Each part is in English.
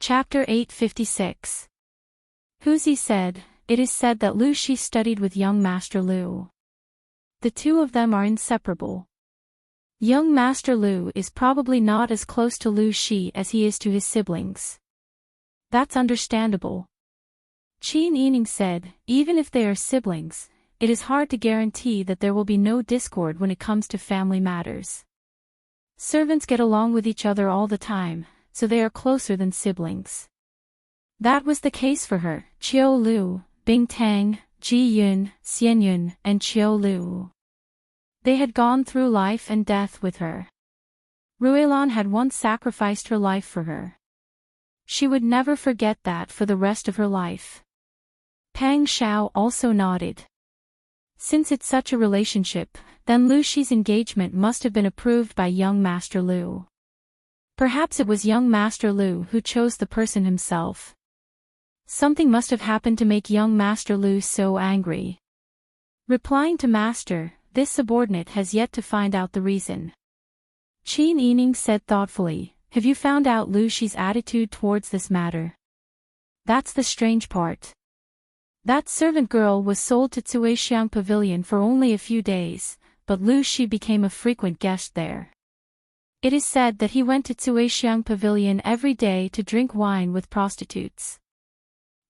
Chapter 856. Huzi said, "It is said that Lu Shi studied with young Master Lu. The two of them are inseparable. Young Master Lu is probably not as close to Lu Shi as he is to his siblings. That's understandable." Qin Yining said, "Even if they are siblings, it is hard to guarantee that there will be no discord when it comes to family matters. Servants get along with each other all the time, so they are closer than siblings." That was the case for her, Qiu Lu, Bing Tang, Ji Yun, Xian Yun, and Qiu Lu. They had gone through life and death with her. Ruilan had once sacrificed her life for her. She would never forget that for the rest of her life. Pang Xiao also nodded. Since it's such a relationship, then Lu Shi's engagement must have been approved by young Master Lu. Perhaps it was young Master Lu who chose the person himself. Something must have happened to make young Master Lu so angry. Replying to Master, this subordinate has yet to find out the reason. Qin Yining said thoughtfully, "Have you found out Lu Shi's attitude towards this matter? That's the strange part. That servant girl was sold to Tsuexiang Pavilion for only a few days, but Lu Shi became a frequent guest there. It is said that he went to Tsuexiang Pavilion every day to drink wine with prostitutes."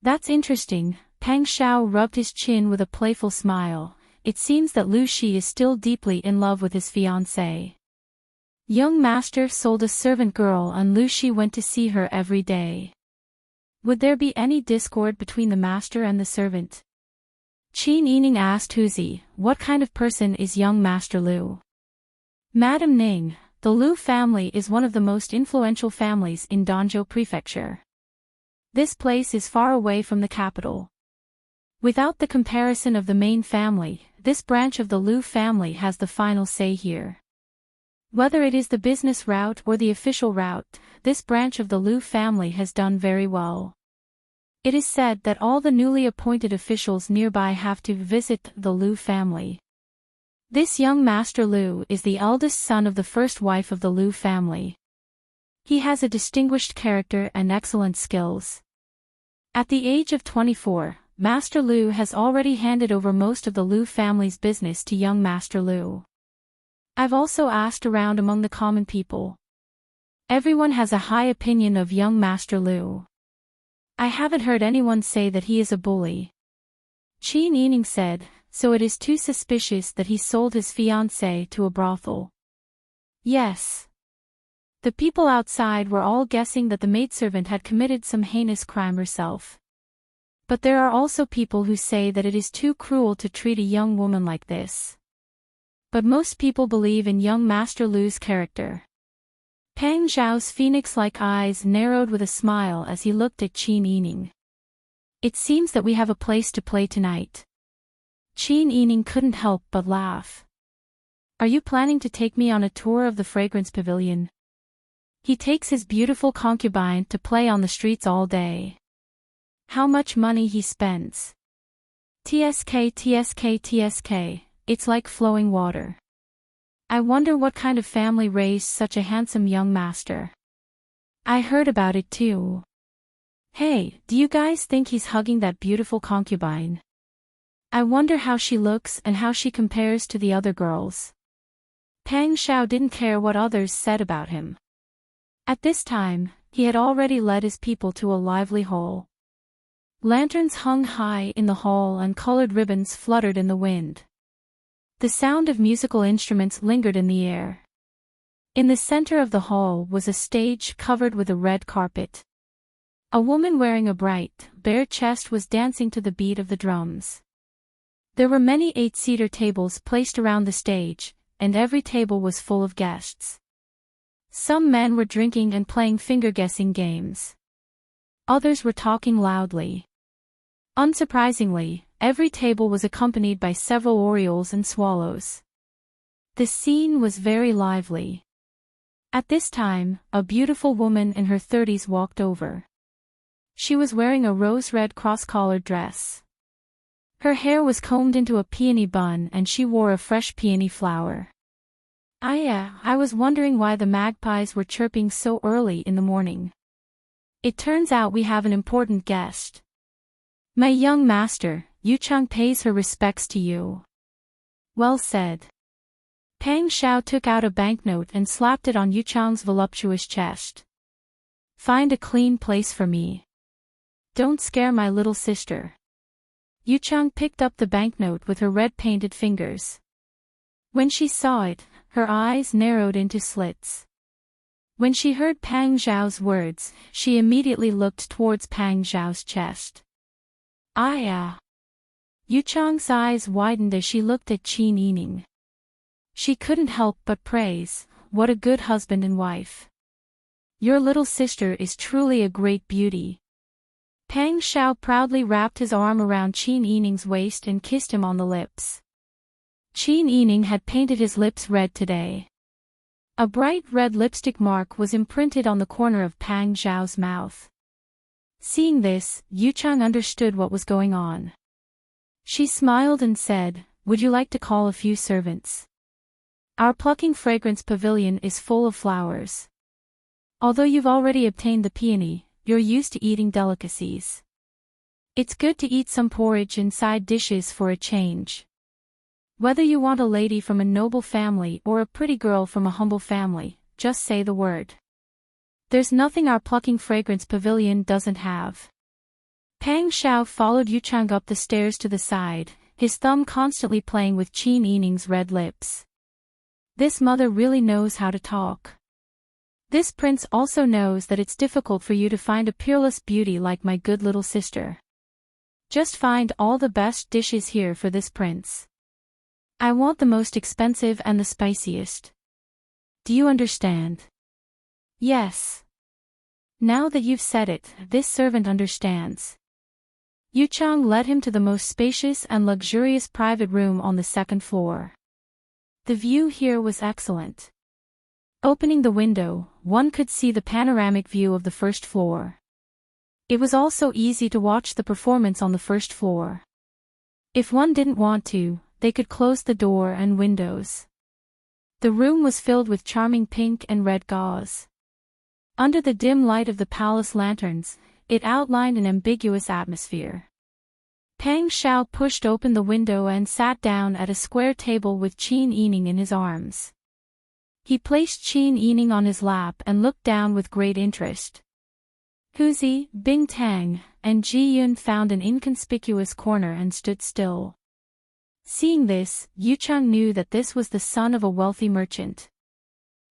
"That's interesting." Pang Xiao rubbed his chin with a playful smile. "It seems that Lu Shi is still deeply in love with his fiancée. Young Master sold a servant girl and Lu Shi went to see her every day. Would there be any discord between the master and the servant?" Qin Yining asked Huzi, "What kind of person is young Master Lu?" "Madam Ning, the Lu family is one of the most influential families in Danzhou Prefecture. This place is far away from the capital. Without the comparison of the main family, this branch of the Lu family has the final say here. Whether it is the business route or the official route, this branch of the Lu family has done very well. It is said that all the newly appointed officials nearby have to visit the Lu family. This young Master Lu is the eldest son of the first wife of the Lu family. He has a distinguished character and excellent skills. At the age of 24, Master Lu has already handed over most of the Lu family's business to young Master Lu. I've also asked around among the common people. Everyone has a high opinion of young Master Lu. I haven't heard anyone say that he is a bully." Qin Yining said, "So it is too suspicious that he sold his fiancée to a brothel?" "Yes." The people outside were all guessing that the maidservant had committed some heinous crime herself. But there are also people who say that it is too cruel to treat a young woman like this. But most people believe in young Master Lu's character. Pang Zhao's phoenix-like eyes narrowed with a smile as he looked at Qin Yining. "It seems that we have a place to play tonight." Qin Yining couldn't help but laugh. "Are you planning to take me on a tour of the fragrance pavilion? He takes his beautiful concubine to play on the streets all day. How much money he spends. TSK TSK TSK. It's like flowing water. I wonder what kind of family raised such a handsome young master. I heard about it too. Hey, do you guys think he's hugging that beautiful concubine? I wonder how she looks and how she compares to the other girls." Pang Xiao didn't care what others said about him. At this time, he had already led his people to a lively hall. Lanterns hung high in the hall and colored ribbons fluttered in the wind. The sound of musical instruments lingered in the air. In the center of the hall was a stage covered with a red carpet. A woman wearing a bright, bare chest was dancing to the beat of the drums. There were many 8-seater tables placed around the stage, and every table was full of guests. Some men were drinking and playing finger-guessing games. Others were talking loudly. Unsurprisingly, every table was accompanied by several orioles and swallows. The scene was very lively. At this time, a beautiful woman in her 30s walked over. She was wearing a rose-red cross-collared dress. Her hair was combed into a peony bun and she wore a fresh peony flower. I was wondering why the magpies were chirping so early in the morning. It turns out we have an important guest. My young master, Yuchang pays her respects to you. Well said. Pang Xiao took out a banknote and slapped it on Yuchang's voluptuous chest. Find a clean place for me. Don't scare my little sister. Yuchang picked up the banknote with her red-painted fingers. When she saw it, her eyes narrowed into slits. When she heard Pang Xiao's words, she immediately looked towards Pang Xiao's chest. Yuchang's eyes widened as she looked at Qin Yining. She couldn't help but praise, what a good husband and wife. Your little sister is truly a great beauty. Pang Xiao proudly wrapped his arm around Qin Yining's waist and kissed him on the lips. Qin Yining had painted his lips red today. A bright red lipstick mark was imprinted on the corner of Pang Xiao's mouth. Seeing this, Yuchang understood what was going on. She smiled and said, would you like to call a few servants? Our plucking fragrance pavilion is full of flowers. Although you've already obtained the peony, you're used to eating delicacies. It's good to eat some porridge and side dishes for a change. Whether you want a lady from a noble family or a pretty girl from a humble family, just say the word. There's nothing our plucking fragrance pavilion doesn't have. Pang Xiao followed Yuchang up the stairs to the side, his thumb constantly playing with Qin Yining's red lips. This mother really knows how to talk. This prince also knows that it's difficult for you to find a peerless beauty like my good little sister. Just find all the best dishes here for this prince. I want the most expensive and the spiciest. Do you understand? Yes. Now that you've said it, this servant understands. Yuchang led him to the most spacious and luxurious private room on the second floor. The view here was excellent. Opening the window, one could see the panoramic view of the first floor. It was also easy to watch the performance on the first floor. If one didn't want to, they could close the door and windows. The room was filled with charming pink and red gauze. Under the dim light of the palace lanterns, it outlined an ambiguous atmosphere. Pang Xiao pushed open the window and sat down at a square table with Qin Yining in his arms. He placed Qin Yining on his lap and looked down with great interest. Huzi, Bing Tang, and Ji Yun found an inconspicuous corner and stood still. Seeing this, Yuchang knew that this was the son of a wealthy merchant.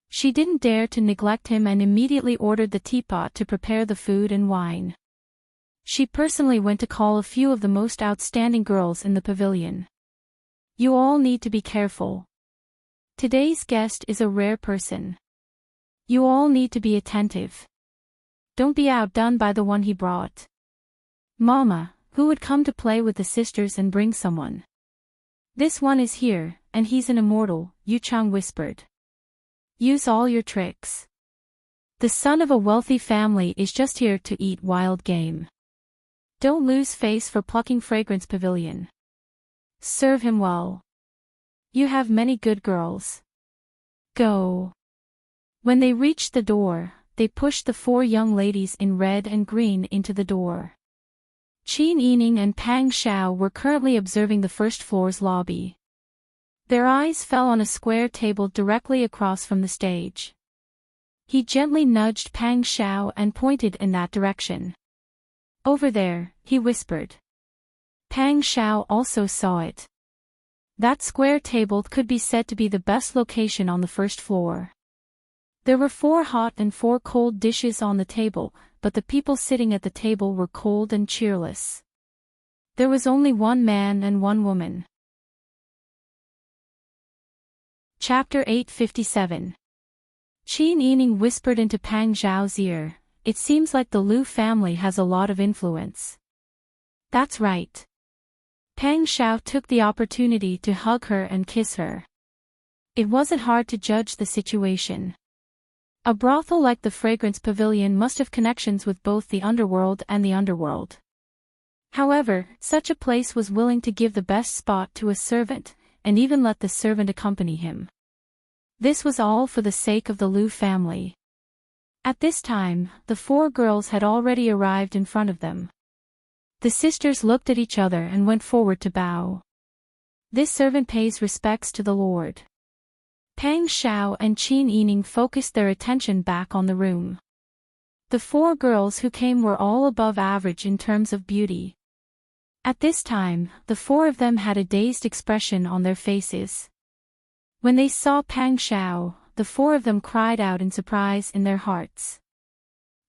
She didn't dare to neglect him and immediately ordered the teapot to prepare the food and wine. She personally went to call a few of the most outstanding girls in the pavilion. You all need to be careful. Today's guest is a rare person. You all need to be attentive. Don't be outdone by the one he brought. Mama, who would come to play with the sisters and bring someone? This one is here, and he's an immortal, Yuchang whispered. Use all your tricks. The son of a wealthy family is just here to eat wild game. Don't lose face for plucking fragrance pavilion. Serve him well. You have many good girls. Go. When they reached the door, they pushed the 4 young ladies in red and green into the door. Qin Yining and Pang Xiao were currently observing the first floor's lobby. Their eyes fell on a square table directly across from the stage. He gently nudged Pang Xiao and pointed in that direction. Over there, he whispered. Pang Xiao also saw it. That square table could be said to be the best location on the first floor. There were 4 hot and 4 cold dishes on the table, but the people sitting at the table were cold and cheerless. There was only 1 man and 1 woman. Chapter 857. Qin Yining whispered into Pang Xiao's ear, it seems like the Lu family has a lot of influence. That's right. Pang Xiao took the opportunity to hug her and kiss her. It wasn't hard to judge the situation. A brothel like the Fragrance Pavilion must have connections with both the underworld and the underworld. However, such a place was willing to give the best spot to a servant, and even let the servant accompany him. This was all for the sake of the Lu family. At this time, the 4 girls had already arrived in front of them. The sisters looked at each other and went forward to bow. This servant pays respects to the Lord. Pang Xiao and Qin Yining focused their attention back on the room. The 4 girls who came were all above average in terms of beauty. At this time, the 4 of them had a dazed expression on their faces. When they saw Pang Xiao, the 4 of them cried out in surprise in their hearts.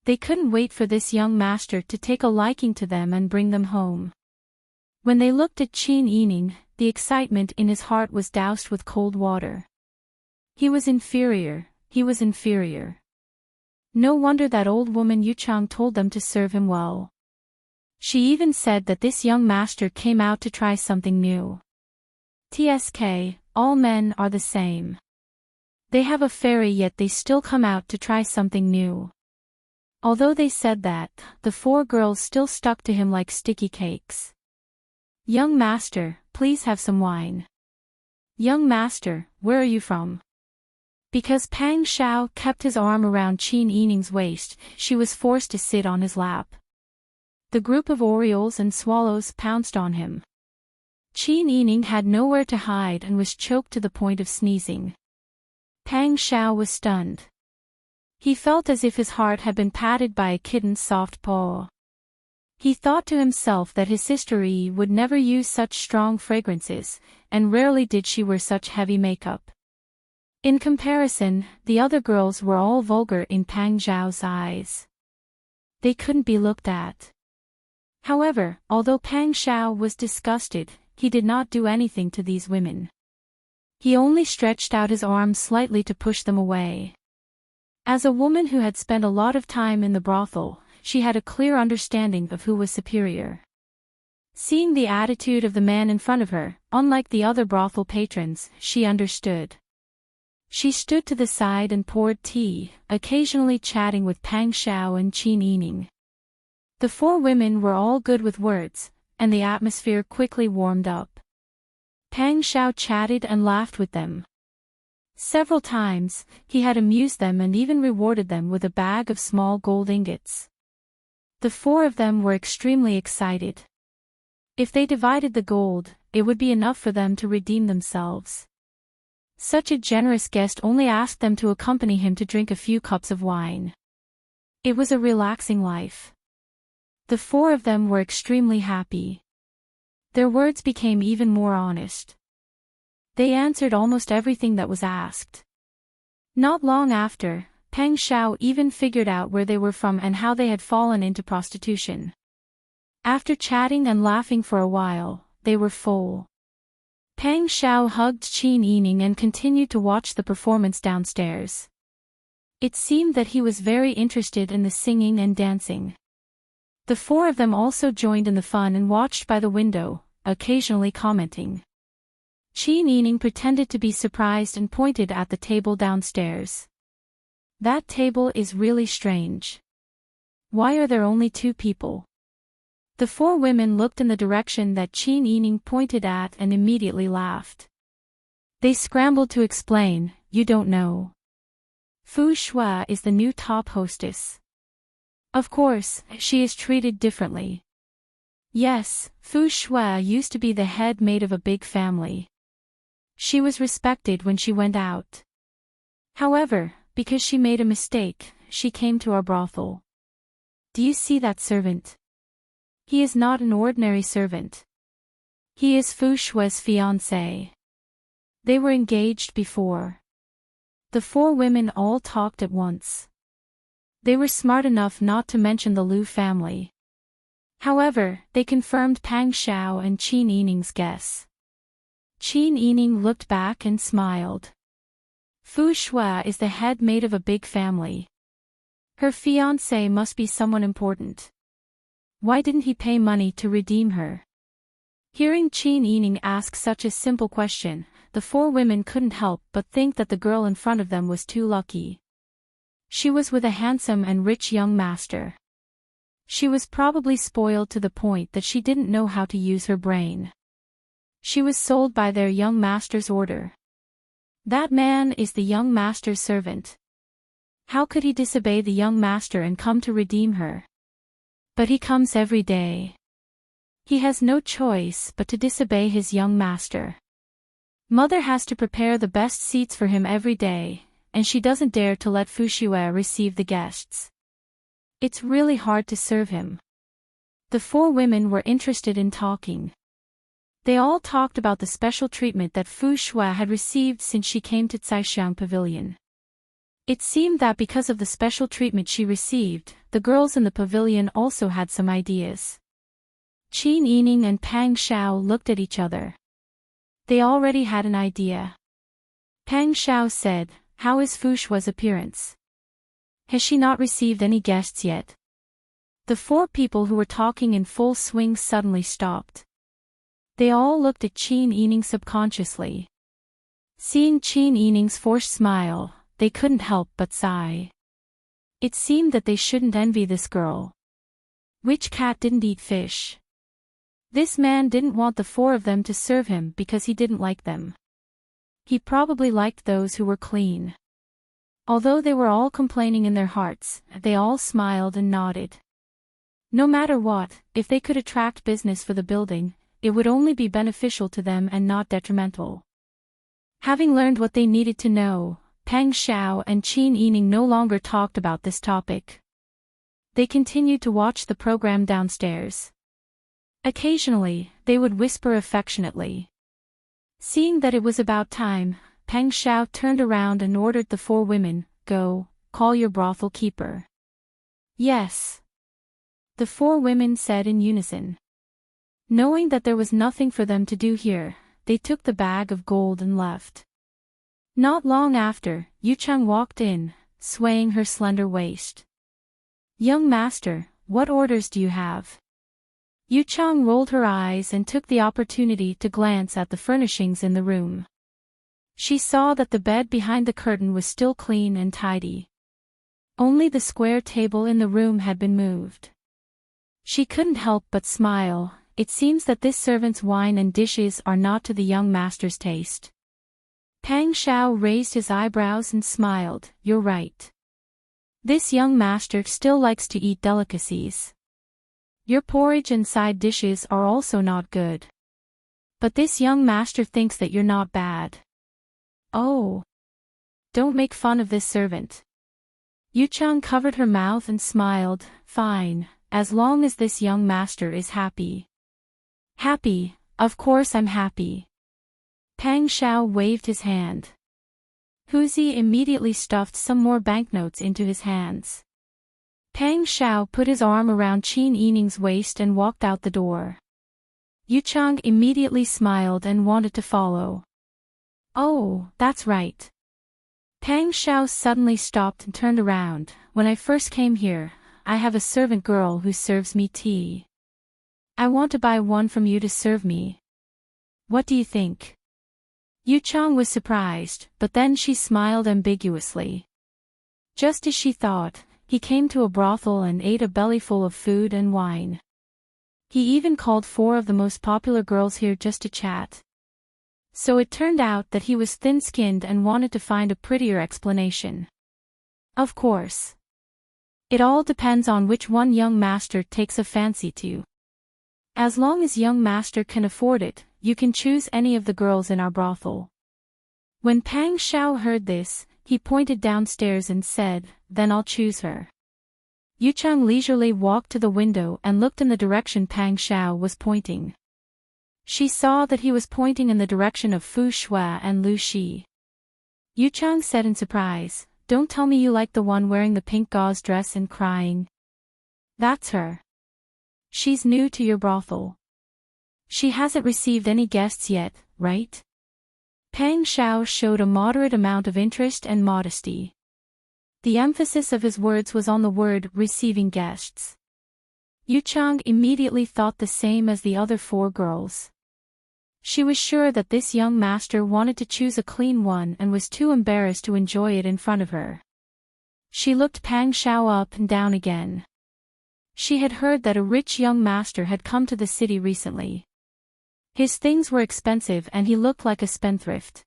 They couldn't wait for this young master to take a liking to them and bring them home. When they looked at Qin Yining, the excitement in his heart was doused with cold water. He was inferior, he was inferior. No wonder that old woman Yuchang told them to serve him well. She even said that this young master came out to try something new. TSK, all men are the same. They have a fairy yet they still come out to try something new. Although they said that, the 4 girls still stuck to him like sticky cakes. Young master, please have some wine. Young master, where are you from? Because Pang Xiao kept his arm around Qin Yining's waist, she was forced to sit on his lap. The group of orioles and swallows pounced on him. Qin Yining had nowhere to hide and was choked to the point of sneezing. Pang Xiao was stunned. He felt as if his heart had been patted by a kitten's soft paw. He thought to himself that his sister Yi would never use such strong fragrances, and rarely did she wear such heavy makeup. In comparison, the other girls were all vulgar in Pang Xiao's eyes. They couldn't be looked at. However, although Pang Xiao was disgusted, he did not do anything to these women. He only stretched out his arms slightly to push them away. As a woman who had spent a lot of time in the brothel, she had a clear understanding of who was superior. Seeing the attitude of the man in front of her, unlike the other brothel patrons, she understood. She stood to the side and poured tea, occasionally chatting with Pang Xiao and Qin Yining. The 4 women were all good with words, and the atmosphere quickly warmed up. Pang Xiao chatted and laughed with them. Several times, he had amused them and even rewarded them with a bag of small gold ingots. The 4 of them were extremely excited. If they divided the gold, it would be enough for them to redeem themselves. Such a generous guest only asked them to accompany him to drink a few cups of wine. It was a relaxing life. The 4 of them were extremely happy. Their words became even more honest. They answered almost everything that was asked. Not long after, Pang Xiao even figured out where they were from and how they had fallen into prostitution. After chatting and laughing for a while, they were full. Pang Xiao hugged Qin Yining and continued to watch the performance downstairs. It seemed that he was very interested in the singing and dancing. The 4 of them also joined in the fun and watched by the window, occasionally commenting. Qin Yining pretended to be surprised and pointed at the table downstairs. That table is really strange. Why are there only 2 people? The 4 women looked in the direction that Qin Yining pointed at and immediately laughed. They scrambled to explain, you don't know. Fu Shui is the new top hostess. Of course, she is treated differently. Yes, Fu Shui used to be the head maid of a big family. She was respected when she went out. However, because she made a mistake, she came to our brothel. Do you see that servant? He is not an ordinary servant. He is Fu Shui's fiancé. They were engaged before. The 4 women all talked at once. They were smart enough not to mention the Lu family. However, they confirmed Pang Xiao and Qin Yining's guess. Qin Yining looked back and smiled. Fu Shui is the head maid of a big family. Her fiancé must be someone important. Why didn't he pay money to redeem her? Hearing Qin Yining ask such a simple question, the 4 women couldn't help but think that the girl in front of them was too lucky. She was with a handsome and rich young master. She was probably spoiled to the point that she didn't know how to use her brain. She was sold by their young master's order. That man is the young master's servant. How could he disobey the young master and come to redeem her? But he comes every day. He has no choice but to disobey his young master. Mother has to prepare the best seats for him every day, and she doesn't dare to let Fushue receive the guests. It's really hard to serve him. The four women were interested in talking. They all talked about the special treatment that Fu Shui had received since she came to Caishiang Pavilion. It seemed that because of the special treatment she received, the girls in the pavilion also had some ideas. Qin Yining and Pang Xiao looked at each other. They already had an idea. Pang Xiao said, "How is Fu Shui's appearance? Has she not received any guests yet?" The four people who were talking in full swing suddenly stopped. They all looked at Qin Yining subconsciously. Seeing Qin Yining's forced smile, they couldn't help but sigh. It seemed that they shouldn't envy this girl. Which cat didn't eat fish? This man didn't want the four of them to serve him because he didn't like them. He probably liked those who were clean. Although they were all complaining in their hearts, they all smiled and nodded. No matter what, if they could attract business for the building, it would only be beneficial to them and not detrimental. Having learned what they needed to know, Pang Xiao and Qin Yining no longer talked about this topic. They continued to watch the program downstairs. Occasionally, they would whisper affectionately. Seeing that it was about time, Pang Xiao turned around and ordered the four women, "Go, call your brothel keeper." "Yes," the four women said in unison. Knowing that there was nothing for them to do here, they took the bag of gold and left. Not long after, Yu Chang walked in, swaying her slender waist. "Young master, what orders do you have?" Yu Chang rolled her eyes and took the opportunity to glance at the furnishings in the room. She saw that the bed behind the curtain was still clean and tidy. Only the square table in the room had been moved. She couldn't help but smile. It seems that this servant's wine and dishes are not to the young master's taste. Pang Xiao raised his eyebrows and smiled. "You're right. This young master still likes to eat delicacies. Your porridge and side dishes are also not good. But this young master thinks that you're not bad." "Oh. Don't make fun of this servant." Yu Chang covered her mouth and smiled. "Fine, as long as this young master is happy." "Happy, of course I'm happy." Pang Xiao waved his hand. Huzi immediately stuffed some more banknotes into his hands. Pang Xiao put his arm around Qin Yining's waist and walked out the door. Yu Chang immediately smiled and wanted to follow. "Oh, that's right." Pang Xiao suddenly stopped and turned around. "When I first came here, I have a servant girl who serves me tea. I want to buy one from you to serve me. What do you think?" Yu Chang was surprised, but then she smiled ambiguously. Just as she thought, he came to a brothel and ate a bellyful of food and wine. He even called four of the most popular girls here just to chat. So it turned out that he was thin-skinned and wanted to find a prettier explanation. Of course. It all depends on which one young master takes a fancy to. As long as young master can afford it, you can choose any of the girls in our brothel. When Pang Xiao heard this, he pointed downstairs and said, "Then I'll choose her." Yu Chang leisurely walked to the window and looked in the direction Pang Xiao was pointing. She saw that he was pointing in the direction of Fu Shui and Lu Shi. Yu Chang said in surprise, "Don't tell me you like the one wearing the pink gauze dress and crying." "That's her. She's new to your brothel. She hasn't received any guests yet, right?" Pang Xiao showed a moderate amount of interest and modesty. The emphasis of his words was on the word receiving guests. Yu Chang immediately thought the same as the other four girls. She was sure that this young master wanted to choose a clean one and was too embarrassed to enjoy it in front of her. She looked Pang Xiao up and down again. She had heard that a rich young master had come to the city recently. His things were expensive and he looked like a spendthrift.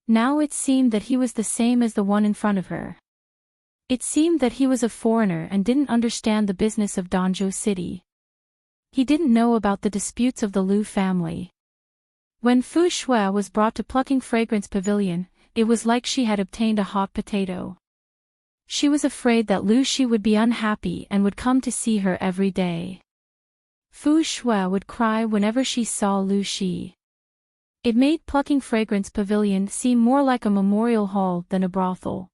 Now it seemed that he was the same as the one in front of her. It seemed that he was a foreigner and didn't understand the business of Danzhou City. He didn't know about the disputes of the Liu family. When Fu Shui was brought to Plucking Fragrance Pavilion, it was like she had obtained a hot potato. She was afraid that Liu Shi would be unhappy and would come to see her every day. Fu Shui would cry whenever she saw Liu Shi. It made Plucking Fragrance Pavilion seem more like a memorial hall than a brothel.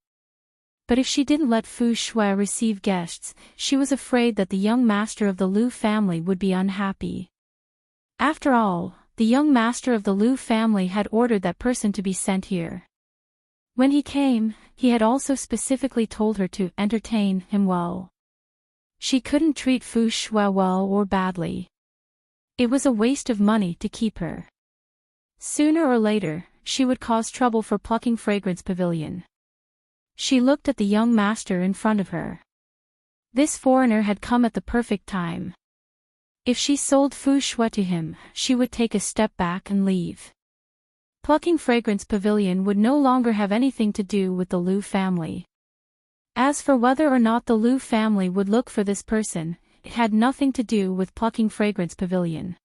But if she didn't let Fu Shui receive guests, she was afraid that the young master of the Liu family would be unhappy. After all, the young master of the Liu family had ordered that person to be sent here. When he came, he had also specifically told her to entertain him well. She couldn't treat Fu Shui well or badly. It was a waste of money to keep her. Sooner or later, she would cause trouble for Plucking Fragrance Pavilion. She looked at the young master in front of her. This foreigner had come at the perfect time. If she sold Fu Shui to him, she would take a step back and leave. Plucking Fragrance Pavilion would no longer have anything to do with the Liu family. As for whether or not the Liu family would look for this person, it had nothing to do with Plucking Fragrance Pavilion.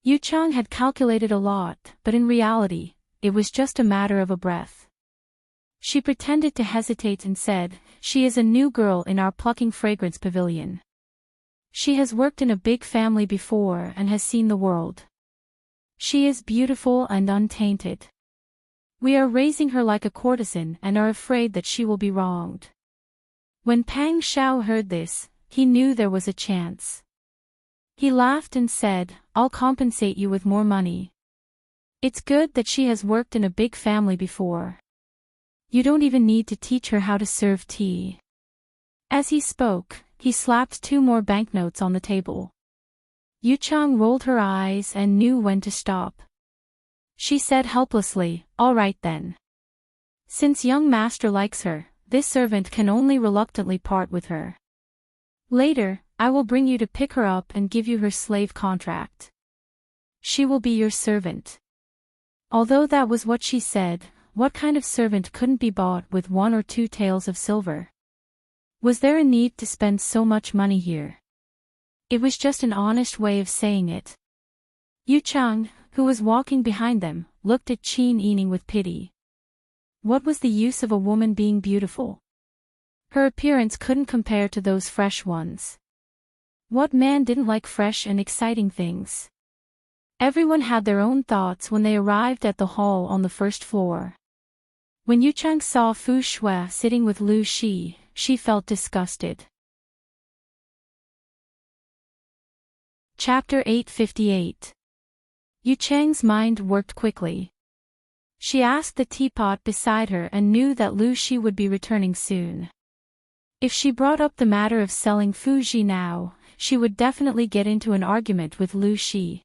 Yu Chang had calculated a lot, but in reality, it was just a matter of a breath. She pretended to hesitate and said, "She is a new girl in our Plucking Fragrance Pavilion. She has worked in a big family before and has seen the world. She is beautiful and untainted. We are raising her like a courtesan and are afraid that she will be wronged." When Pang Shao heard this, he knew there was a chance. He laughed and said, "I'll compensate you with more money. It's good that she has worked in a big family before. You don't even need to teach her how to serve tea." As he spoke, he slapped 2 more banknotes on the table. Yu Chang rolled her eyes and knew when to stop. She said helplessly, "All right then. Since young master likes her, this servant can only reluctantly part with her. Later, I will bring you to pick her up and give you her slave contract. She will be your servant." Although that was what she said, what kind of servant couldn't be bought with 1 or 2 taels of silver? Was there a need to spend so much money here? It was just an honest way of saying it. Yu Chang, who was walking behind them, looked at Qin Yining with pity. What was the use of a woman being beautiful? Her appearance couldn't compare to those fresh ones. What man didn't like fresh and exciting things? Everyone had their own thoughts when they arrived at the hall on the first floor. When Yu Chang saw Fu Shui sitting with Liu Shi, she felt disgusted. Chapter 858. Yu Chang's mind worked quickly. She asked the teapot beside her and knew that Liu Shi would be returning soon. If she brought up the matter of selling Fu Ji now, she would definitely get into an argument with Liu Shi.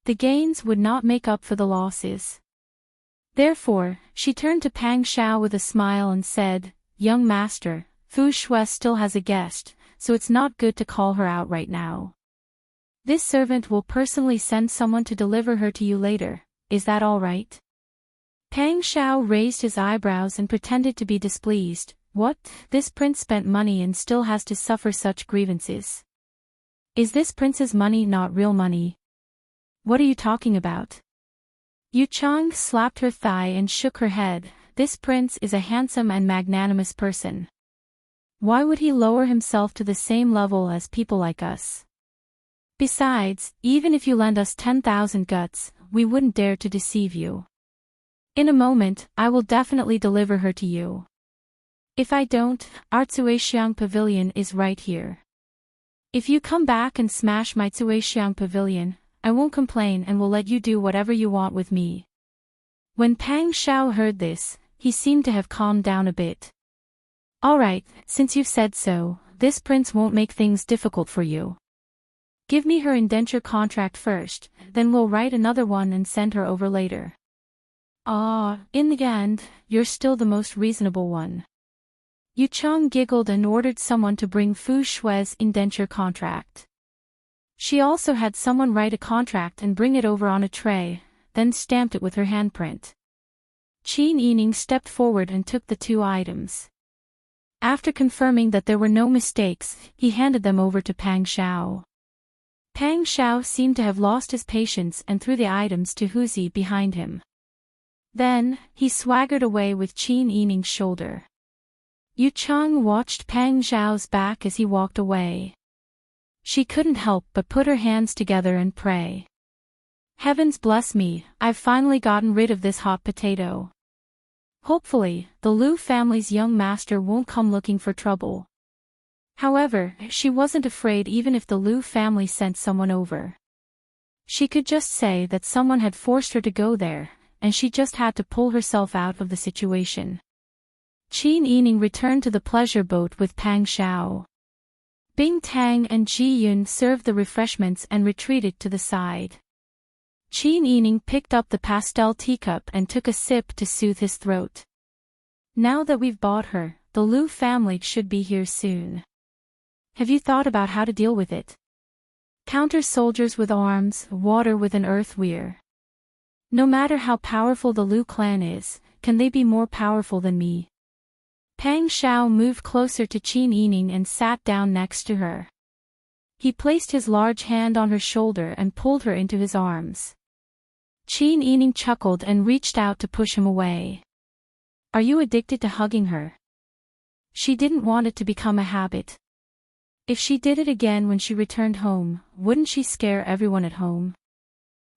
The gains would not make up for the losses. Therefore, she turned to Pang Shao with a smile and said, "Young master, Fu Shui still has a guest, so it's not good to call her out right now. This servant will personally send someone to deliver her to you later, is that all right?" Pang Shao raised his eyebrows and pretended to be displeased. What? This prince spent money and still has to suffer such grievances. Is this prince's money not real money? What are you talking about? Yu Chang slapped her thigh and shook her head. This prince is a handsome and magnanimous person. Why would he lower himself to the same level as people like us? Besides, even if you lend us 10,000 guts, we wouldn't dare to deceive you. In a moment, I will definitely deliver her to you. If I don't, our Zuexiang Pavilion is right here. If you come back and smash my Zuexiang Pavilion, I won't complain and will let you do whatever you want with me. When Pang Shao heard this, he seemed to have calmed down a bit. All right, since you've said so, this prince won't make things difficult for you. Give me her indenture contract first, then we'll write another one and send her over later. In the end, you're still the most reasonable one. Yu Chang giggled and ordered someone to bring Fu Shui's indenture contract. She also had someone write a contract and bring it over on a tray, then stamped it with her handprint. Qin Yining stepped forward and took the 2 items. After confirming that there were no mistakes, he handed them over to Pang Xiao. Pang Xiao seemed to have lost his patience and threw the items to Huzi behind him. Then, he swaggered away with Qin Yining's shoulder. Yu Cheng watched Pang Xiao's back as he walked away. She couldn't help but put her hands together and pray. Heavens bless me, I've finally gotten rid of this hot potato. Hopefully, the Lu family's young master won't come looking for trouble. However, she wasn't afraid even if the Lu family sent someone over. She could just say that someone had forced her to go there, and she just had to pull herself out of the situation. Qin Yining returned to the pleasure boat with Pang Xiao. Bing Tang and Ji Yun served the refreshments and retreated to the side. Qin Yining picked up the pastel teacup and took a sip to soothe his throat. Now that we've bought her, the Lu family should be here soon. Have you thought about how to deal with it? Counter soldiers with arms, water with an earth weir. No matter how powerful the Lu clan is, can they be more powerful than me? Pang Xiao moved closer to Qin Yining and sat down next to her. He placed his large hand on her shoulder and pulled her into his arms. Qin Yining chuckled and reached out to push him away. Are you addicted to hugging her? She didn't want it to become a habit. If she did it again when she returned home, wouldn't she scare everyone at home?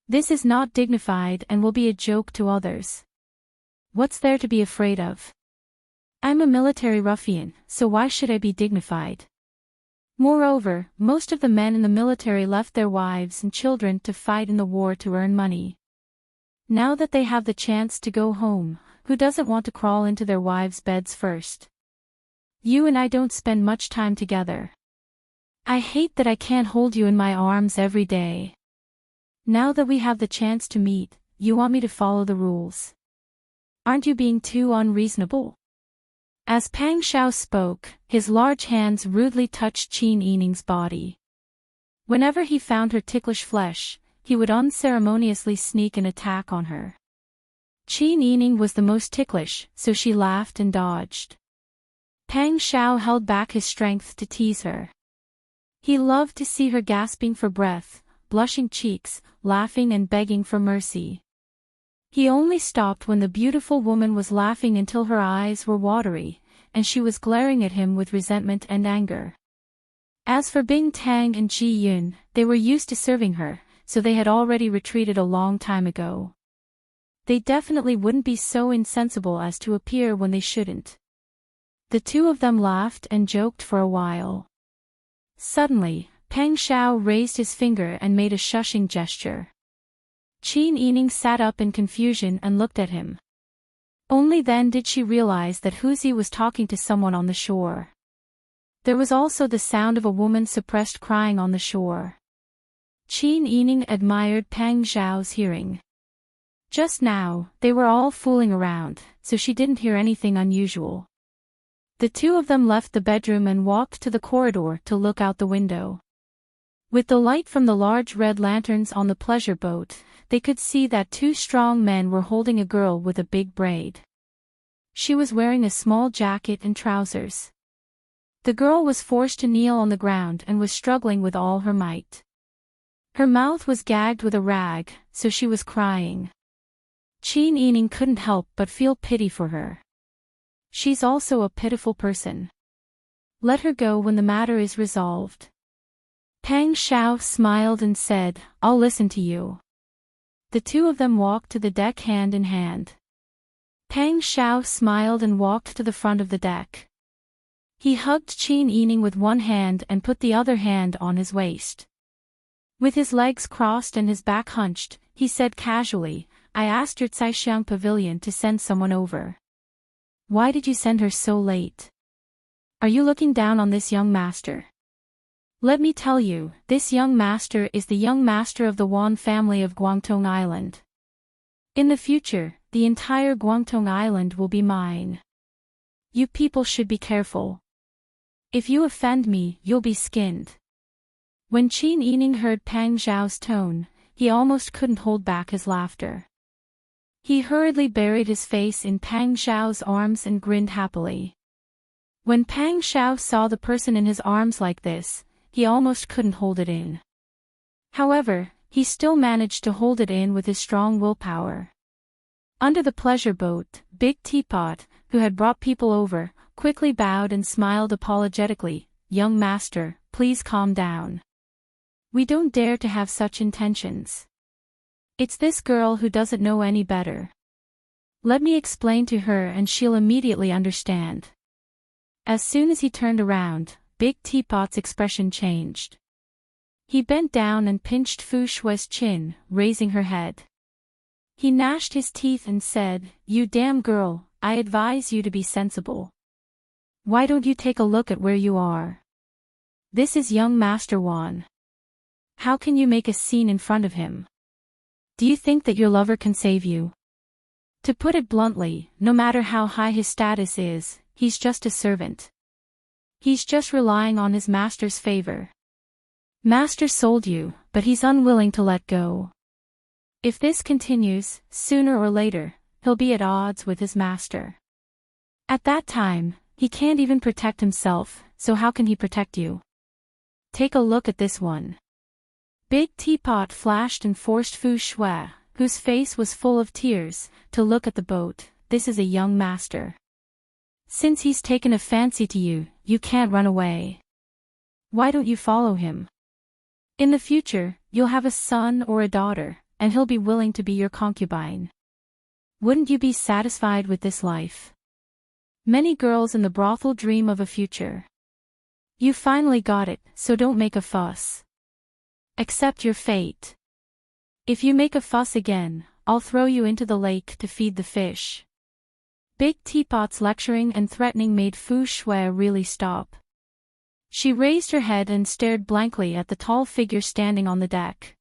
This is not dignified and will be a joke to others. What's there to be afraid of? I'm a military ruffian, so why should I be dignified? Moreover, most of the men in the military left their wives and children to fight in the war to earn money. Now that they have the chance to go home, who doesn't want to crawl into their wives' beds first? You and I don't spend much time together. I hate that I can't hold you in my arms every day. Now that we have the chance to meet, you want me to follow the rules. Aren't you being too unreasonable? As Pang Xiao spoke, his large hands rudely touched Qin Yining's body. Whenever he found her ticklish flesh, he would unceremoniously sneak an attack on her. Qin Yining was the most ticklish, so she laughed and dodged. Pang Xiao held back his strength to tease her. He loved to see her gasping for breath, blushing cheeks, laughing and begging for mercy. He only stopped when the beautiful woman was laughing until her eyes were watery, and she was glaring at him with resentment and anger. As for Bing Tang and Ji Yun, they were used to serving her, so they had already retreated a long time ago. They definitely wouldn't be so insensible as to appear when they shouldn't. The two of them laughed and joked for a while. Suddenly, Pang Xiao raised his finger and made a shushing gesture. Qin Yining sat up in confusion and looked at him. Only then did she realize that Huzi was talking to someone on the shore. There was also the sound of a woman suppressed crying on the shore. Qin Yining admired Pang Xiao's hearing. Just now, they were all fooling around, so she didn't hear anything unusual. The two of them left the bedroom and walked to the corridor to look out the window. With the light from the large red lanterns on the pleasure boat, they could see that two strong men were holding a girl with a big braid. She was wearing a small jacket and trousers. The girl was forced to kneel on the ground and was struggling with all her might. Her mouth was gagged with a rag, so she was crying. Qin Yining couldn't help but feel pity for her. She's also a pitiful person. Let her go when the matter is resolved. Pang Xiao smiled and said, I'll listen to you. The two of them walked to the deck hand in hand. Pang Xiao smiled and walked to the front of the deck. He hugged Qin Yining with one hand and put the other hand on his waist. With his legs crossed and his back hunched, he said casually, I asked your Caixiang pavilion to send someone over. Why did you send her so late? Are you looking down on this young master? Let me tell you, this young master is the young master of the Wan family of Guangdong Island. In the future, the entire Guangdong Island will be mine. You people should be careful. If you offend me, you'll be skinned. When Qin Yining heard Pang Xiao's tone, he almost couldn't hold back his laughter. He hurriedly buried his face in Pang Xiao's arms and grinned happily. When Pang Xiao saw the person in his arms like this, he almost couldn't hold it in. However, he still managed to hold it in with his strong willpower. Under the pleasure boat, Big Teapot, who had brought people over, quickly bowed and smiled apologetically. "Young master, please calm down. We don't dare to have such intentions. It's this girl who doesn't know any better. Let me explain to her and she'll immediately understand." As soon as he turned around, Big Teapot's expression changed. He bent down and pinched Fu Shue's chin, raising her head. He gnashed his teeth and said, "You damn girl, I advise you to be sensible. Why don't you take a look at where you are? This is young Master Wan. How can you make a scene in front of him? Do you think that your lover can save you? To put it bluntly, no matter how high his status is, he's just a servant. He's just relying on his master's favor. Master sold you, but he's unwilling to let go. If this continues, sooner or later, he'll be at odds with his master. At that time, he can't even protect himself, so how can he protect you? Take a look at this one." Big Teapot flashed and forced Fu Shui, whose face was full of tears, to look at the boat. "This is a young master. Since he's taken a fancy to you, you can't run away. Why don't you follow him? In the future, you'll have a son or a daughter, and he'll be willing to be your concubine. Wouldn't you be satisfied with this life? Many girls in the brothel dream of a future. You finally got it, so don't make a fuss. Accept your fate. If you make a fuss again, I'll throw you into the lake to feed the fish." Big Teapot's lecturing and threatening made Fu Shui really stop. She raised her head and stared blankly at the tall figure standing on the deck.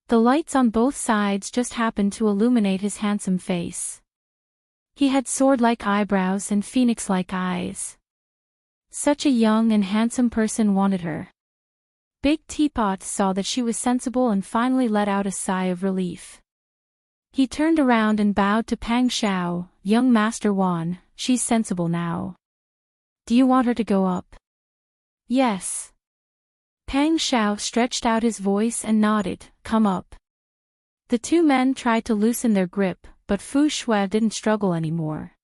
The lights on both sides just happened to illuminate his handsome face. He had sword-like eyebrows and phoenix-like eyes. Such a young and handsome person wanted her. Big Teapot saw that she was sensible and finally let out a sigh of relief. He turned around and bowed to Pang Xiao. "Young Master Wan, she's sensible now. Do you want her to go up?" "Yes." Pang Xiao stretched out his voice and nodded, "Come up." The two men tried to loosen their grip, but Fu Shui didn't struggle anymore.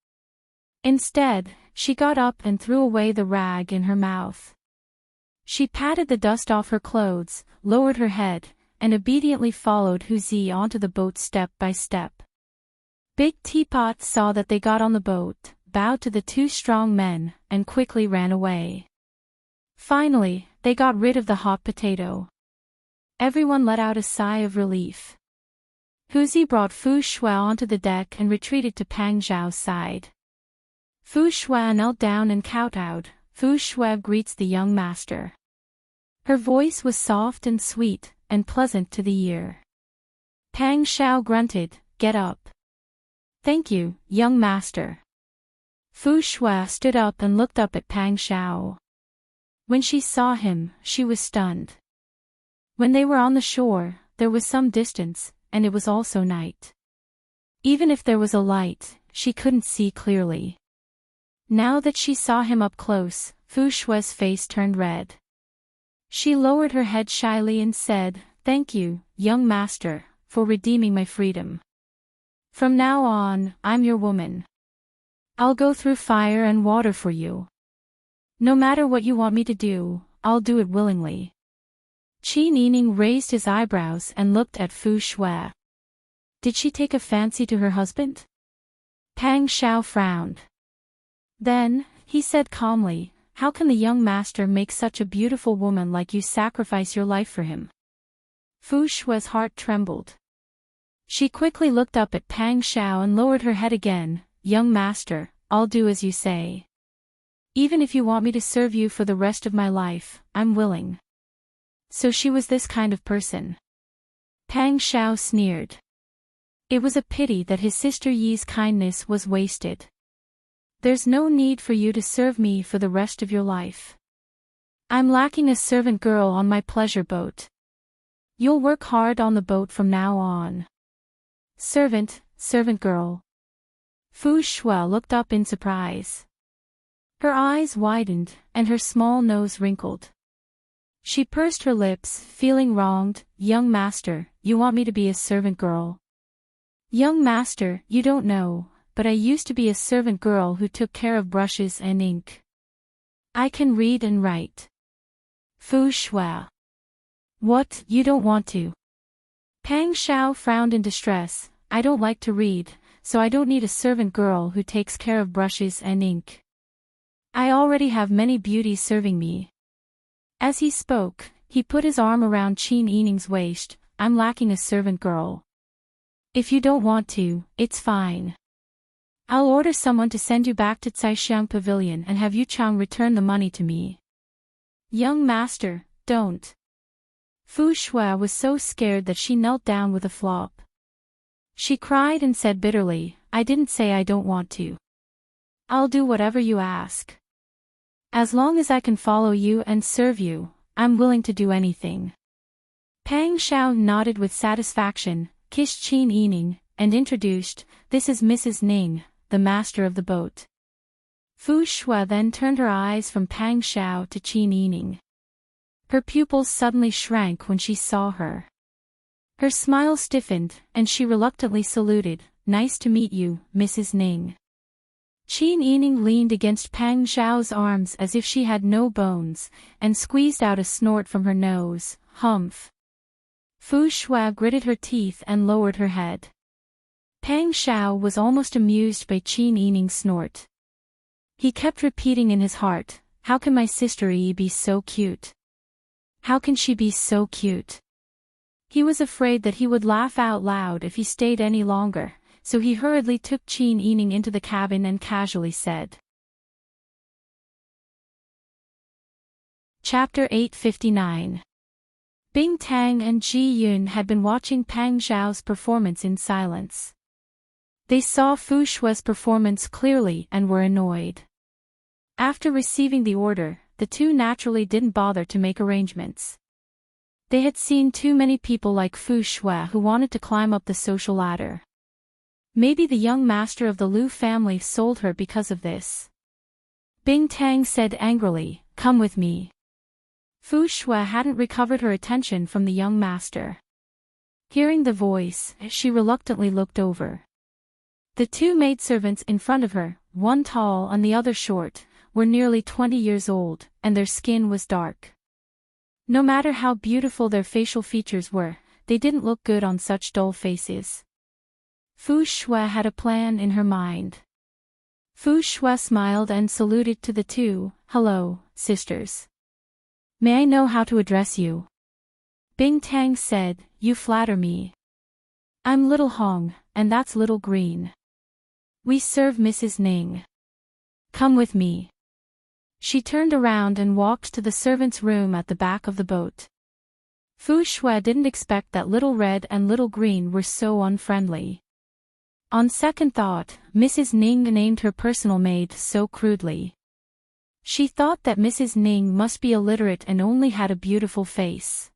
Instead, she got up and threw away the rag in her mouth. She patted the dust off her clothes, lowered her head, and obediently followed Hu Zi onto the boat step by step. Big Teapot saw that they got on the boat, bowed to the two strong men, and quickly ran away. Finally, they got rid of the hot potato. Everyone let out a sigh of relief. Hu Zi brought Fu Shui onto the deck and retreated to Pang Xiao's side. Fu Shui knelt down and kowtowed. "Fu Shui greets the young master." Her voice was soft and sweet, and pleasant to the ear. Pang Xiao grunted, "Get up." "Thank you, young master." Fu Shui stood up and looked up at Pang Xiao. When she saw him, she was stunned. When they were on the shore, there was some distance, and it was also night. Even if there was a light, she couldn't see clearly. Now that she saw him up close, Fu Shui's face turned red. She lowered her head shyly and said, "Thank you, young master, for redeeming my freedom. From now on, I'm your woman. I'll go through fire and water for you. No matter what you want me to do, I'll do it willingly." Qi Nining raised his eyebrows and looked at Fu Shui. Did she take a fancy to her husband? Pang Xiao frowned. Then, he said calmly, "How can the young master make such a beautiful woman like you sacrifice your life for him?" Fu Shui's heart trembled. She quickly looked up at Pang Xiao and lowered her head again. "Young master, I'll do as you say. Even if you want me to serve you for the rest of my life, I'm willing." So she was this kind of person. Pang Xiao sneered. It was a pity that his sister Yi's kindness was wasted. "There's no need for you to serve me for the rest of your life. I'm lacking a servant girl on my pleasure boat. You'll work hard on the boat from now on." Servant girl. Fu Shui looked up in surprise. Her eyes widened, and her small nose wrinkled. She pursed her lips, feeling wronged. "Young master, you want me to be a servant girl?" "Young master, you don't know, but I used to be a servant girl who took care of brushes and ink. I can read and write." Fu Shui. "What, you don't want to?" Pang Xiao frowned in distress. "I don't like to read, so I don't need a servant girl who takes care of brushes and ink. I already have many beauties serving me." As he spoke, he put his arm around Qin Yining's waist. "I'm lacking a servant girl. If you don't want to, it's fine. I'll order someone to send you back to Caixiang Pavilion and have Yu Chang return the money to me." "Young master, don't." Fu Shui was so scared that she knelt down with a flop. She cried and said bitterly, "I didn't say I don't want to. I'll do whatever you ask. As long as I can follow you and serve you, I'm willing to do anything." Pang Xiao nodded with satisfaction, kissed Qin Yining, and introduced, "This is Mrs. Ning, the master of the boat." Fu Shui then turned her eyes from Pang Xiao to Qin Yining. Her pupils suddenly shrank when she saw her. Her smile stiffened, and she reluctantly saluted, "Nice to meet you, Mrs. Ning." Qin Yining leaned against Pang Xiao's arms as if she had no bones, and squeezed out a snort from her nose. "Humph." Fu Shui gritted her teeth and lowered her head. Pang Xiao was almost amused by Qin Yining's snort. He kept repeating in his heart, "How can my sister Yi be so cute? How can she be so cute?" He was afraid that he would laugh out loud if he stayed any longer, so he hurriedly took Qin Yining into the cabin and casually said. Chapter 859. Bing Tang and Ji Yun had been watching Pang Xiao's performance in silence. They saw Fu Shui's performance clearly and were annoyed. After receiving the order, the two naturally didn't bother to make arrangements. They had seen too many people like Fu Shui who wanted to climb up the social ladder. Maybe the young master of the Lu family sold her because of this. Bing Tang said angrily, "Come with me." Fu Shui hadn't recovered her attention from the young master. Hearing the voice, she reluctantly looked over. The two maidservants in front of her, one tall and the other short, were nearly 20 years old, and their skin was dark. No matter how beautiful their facial features were, they didn't look good on such dull faces. Fu Shui had a plan in her mind. Fu Shui smiled and saluted to the two. "Hello, sisters. May I know how to address you?" Bing Tang said, "You flatter me. I'm Little Hong, and that's Little Green. We serve Mrs. Ning. Come with me." She turned around and walked to the servants' room at the back of the boat. Fu Shui didn't expect that Little Red and Little Green were so unfriendly. On second thought, Mrs. Ning named her personal maid so crudely. She thought that Mrs. Ning must be illiterate and only had a beautiful face.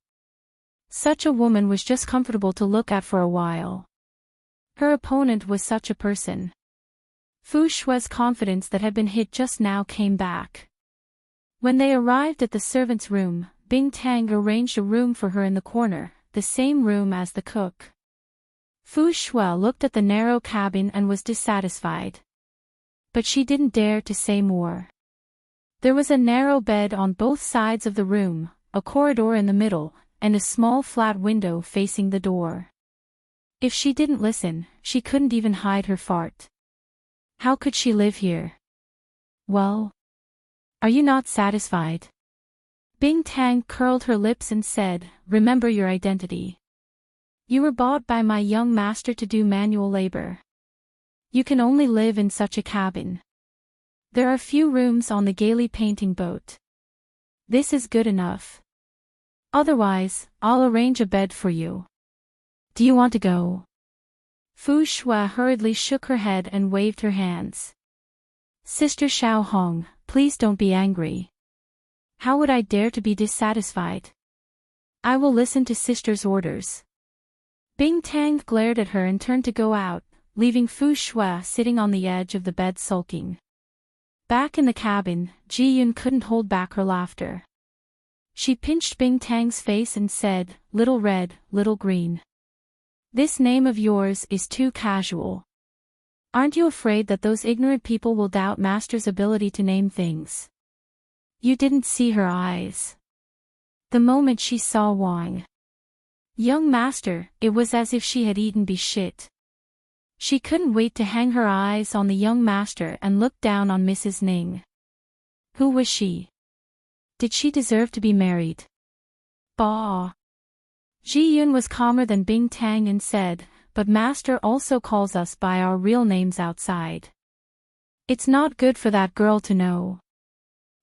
Such a woman was just comfortable to look at for a while. Her opponent was such a person. Fu Shui's confidence that had been hit just now came back. When they arrived at the servants' room, Bing Tang arranged a room for her in the corner, the same room as the cook. Fu Shui looked at the narrow cabin and was dissatisfied. But she didn't dare to say more. There was a narrow bed on both sides of the room, a corridor in the middle, and a small flat window facing the door. If she didn't listen, she couldn't even hide her fart. How could she live here? Well? Are you not satisfied? Bing Tang curled her lips and said, "Remember your identity. You were bought by my young master to do manual labor. You can only live in such a cabin. There are few rooms on the gaily painting boat. This is good enough. Otherwise, I'll arrange a bed for you. Do you want to go?" Fu Shui hurriedly shook her head and waved her hands. "Sister Xiao Hong, please don't be angry. How would I dare to be dissatisfied? I will listen to sister's orders." Bing Tang glared at her and turned to go out, leaving Fu Shui sitting on the edge of the bed sulking. Back in the cabin, Ji-yoon couldn't hold back her laughter. She pinched Bing Tang's face and said, "Little red, little green. This name of yours is too casual. Aren't you afraid that those ignorant people will doubt Master's ability to name things?" You didn't see her eyes. The moment she saw Wang. Young Master, it was as if she had eaten bee shit. She couldn't wait to hang her eyes on the young Master and look down on Mrs. Ning. Who was she? Did she deserve to be married? Bah. Ji-yoon was calmer than Bing Tang and said, "But Master also calls us by our real names outside. It's not good for that girl to know.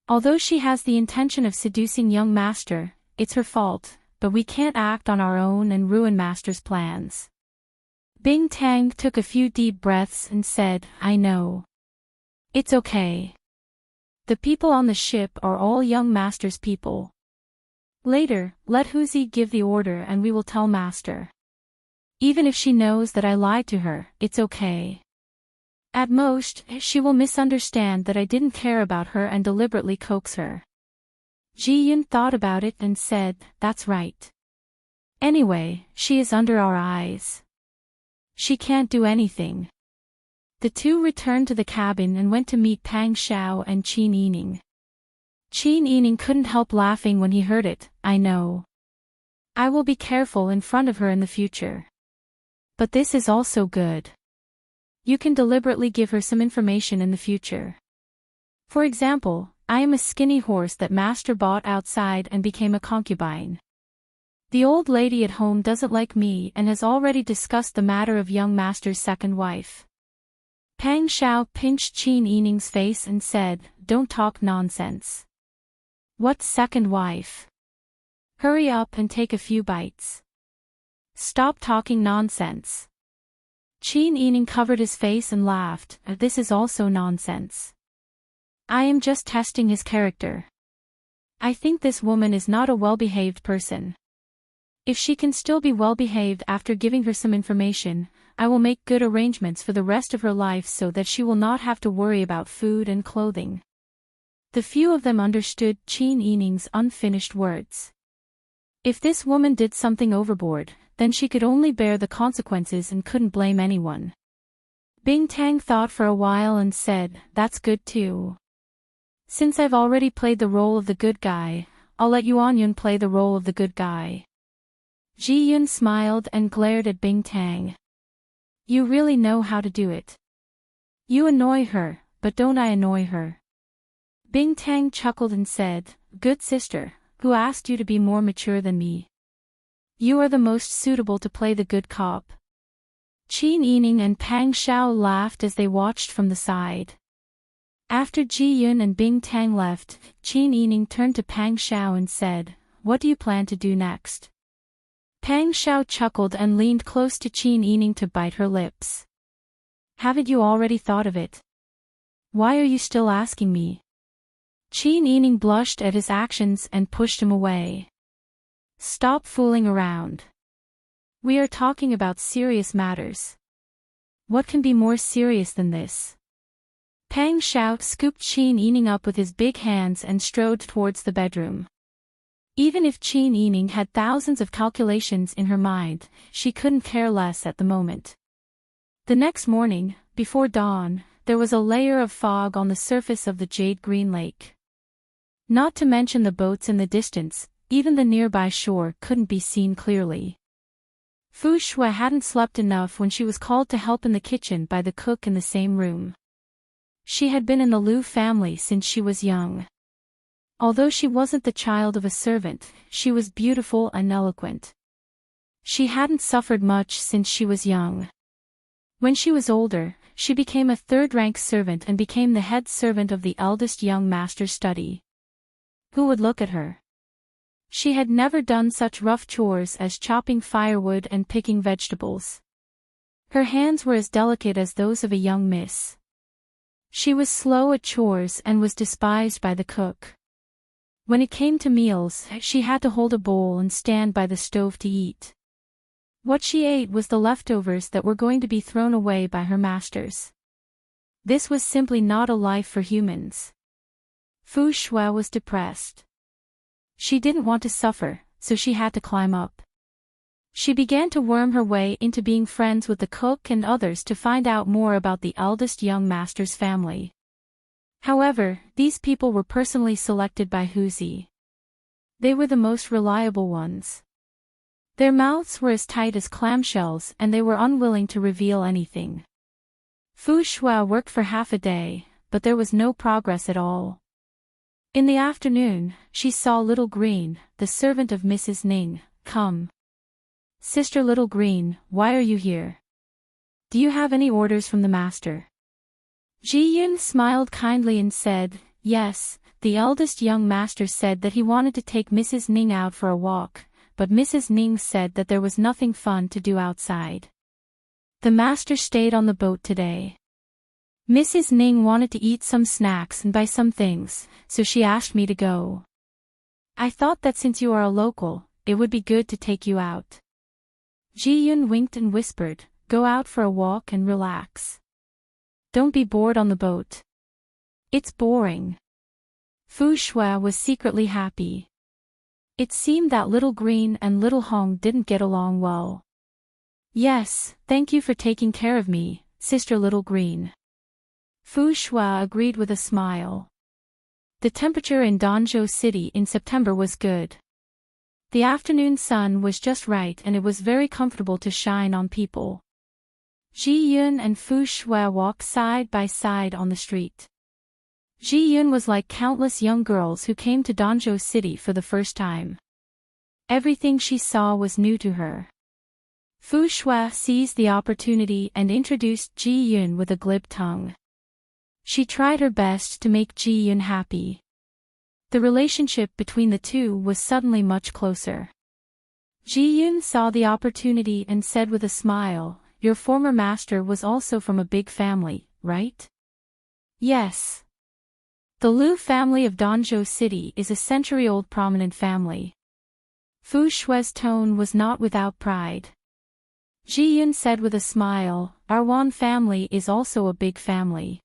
Although she has the intention of seducing young Master, it's her fault, but we can't act on our own and ruin Master's plans." Bing Tang took a few deep breaths and said, "I know. It's okay. The people on the ship are all young Master's people. Later, let Huzi give the order and we will tell Master. Even if she knows that I lied to her, it's okay. At most, she will misunderstand that I didn't care about her and deliberately coax her." Ji-yoon thought about it and said, "That's right. Anyway, she is under our eyes. She can't do anything." The two returned to the cabin and went to meet Pang Xiao and Qin Yining. Qin Yining couldn't help laughing when he heard it. "I know. I will be careful in front of her in the future. But this is also good. You can deliberately give her some information in the future. For example, I am a skinny horse that Master bought outside and became a concubine. The old lady at home doesn't like me and has already discussed the matter of young Master's second wife." Pang Xiao pinched Qin Yining's face and said, "Don't talk nonsense. What second wife? Hurry up and take a few bites. Stop talking nonsense." Qin Yining covered his face and laughed, "This is also nonsense. I am just testing his character. I think this woman is not a well-behaved person. If she can still be well-behaved after giving her some information, I will make good arrangements for the rest of her life so that she will not have to worry about food and clothing." The few of them understood Qin Yining's unfinished words. If this woman did something overboard, then she could only bear the consequences and couldn't blame anyone. Bing Tang thought for a while and said, "That's good too. Since I've already played the role of the good guy, I'll let Yuanyun play the role of the good guy." Ji-yoon smiled and glared at Bing Tang. "You really know how to do it. You annoy her, but don't I annoy her?" Bing Tang chuckled and said, "Good sister, who asked you to be more mature than me? You are the most suitable to play the good cop." Qin Yining and Pang Xiao laughed as they watched from the side. After Ji-yoon and Bing Tang left, Qin Yining turned to Pang Xiao and said, "What do you plan to do next?" Pang Xiao chuckled and leaned close to Qin Yining to bite her lips. "Haven't you already thought of it? Why are you still asking me?" Qin Yining blushed at his actions and pushed him away. "Stop fooling around. We are talking about serious matters. What can be more serious than this?" Pang Xiao scooped Qin Yining up with his big hands and strode towards the bedroom. Even if Qin Yining had thousands of calculations in her mind, she couldn't care less at the moment. The next morning, before dawn, there was a layer of fog on the surface of the jade-green lake. Not to mention the boats in the distance, even the nearby shore couldn't be seen clearly. Fu Shui hadn't slept enough when she was called to help in the kitchen by the cook in the same room. She had been in the Liu family since she was young. Although she wasn't the child of a servant, she was beautiful and eloquent. She hadn't suffered much since she was young. When she was older, she became a third-rank servant and became the head servant of the eldest young master's study. Who would look at her? She had never done such rough chores as chopping firewood and picking vegetables. Her hands were as delicate as those of a young miss. She was slow at chores and was despised by the cook. When it came to meals, she had to hold a bowl and stand by the stove to eat. What she ate was the leftovers that were going to be thrown away by her masters. This was simply not a life for humans. Fu Shui was depressed. She didn't want to suffer, so she had to climb up. She began to worm her way into being friends with the cook and others to find out more about the eldest young master's family. However, these people were personally selected by Huzi. They were the most reliable ones. Their mouths were as tight as clamshells and they were unwilling to reveal anything. Fu Shui worked for half a day, but there was no progress at all. In the afternoon, she saw Little Green, the servant of Mrs. Ning, come. Sister Little Green, why are you here? Do you have any orders from the master? Ji Yun smiled kindly and said, yes, the eldest young master said that he wanted to take Mrs. Ning out for a walk, but Mrs. Ning said that there was nothing fun to do outside. The master stayed on the boat today. Mrs. Ning wanted to eat some snacks and buy some things, so she asked me to go. I thought that since you are a local, it would be good to take you out. Ji Yun winked and whispered, go out for a walk and relax. Don't be bored on the boat. It's boring. Fu Shui was secretly happy. It seemed that Little Green and Little Hong didn't get along well. Yes, thank you for taking care of me, Sister Little Green. Fu Shui agreed with a smile. The temperature in Danzhou City in September was good. The afternoon sun was just right and it was very comfortable to shine on people. Ji Yun and Fu Shui walked side by side on the street. Ji Yun was like countless young girls who came to Danzhou City for the first time. Everything she saw was new to her. Fu Shui seized the opportunity and introduced Ji Yun with a glib tongue. She tried her best to make Ji Yun happy. The relationship between the two was suddenly much closer. Ji Yun saw the opportunity and said with a smile, your former master was also from a big family, right? Yes. The Liu family of Danzhou City is a century-old prominent family. Fu Shui's tone was not without pride. Ji Yun said with a smile, our Wan family is also a big family.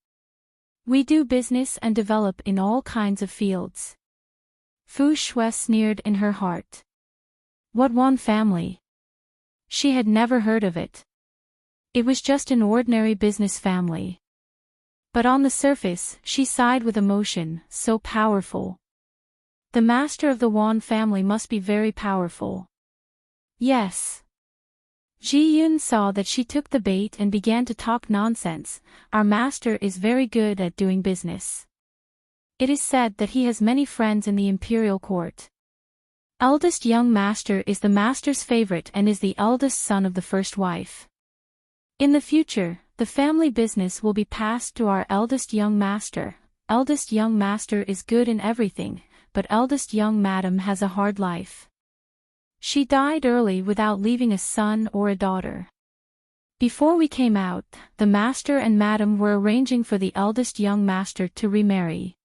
We do business and develop in all kinds of fields. Fu Shui sneered in her heart. What Wan family? She had never heard of it. It was just an ordinary business family. But on the surface, she sighed with emotion, so powerful. The master of the Wan family must be very powerful. Yes. Ji Yun saw that she took the bait and began to talk nonsense. Our master is very good at doing business. It is said that he has many friends in the imperial court. Eldest young master is the master's favorite and is the eldest son of the first wife. In the future, the family business will be passed to our eldest young master. Eldest young master is good in everything, but eldest young madam has a hard life. She died early without leaving a son or a daughter. Before we came out, the master and madam were arranging for the eldest young master to remarry.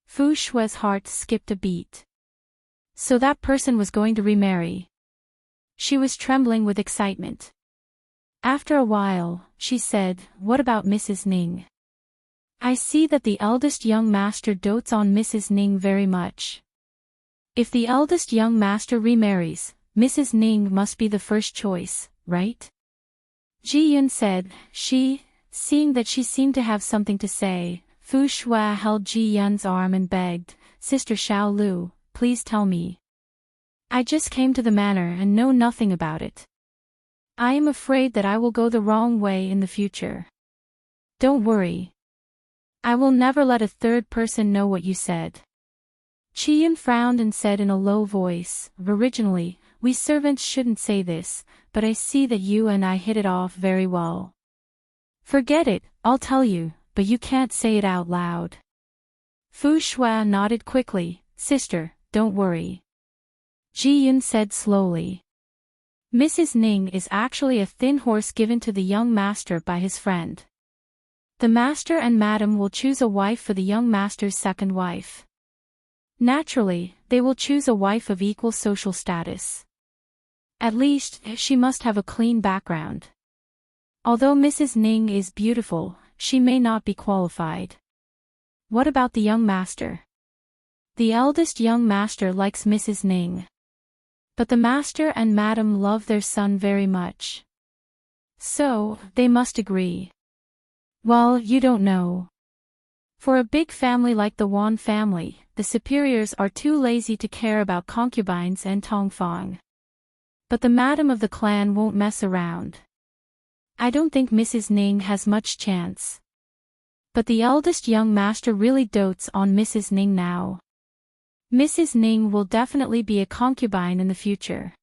Fu Shui's heart skipped a beat. So that person was going to remarry. She was trembling with excitement. After a while, she said, what about Mrs. Ning? I see that the eldest young master dotes on Mrs. Ning very much. If the eldest young master remarries, Mrs. Ning must be the first choice, right? Ji Yun said, seeing that she seemed to have something to say, Fu Shui held Ji Yun's arm and begged, Sister Xiao Lu, please tell me. I just came to the manor and know nothing about it. I am afraid that I will go the wrong way in the future. Don't worry. I will never let a third person know what you said. Ji Yun frowned and said in a low voice, originally, we servants shouldn't say this, but I see that you and I hit it off very well. Forget it, I'll tell you, but you can't say it out loud. Fu Shui nodded quickly, Sister, don't worry. Ji Yun said slowly. Mrs. Ning is actually a thin horse given to the young master by his friend. The master and madam will choose a wife for the young master's second wife. Naturally, they will choose a wife of equal social status. At least, she must have a clean background. Although Mrs. Ning is beautiful, she may not be qualified. What about the young master? The eldest young master likes Mrs. Ning. But the master and madam love their son very much. So, they must agree. Well, you don't know. For a big family like the Wan family, the superiors are too lazy to care about concubines and tongfang. But the madam of the clan won't mess around. I don't think Mrs. Ning has much chance. But the eldest young master really dotes on Mrs. Ning now. Mrs. Ning will definitely be a concubine in the future.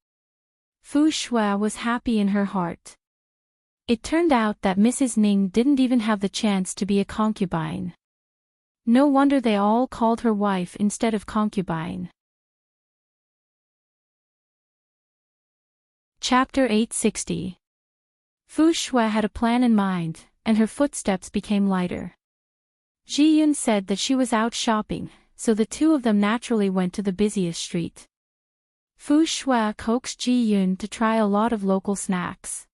Fu Shui was happy in her heart. It turned out that Mrs. Ning didn't even have the chance to be a concubine. No wonder they all called her wife instead of concubine. Chapter 860. Fu Shui had a plan in mind, and her footsteps became lighter. Ji Yun said that she was out shopping, so the two of them naturally went to the busiest street. Fu Shui coaxed Ji Yun to try a lot of local snacks.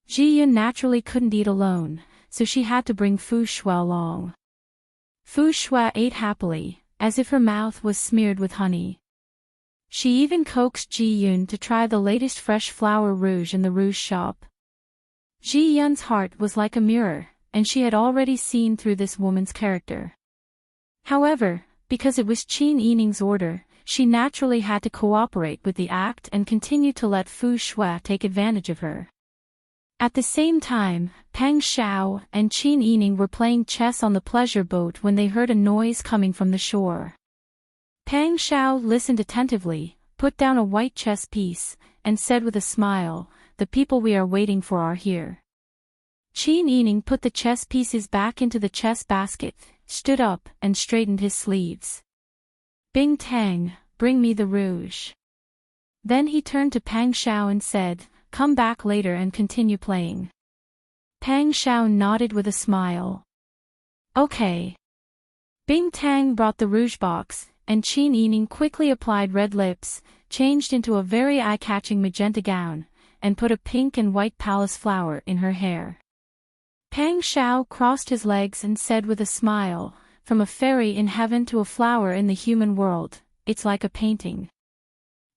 Ji Yun naturally couldn't eat alone, so she had to bring Fu Shui along. Fu Shui ate happily, as if her mouth was smeared with honey. She even coaxed Ji Yun to try the latest fresh flower rouge in the rouge shop. Ji Yun's heart was like a mirror, and she had already seen through this woman's character. However, because it was Qin Yining's order, she naturally had to cooperate with the act and continue to let Fu Shui take advantage of her. At the same time, Peng Xiao and Qin Yining were playing chess on the pleasure boat when they heard a noise coming from the shore. Peng Xiao listened attentively, put down a white chess piece, and said with a smile, "The people we are waiting for are here." Qin Yining put the chess pieces back into the chess basket, stood up, and straightened his sleeves. "Bing Tang, bring me the rouge." Then he turned to Peng Xiao and said, "Come back later and continue playing." Peng Xiao nodded with a smile. "Okay." Bing Tang brought the rouge box, and Qin Yining quickly applied red lips, changed into a very eye-catching magenta gown, and put a pink and white palace flower in her hair. Peng Xiao crossed his legs and said with a smile, "From a fairy in heaven to a flower in the human world, it's like a painting."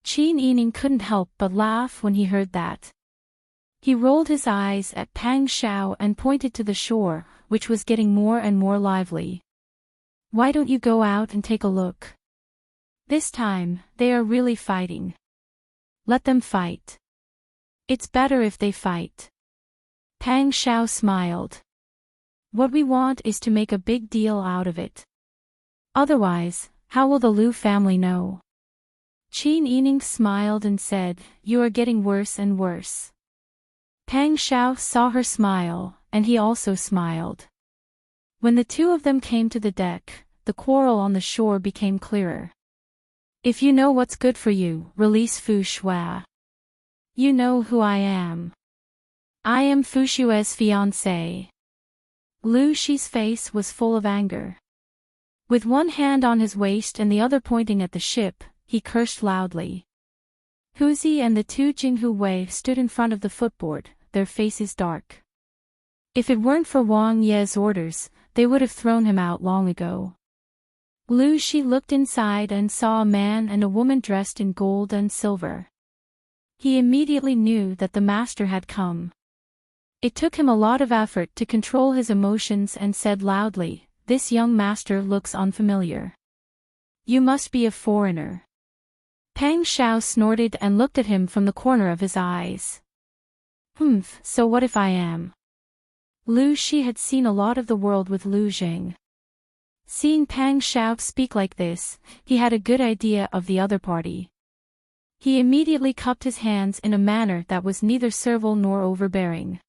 Qin Yining couldn't help but laugh when he heard that. He rolled his eyes at Peng Xiao and pointed to the shore, which was getting more and more lively. "Why don't you go out and take a look? This time, they are really fighting. Let them fight. It's better if they fight." Peng Xiao smiled. "What we want is to make a big deal out of it. Otherwise, how will the Liu family know?" Qin Yining smiled and said, "You are getting worse and worse." Peng Xiao saw her smile, and he also smiled. When the two of them came to the deck, the quarrel on the shore became clearer. "If you know what's good for you, release Fu Shui. You know who I am. I am Fu Shui's fiancé." Lu Shi's face was full of anger. With one hand on his waist and the other pointing at the ship, he cursed loudly. Huzi and the two Jinghu Wei stood in front of the footboard, their faces dark. If it weren't for Wang Ye's orders, they would have thrown him out long ago. Lu Shi looked inside and saw a man and a woman dressed in gold and silver. He immediately knew that the master had come. It took him a lot of effort to control his emotions and said loudly, "This young master looks unfamiliar. You must be a foreigner." Peng Xiao snorted and looked at him from the corner of his eyes. So what if I am?" Lu Shi had seen a lot of the world with Lu Jing. Seeing Peng Xiao speak like this, he had a good idea of the other party. He immediately cupped his hands in a manner that was neither servile nor overbearing.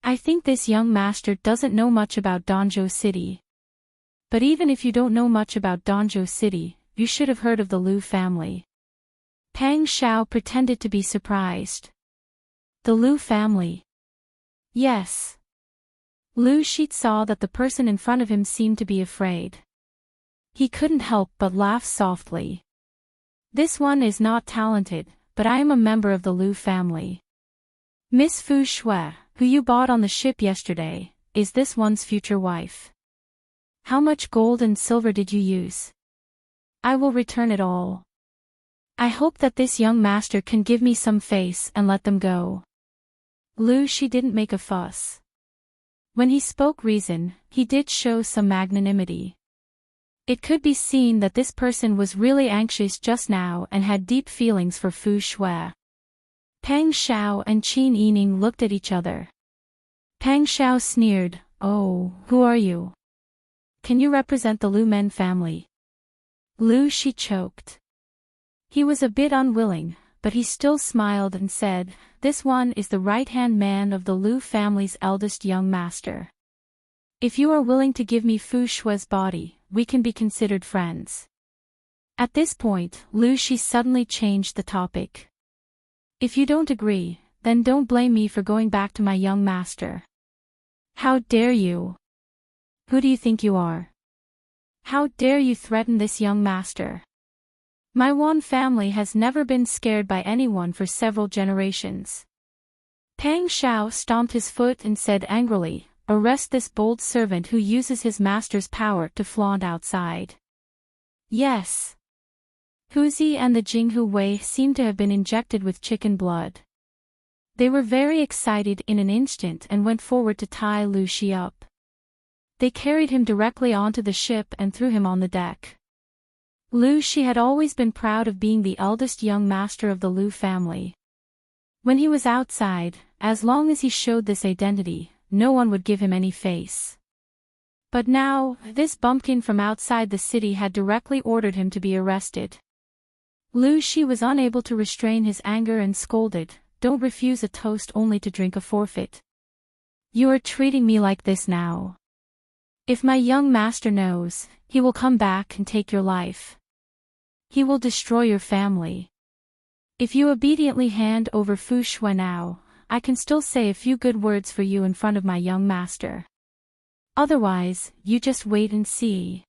"I think this young master doesn't know much about Danzhou City. But even if you don't know much about Danzhou City, you should have heard of the Liu family." Peng Xiao pretended to be surprised. "The Liu family?" "Yes." Lu Shi saw that the person in front of him seemed to be afraid. He couldn't help but laugh softly. "This one is not talented, but I am a member of the Liu family. Miss Fu Shui, who you bought on the ship yesterday, is this one's future wife? How much gold and silver did you use? I will return it all. I hope that this young master can give me some face and let them go. She didn't make a fuss. When he spoke reason, he did show some magnanimity. It could be seen that this person was really anxious just now and had deep feelings for Fu Shui. Pang Xiao and Qin Yining looked at each other. Pang Xiao sneered, "Oh, who are you? Can you represent the Lu Men family?" She choked. He was a bit unwilling, but he still smiled and said, "This one is the right-hand man of the Lu family's eldest young master. If you are willing to give me Fu Shui's body, we can be considered friends." At this point, Shi suddenly changed the topic. "If you don't agree, then don't blame me for going back to my young master." "How dare you? Who do you think you are? How dare you threaten this young master? My Wan family has never been scared by anyone for several generations." Pang Xiao stomped his foot and said angrily, "Arrest this bold servant who uses his master's power to flaunt outside." Yes. Huzi and the Jinghu Wei seemed to have been injected with chicken blood. They were very excited in an instant and went forward to tie Shi up. They carried him directly onto the ship and threw him on the deck. Shi had always been proud of being the eldest young master of the Lu family. When he was outside, as long as he showed this identity, no one would give him any face. But now, this bumpkin from outside the city had directly ordered him to be arrested. Shi was unable to restrain his anger and scolded, "Don't refuse a toast only to drink a forfeit. You are treating me like this now. If my young master knows, he will come back and take your life. He will destroy your family. If you obediently hand over Fu Shui now, I can still say a few good words for you in front of my young master. Otherwise, you just wait and see."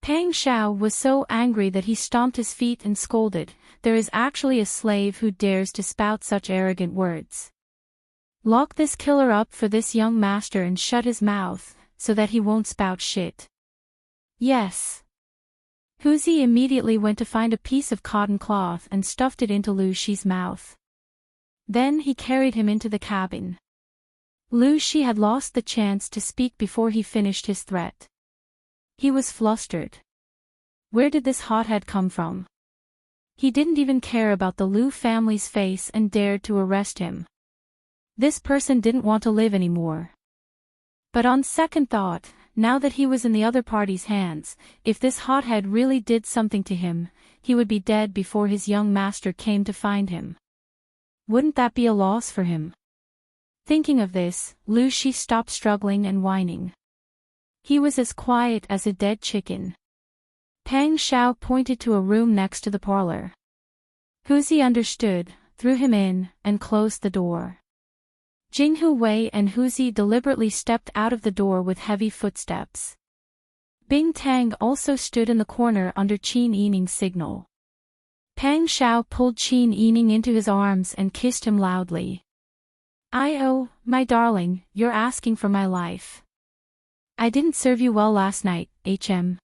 Pang Xiao was so angry that he stomped his feet and scolded, "There is actually a slave who dares to spout such arrogant words. Lock this killer up for this young master and shut his mouth, so that he won't spout shit." "Yes." Huzi immediately went to find a piece of cotton cloth and stuffed it into Shi's mouth. Then he carried him into the cabin. Shi had lost the chance to speak before he finished his threat. He was flustered. Where did this hothead come from? He didn't even care about the Lu family's face and dared to arrest him. This person didn't want to live anymore. But on second thought, now that he was in the other party's hands, if this hothead really did something to him, he would be dead before his young master came to find him. Wouldn't that be a loss for him? Thinking of this, Shi stopped struggling and whining. He was as quiet as a dead chicken. Pang Xiao pointed to a room next to the parlor. Huzi understood, threw him in, and closed the door. Jinghu Wei and Huzi deliberately stepped out of the door with heavy footsteps. Bing Tang also stood in the corner under Qin Yining's signal. Pang Xiao pulled Qin Yining into his arms and kissed him loudly. "Oh, my darling, you're asking for my life. I didn't serve you well last night, Qin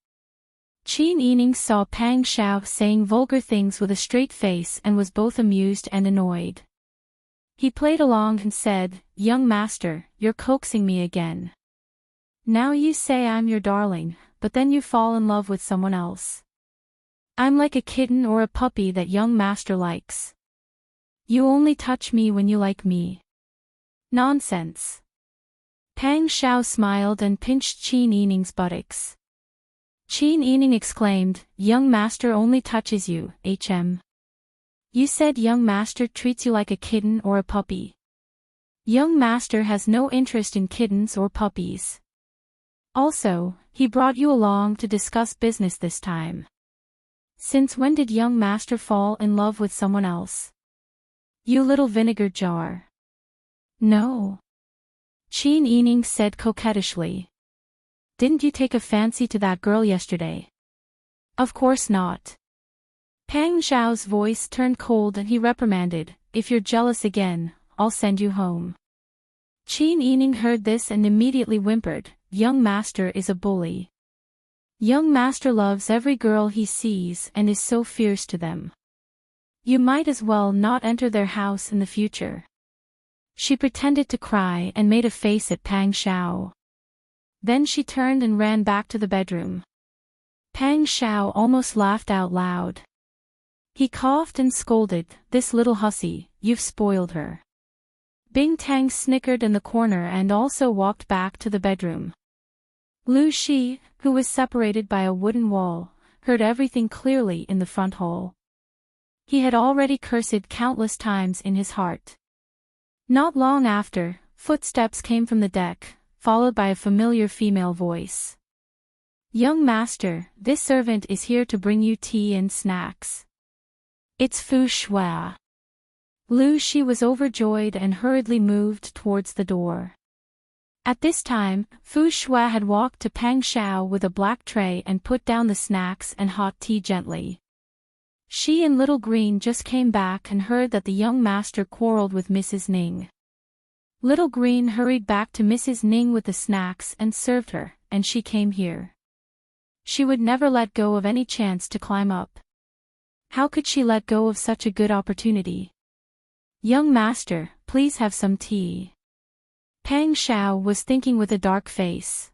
Yining saw Pang Xiao saying vulgar things with a straight face and was both amused and annoyed. He played along and said, "Young master, you're coaxing me again. Now you say I'm your darling, but then you fall in love with someone else. I'm like a kitten or a puppy that young master likes. You only touch me when you like me." "Nonsense." Pang Xiao smiled and pinched Qin Yining's buttocks. Qin Yining exclaimed, "Young master only touches you, Hm. You said young master treats you like a kitten or a puppy. Young master has no interest in kittens or puppies. Also, he brought you along to discuss business this time. Since when did young master fall in love with someone else? You little vinegar jar." "No." Qin Yining said coquettishly. "Didn't you take a fancy to that girl yesterday?" "Of course not." Pang Xiao's voice turned cold and he reprimanded, "If you're jealous again, I'll send you home." Qin Yining heard this and immediately whimpered, "Young master is a bully. Young master loves every girl he sees and is so fierce to them. You might as well not enter their house in the future." She pretended to cry and made a face at Pang Xiao. Then she turned and ran back to the bedroom. Pang Xiao almost laughed out loud. He coughed and scolded, "This little hussy, you've spoiled her." Bing Tang snickered in the corner and also walked back to the bedroom. Lu Shi, who was separated by a wooden wall, heard everything clearly in the front hall. He had already cursed countless times in his heart. Not long after, footsteps came from the deck, followed by a familiar female voice. "Young master, this servant is here to bring you tea and snacks." "It's Fu Shui." Lu Shi was overjoyed and hurriedly moved towards the door. At this time, Fu Shui had walked to Pang Xiao with a black tray and put down the snacks and hot tea gently. She and Little Green just came back and heard that the young master quarreled with Mrs. Ning. Little Green hurried back to Mrs. Ning with the snacks and served her, and she came here. She would never let go of any chance to climb up. How could she let go of such a good opportunity? "Young master, please have some tea." Pang Xiao was thinking with a dark face.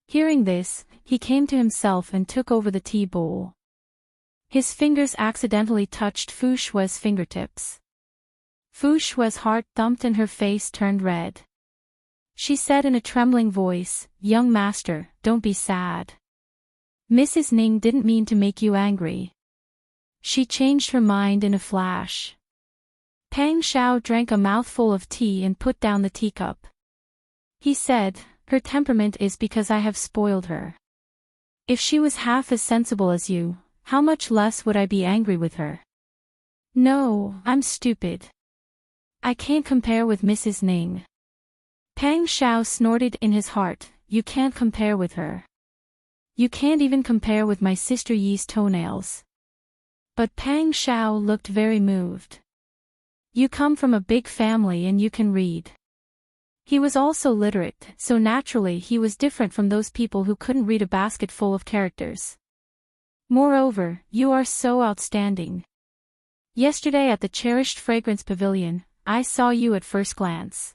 Hearing this, he came to himself and took over the tea bowl. His fingers accidentally touched Fu Shui's fingertips. Fu Shui's heart thumped and her face turned red. She said in a trembling voice, "Young master, don't be sad. Mrs. Ning didn't mean to make you angry. She changed her mind in a flash." Pang Xiao drank a mouthful of tea and put down the teacup. He said, "Her temperament is because I have spoiled her. If she was half as sensible as you, how much less would I be angry with her? No, I'm stupid. I can't compare with Mrs. Ning." Pang Xiao snorted in his heart, "You can't compare with her. You can't even compare with my sister Yi's toenails." But Pang Xiao looked very moved. "You come from a big family and you can read." He was also literate, so naturally he was different from those people who couldn't read a basket full of characters. "Moreover, you are so outstanding. Yesterday at the cherished fragrance pavilion, I saw you at first glance."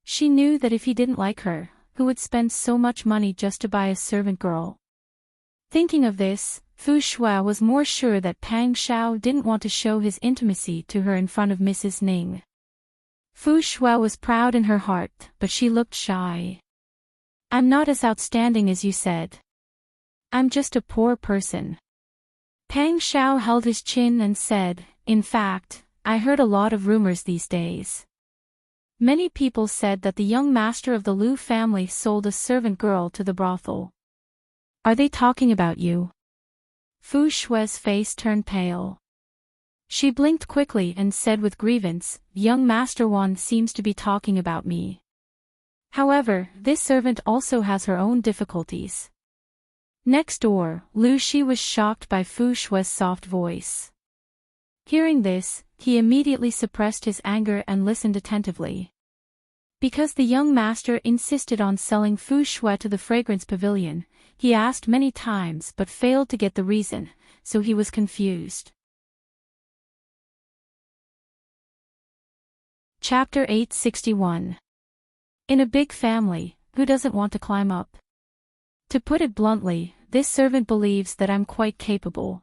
She knew that if he didn't like her, who would spend so much money just to buy a servant girl? Thinking of this, Fu Shui was more sure that Pang Xiao didn't want to show his intimacy to her in front of Mrs. Ning. Fu Shui was proud in her heart, but she looked shy. "I'm not as outstanding as you said. I'm just a poor person." Pang Xiao held his chin and said, "In fact, I heard a lot of rumors these days. Many people said that the young master of the Lu family sold a servant girl to the brothel. Are they talking about you?" Fu Shui's face turned pale. She blinked quickly and said with grievance, "Young Master Wan seems to be talking about me. However, this servant also has her own difficulties." Next door, Lu Shi was shocked by Fu Shui's soft voice. Hearing this, he immediately suppressed his anger and listened attentively. Because the young master insisted on selling Fu Shui to the fragrance pavilion, he asked many times but failed to get the reason, so he was confused. Chapter 861. In a big family, who doesn't want to climb up? To put it bluntly, this servant believes that I'm quite capable.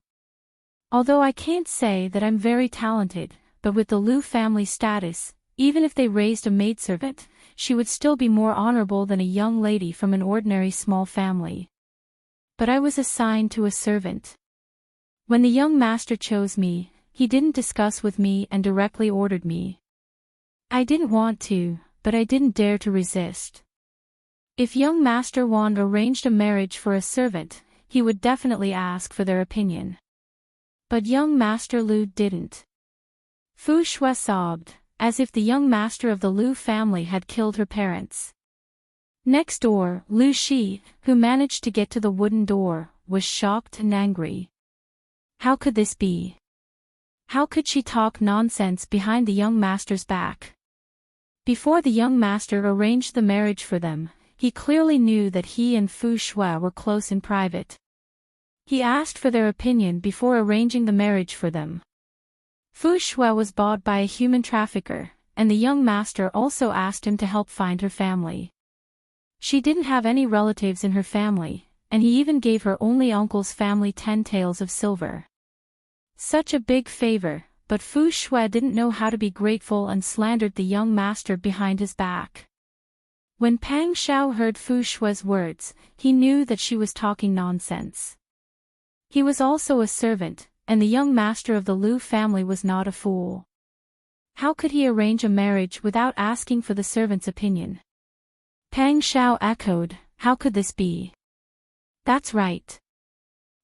Although I can't say that I'm very talented, but with the Lu family status, even if they raised a maidservant, she would still be more honorable than a young lady from an ordinary small family. But I was assigned to a servant. When the young master chose me, he didn't discuss with me and directly ordered me. I didn't want to, but I didn't dare to resist. If young Master Wan arranged a marriage for a servant, he would definitely ask for their opinion. But young Master Lu didn't. Fu Shui sobbed, as if the young master of the Lu family had killed her parents. Next door, Lu Shi, who managed to get to the wooden door, was shocked and angry. How could this be? How could she talk nonsense behind the young master's back? Before the young master arranged the marriage for them, he clearly knew that he and Fu Shui were close in private. He asked for their opinion before arranging the marriage for them. Fu Shui was bought by a human trafficker, and the young master also asked him to help find her family. She didn't have any relatives in her family, and he even gave her only uncle's family 10 taels of silver. Such a big favor, but Fu Shui didn't know how to be grateful and slandered the young master behind his back. When Pang Shao heard Fu Shui's words, he knew that she was talking nonsense. He was also a servant, and the young master of the Lu family was not a fool. How could he arrange a marriage without asking for the servant's opinion? Pang Shao echoed, "How could this be?" "That's right.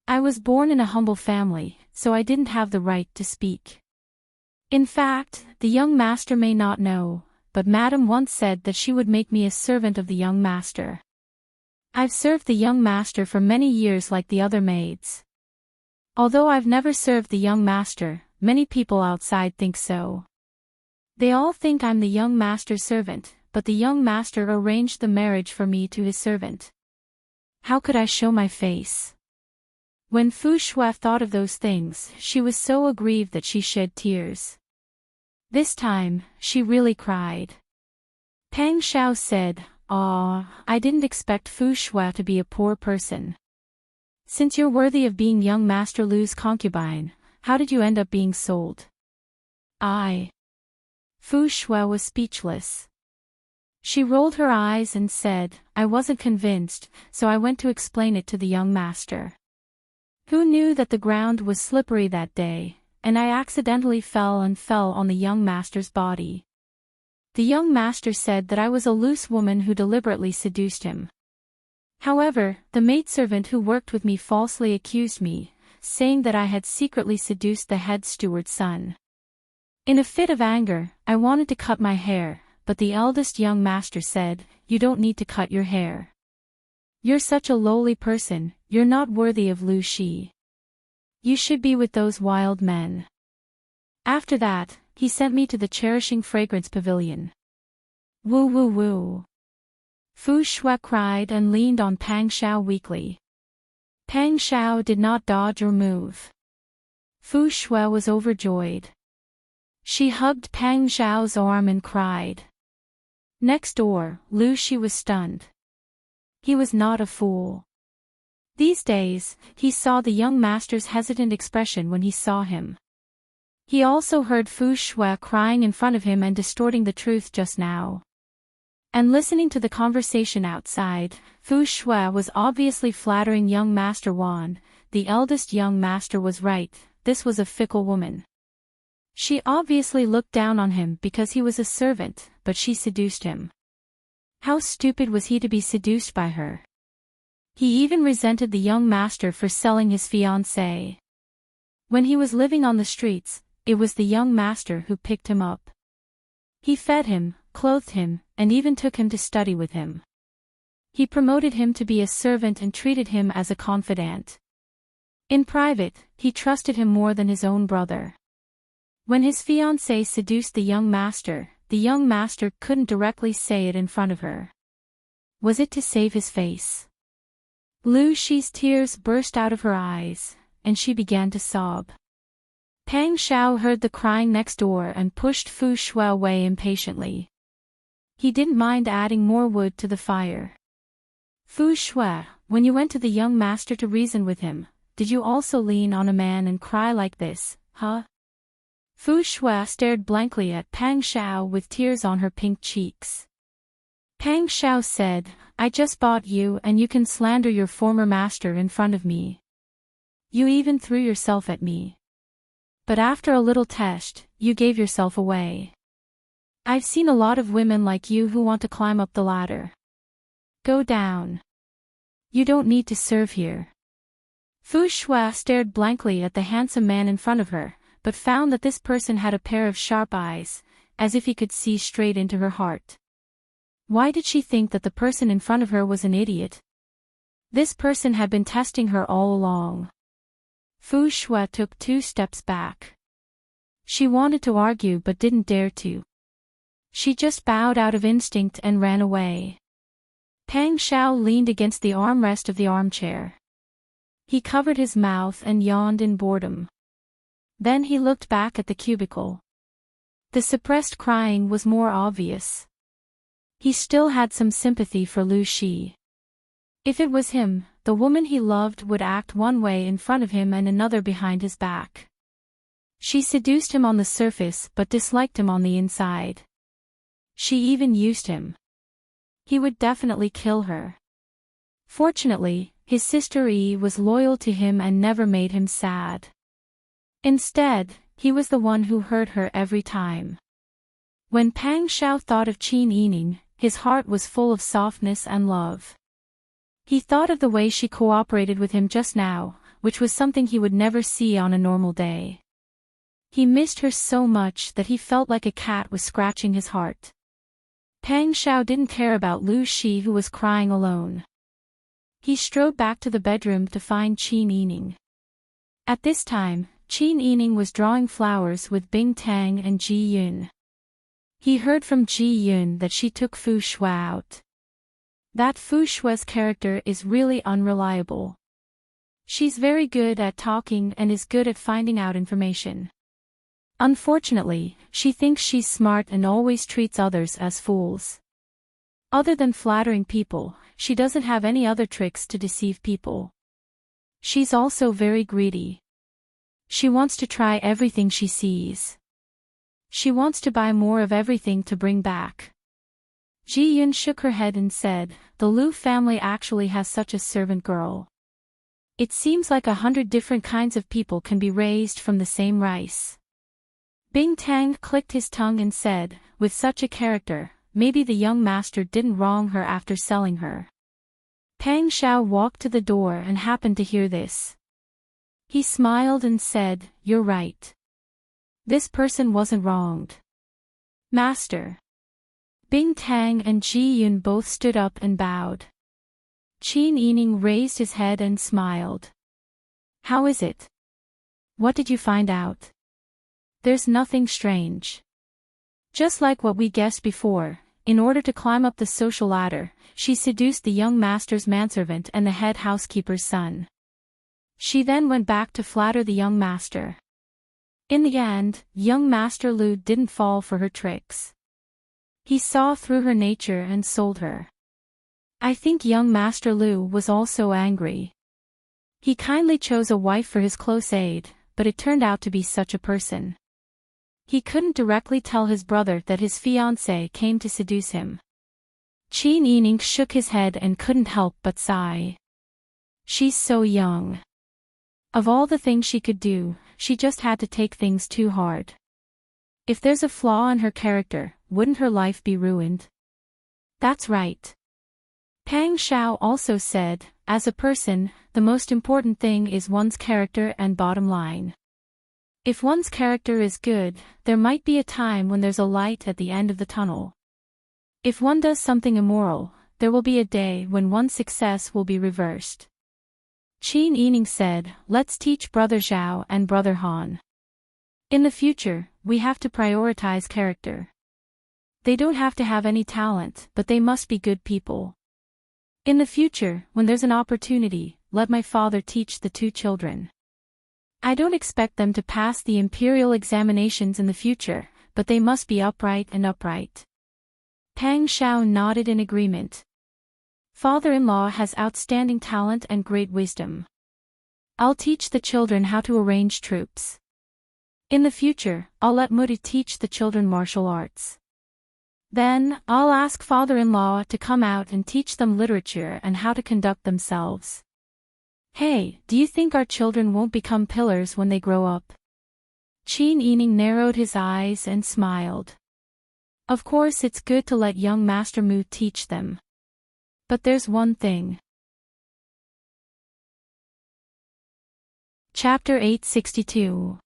I was born in a humble family, so I didn't have the right to speak. In fact, the young master may not know, but Madam once said that she would make me a servant of the young master. I've served the young master for many years like the other maids. Although I've never served the young master, many people outside think so. They all think I'm the young master's servant, but the young master arranged the marriage for me to his servant. How could I show my face?" When Fu Shui thought of those things, she was so aggrieved that she shed tears. This time, she really cried. Pang Shao said, I didn't expect Fu Shui to be a poor person. Since you're worthy of being young Master Lu's concubine, how did you end up being sold?" Fu Shui was speechless. She rolled her eyes and said, "I wasn't convinced, so I went to explain it to the young master. Who knew that the ground was slippery that day, and I accidentally fell on the young master's body. The young master said that I was a loose woman who deliberately seduced him. However, the maidservant who worked with me falsely accused me, saying that I had secretly seduced the head steward's son. In a fit of anger, I wanted to cut my hair, but the eldest young master said, 'You don't need to cut your hair. You're such a lowly person, you're not worthy of Lu Shi. You should be with those wild men.' After that, he sent me to the Cherishing Fragrance Pavilion." Woo woo woo. Fu Shui cried and leaned on Pang Shao weakly. Pang Shao did not dodge or move. Fu Shui was overjoyed. She hugged Pang Shao's arm and cried. Next door, Lu Shi was stunned. He was not a fool. These days, he saw the young master's hesitant expression when he saw him. He also heard Fu Shui crying in front of him and distorting the truth just now. And listening to the conversation outside, Fu Shui was obviously flattering young Master Wan. The eldest young master was right, this was a fickle woman. She obviously looked down on him because he was a servant, but she seduced him. How stupid was he to be seduced by her? He even resented the young master for selling his fiancée. When he was living on the streets, it was the young master who picked him up. He fed him, clothed him, and even took him to study with him. He promoted him to be a servant and treated him as a confidant. In private, he trusted him more than his own brother. When his fiancée seduced the young master couldn't directly say it in front of her. Was it to save his face? Lu Shi's tears burst out of her eyes, and she began to sob. Pang Shao heard the crying next door and pushed Fu Shui away impatiently. He didn't mind adding more wood to the fire. Fu Shui, when you went to the young master to reason with him, did you also lean on a man and cry like this, huh? Fu Shui stared blankly at Pang Shao with tears on her pink cheeks. Pang Shao said, I just bought you and you can slander your former master in front of me. You even threw yourself at me. But after a little test, you gave yourself away. I've seen a lot of women like you who want to climb up the ladder. Go down. You don't need to serve here. Fu Shui stared blankly at the handsome man in front of her, but found that this person had a pair of sharp eyes, as if he could see straight into her heart. Why did she think that the person in front of her was an idiot? This person had been testing her all along. Fu Shui took 2 steps back. She wanted to argue but didn't dare to. She just bowed out of instinct and ran away. Pang Shao leaned against the armrest of the armchair. He covered his mouth and yawned in boredom. Then he looked back at the cubicle. The suppressed crying was more obvious. He still had some sympathy for Lu Shi. If it was him, the woman he loved would act one way in front of him and another behind his back. She seduced him on the surface but disliked him on the inside. She even used him. He would definitely kill her. Fortunately, his sister Yi was loyal to him and never made him sad. Instead, he was the one who hurt her every time. When Pang Shao thought of Qin Yining, his heart was full of softness and love. He thought of the way she cooperated with him just now, which was something he would never see on a normal day. He missed her so much that he felt like a cat was scratching his heart. Pang Shao didn't care about Lu Shi, who was crying alone. He strode back to the bedroom to find Qin Yining. At this time, Qin Yining was drawing flowers with Bing Tang and Ji Yun. He heard from Ji Yun that she took Fu Shui out. That Fu Shui's character is really unreliable. She's very good at talking and is good at finding out information. Unfortunately, she thinks she's smart and always treats others as fools. Other than flattering people, she doesn't have any other tricks to deceive people. She's also very greedy. She wants to try everything she sees. She wants to buy more of everything to bring back. Ji Yun shook her head and said, "The Lu family actually has such a servant girl. It seems like 100 different kinds of people can be raised from the same rice." Bing Tang clicked his tongue and said, "With such a character, maybe the young master didn't wrong her after selling her." Pang Shao walked to the door and happened to hear this. He smiled and said, "You're right. This person wasn't wronged. Master." Bing Tang and Ji Yun both stood up and bowed. Qin Yining raised his head and smiled. "How is it? What did you find out?" "There's nothing strange. Just like what we guessed before, in order to climb up the social ladder, she seduced the young master's manservant and the head housekeeper's son. She then went back to flatter the young master. In the end, young Master Lu didn't fall for her tricks. He saw through her nature and sold her. I think young Master Lu was also angry. He kindly chose a wife for his close aide, but it turned out to be such a person. He couldn't directly tell his brother that his fiancée came to seduce him." Qin Yining shook his head and couldn't help but sigh. She's so young. Of all the things she could do, she just had to take things too hard. If there's a flaw in her character, wouldn't her life be ruined? That's right. Pang Shao also said, as a person, the most important thing is one's character and bottom line. If one's character is good, there might be a time when there's a light at the end of the tunnel. If one does something immoral, there will be a day when one's success will be reversed. Qin Yining said, "Let's teach Brother Zhao and Brother Han. In the future, we have to prioritize character. They don't have to have any talent, but they must be good people. In the future, when there's an opportunity, let my father teach the two children. I don't expect them to pass the imperial examinations in the future, but they must be upright and upright." Pang Shao nodded in agreement. Father-in-law has outstanding talent and great wisdom. I'll teach the children how to arrange troops. In the future, I'll let Muti teach the children martial arts. Then, I'll ask father-in-law to come out and teach them literature and how to conduct themselves. Hey, do you think our children won't become pillars when they grow up? Qin Yining narrowed his eyes and smiled. Of course it's good to let young Master Mu teach them. But there's one thing. Chapter 862.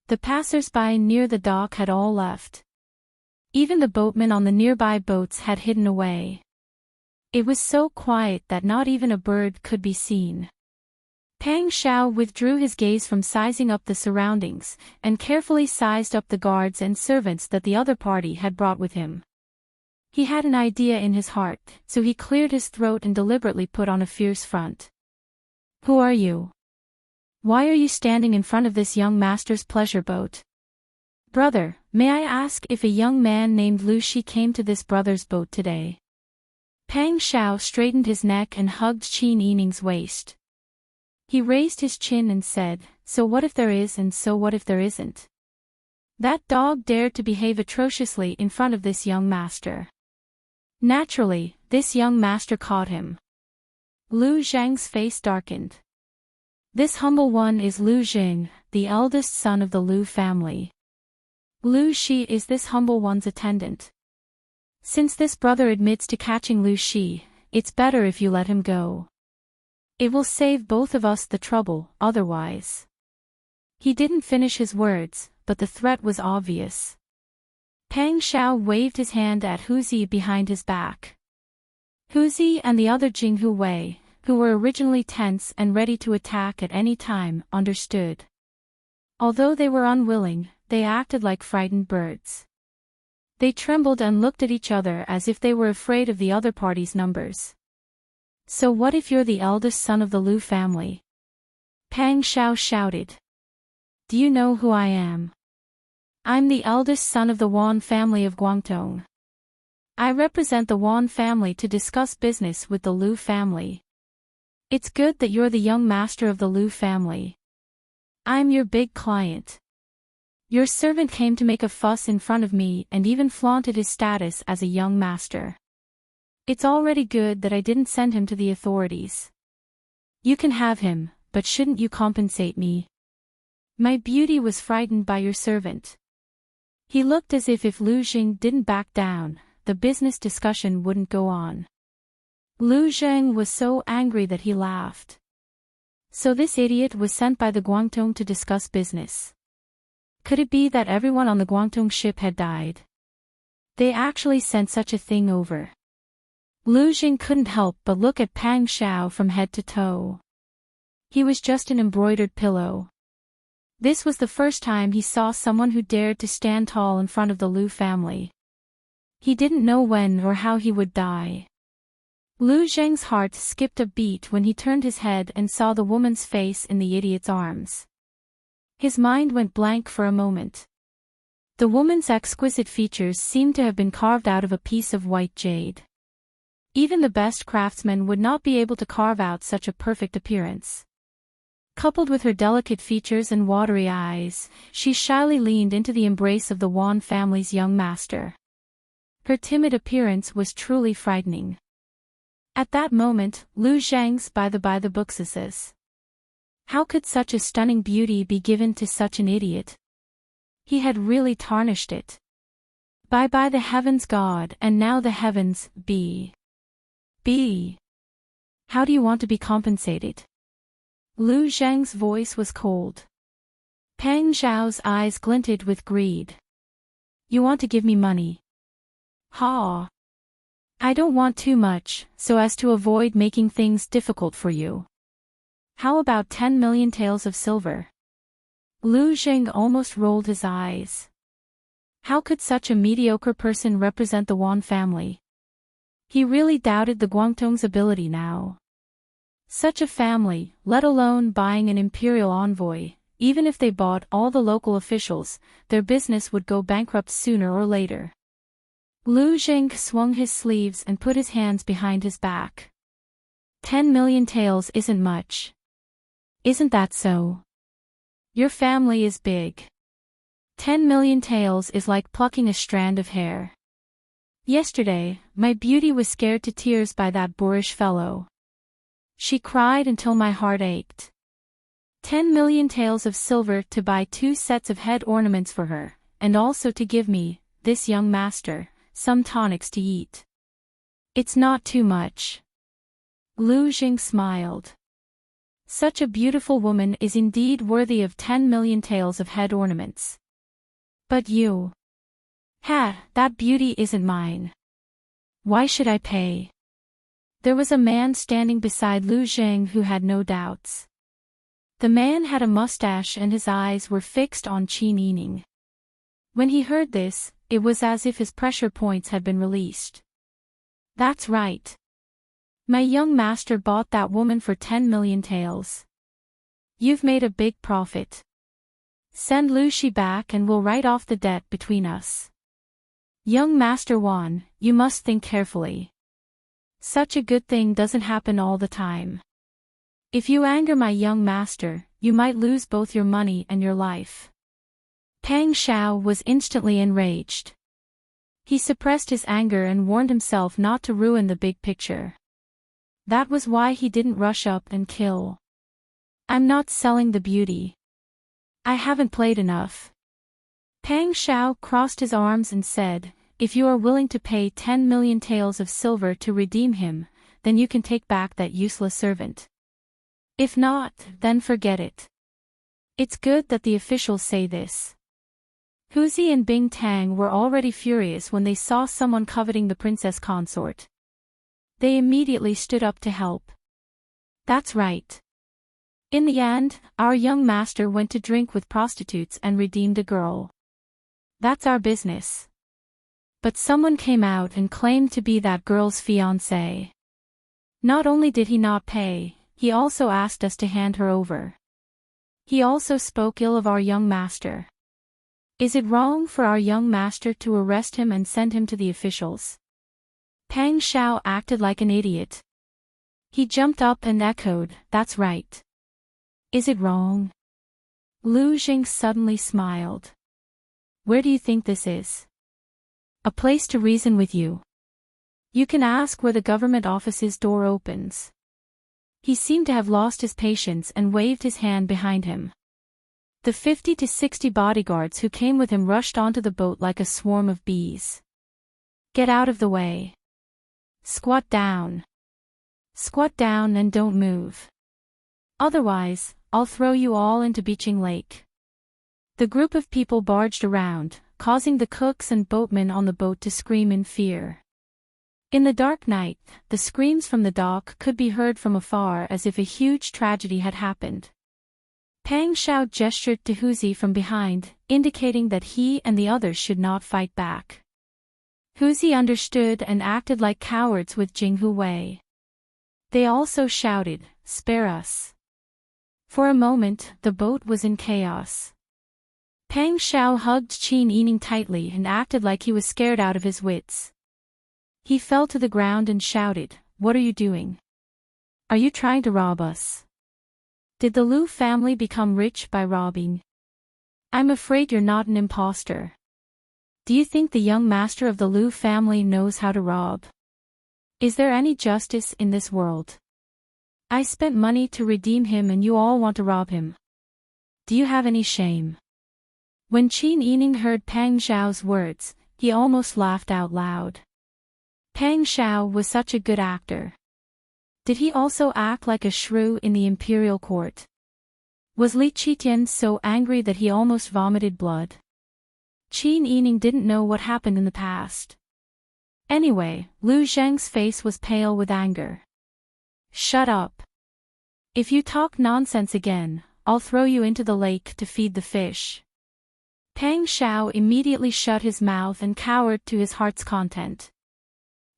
The passers-by near the dock had all left. Even the boatmen on the nearby boats had hidden away. It was so quiet that not even a bird could be seen. Pang Xiao withdrew his gaze from sizing up the surroundings, and carefully sized up the guards and servants that the other party had brought with him. He had an idea in his heart, so he cleared his throat and deliberately put on a fierce front. Who are you? Why are you standing in front of this young master's pleasure boat? Brother, may I ask if a young man named Lu Shi came to this brother's boat today? Pang Xiao straightened his neck and hugged Qin Yining's waist. He raised his chin and said, so what if there is and so what if there isn't? That dog dared to behave atrociously in front of this young master. Naturally, this young master caught him. Lu Zhang's face darkened. This humble one is Lu Jing, the eldest son of the Lu family. Lu Shi is this humble one's attendant. Since this brother admits to catching Lu Shi, it's better if you let him go. It will save both of us the trouble, otherwise. He didn't finish his words, but the threat was obvious. Pang Xiao waved his hand at Huzi behind his back. Huzi and the other Jinghu Wei, who were originally tense and ready to attack at any time, understood. Although they were unwilling, they acted like frightened birds. They trembled and looked at each other as if they were afraid of the other party's numbers. So what if you're the eldest son of the Lu family? Pang Xiao shouted. Do you know who I am? I'm the eldest son of the Wan family of Guangdong. I represent the Wan family to discuss business with the Lu family. It's good that you're the young master of the Lu family. I'm your big client. Your servant came to make a fuss in front of me and even flaunted his status as a young master. It's already good that I didn't send him to the authorities. You can have him, but shouldn't you compensate me? My beauty was frightened by your servant. He looked as if Lu Jing didn't back down, the business discussion wouldn't go on. Lu Zheng was so angry that he laughed. So this idiot was sent by the Guangdong to discuss business. Could it be that everyone on the Guangdong ship had died? They actually sent such a thing over. Lu Jing couldn't help but look at Pang Xiao from head to toe. He was just an embroidered pillow. This was the first time he saw someone who dared to stand tall in front of the Lu family. He didn't know when or how he would die. Lu Zheng's heart skipped a beat when he turned his head and saw the woman's face in the idiot's arms. His mind went blank for a moment. The woman's exquisite features seemed to have been carved out of a piece of white jade. Even the best craftsmen would not be able to carve out such a perfect appearance. Coupled with her delicate features and watery eyes, she shyly leaned into the embrace of the Wan family's young master. Her timid appearance was truly frightening. At that moment, Lu Zhang's by the books says. How could such a stunning beauty be given to such an idiot? He had really tarnished it. By the heavens God and now the heavens, be. How do you want to be compensated? Lu Zhang's voice was cold. Pang Xiao's eyes glinted with greed. You want to give me money? Ha! I don't want too much, so as to avoid making things difficult for you. How about 10 million taels of silver? Lu Zheng almost rolled his eyes. How could such a mediocre person represent the Wan family? He really doubted the Guangdong's ability now. Such a family, let alone buying an imperial envoy, even if they bought all the local officials, their business would go bankrupt sooner or later. Lu Zheng swung his sleeves and put his hands behind his back. 10 million taels isn't much. Isn't that so? Your family is big. 10 million taels is like plucking a strand of hair. Yesterday, my beauty was scared to tears by that boorish fellow. She cried until my heart ached. 10 million taels of silver to buy 2 sets of head ornaments for her, and also to give me, this young master, some tonics to eat. It's not too much. Lu Jing smiled. Such a beautiful woman is indeed worthy of 10 million taels of head ornaments. But you... that beauty isn't mine. Why should I pay? There was a man standing beside Lu Zheng who had no doubts. The man had a mustache and his eyes were fixed on Qin Yining. When he heard this, it was as if his pressure points had been released. That's right. My young master bought that woman for 10 million taels. You've made a big profit. Send Lu Shi back and we'll write off the debt between us. Young Master Wan, you must think carefully. Such a good thing doesn't happen all the time. If you anger my young master, you might lose both your money and your life. Pang Shao was instantly enraged. He suppressed his anger and warned himself not to ruin the big picture. That was why he didn't rush up and kill. I'm not selling the beauty. I haven't played enough. Pang Shao crossed his arms and said, if you are willing to pay 10 million taels of silver to redeem him, then you can take back that useless servant. If not, then forget it. It's good that the officials say this. Huzi and Bing Tang were already furious when they saw someone coveting the princess consort. They immediately stood up to help. That's right. In the end, our young master went to drink with prostitutes and redeemed a girl. That's our business. But someone came out and claimed to be that girl's fiancé. Not only did he not pay, he also asked us to hand her over. He also spoke ill of our young master. Is it wrong for our young master to arrest him and send him to the officials? Pang Shao acted like an idiot. He jumped up and echoed, that's right. Is it wrong? Lu Jing suddenly smiled. Where do you think this is? A place to reason with you. You can ask where the government office's door opens. He seemed to have lost his patience and waved his hand behind him. The 50 to 60 bodyguards who came with him rushed onto the boat like a swarm of bees. Get out of the way. Squat down. Squat down and don't move. Otherwise, I'll throw you all into Beaching Lake. The group of people barged around, causing the cooks and boatmen on the boat to scream in fear. In the dark night, the screams from the dock could be heard from afar as if a huge tragedy had happened. Pang Shao gestured to Huzi from behind, indicating that he and the others should not fight back. Huzi understood and acted like cowards with Jinghu Wei. They also shouted, spare us. For a moment, the boat was in chaos. Pang Shao hugged Qin Yining tightly and acted like he was scared out of his wits. He fell to the ground and shouted, what are you doing? Are you trying to rob us? Did the Lu family become rich by robbing? I'm afraid you're not an imposter. Do you think the young master of the Lu family knows how to rob? Is there any justice in this world? I spent money to redeem him and you all want to rob him. Do you have any shame? When Qin Yining heard Pang Shao's words, he almost laughed out loud. Pang Shao was such a good actor. Did he also act like a shrew in the imperial court? Was Li Qitian so angry that he almost vomited blood? Qin Yining didn't know what happened in the past. Anyway, Lu Zheng's face was pale with anger. Shut up. If you talk nonsense again, I'll throw you into the lake to feed the fish. Pang Shao immediately shut his mouth and cowered to his heart's content.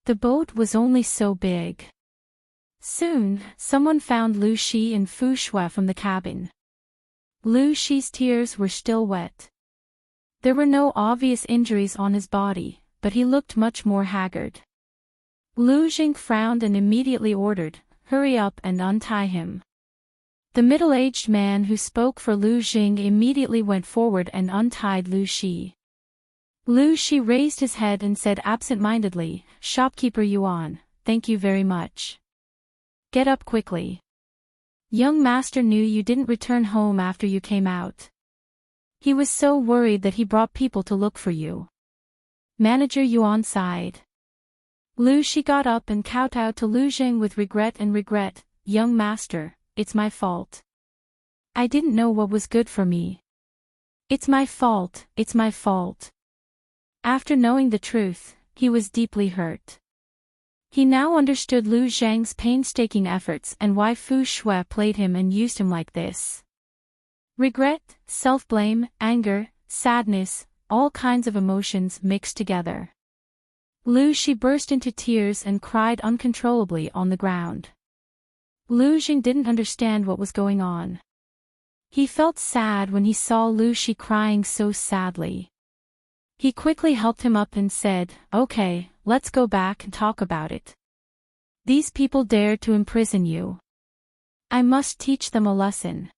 The boat was only so big. Soon, someone found Lu Shi and Fu Shui from the cabin. Lu Shi's tears were still wet. There were no obvious injuries on his body, but he looked much more haggard. Lu Jing frowned and immediately ordered, hurry up and untie him. The middle-aged man who spoke for Lu Jing immediately went forward and untied Lu Shi. Lu Shi raised his head and said absent-mindedly, Shopkeeper Yuan, thank you very much. Get up quickly. Young master knew you didn't return home after you came out. He was so worried that he brought people to look for you. Manager Yuan sighed. Lu Shi got up and kowtowed to Lu Jing with regret, young master, it's my fault. I didn't know what was good for me. It's my fault. After knowing the truth, he was deeply hurt. He now understood Lu Zhang's painstaking efforts and why Fu Shui played him and used him like this. Regret, self-blame, anger, sadness, all kinds of emotions mixed together. She burst into tears and cried uncontrollably on the ground. Lu Xing didn't understand what was going on. He felt sad when he saw She crying so sadly. He quickly helped him up and said, "Okay, let's go back and talk about it. These people dared to imprison you. I must teach them a lesson."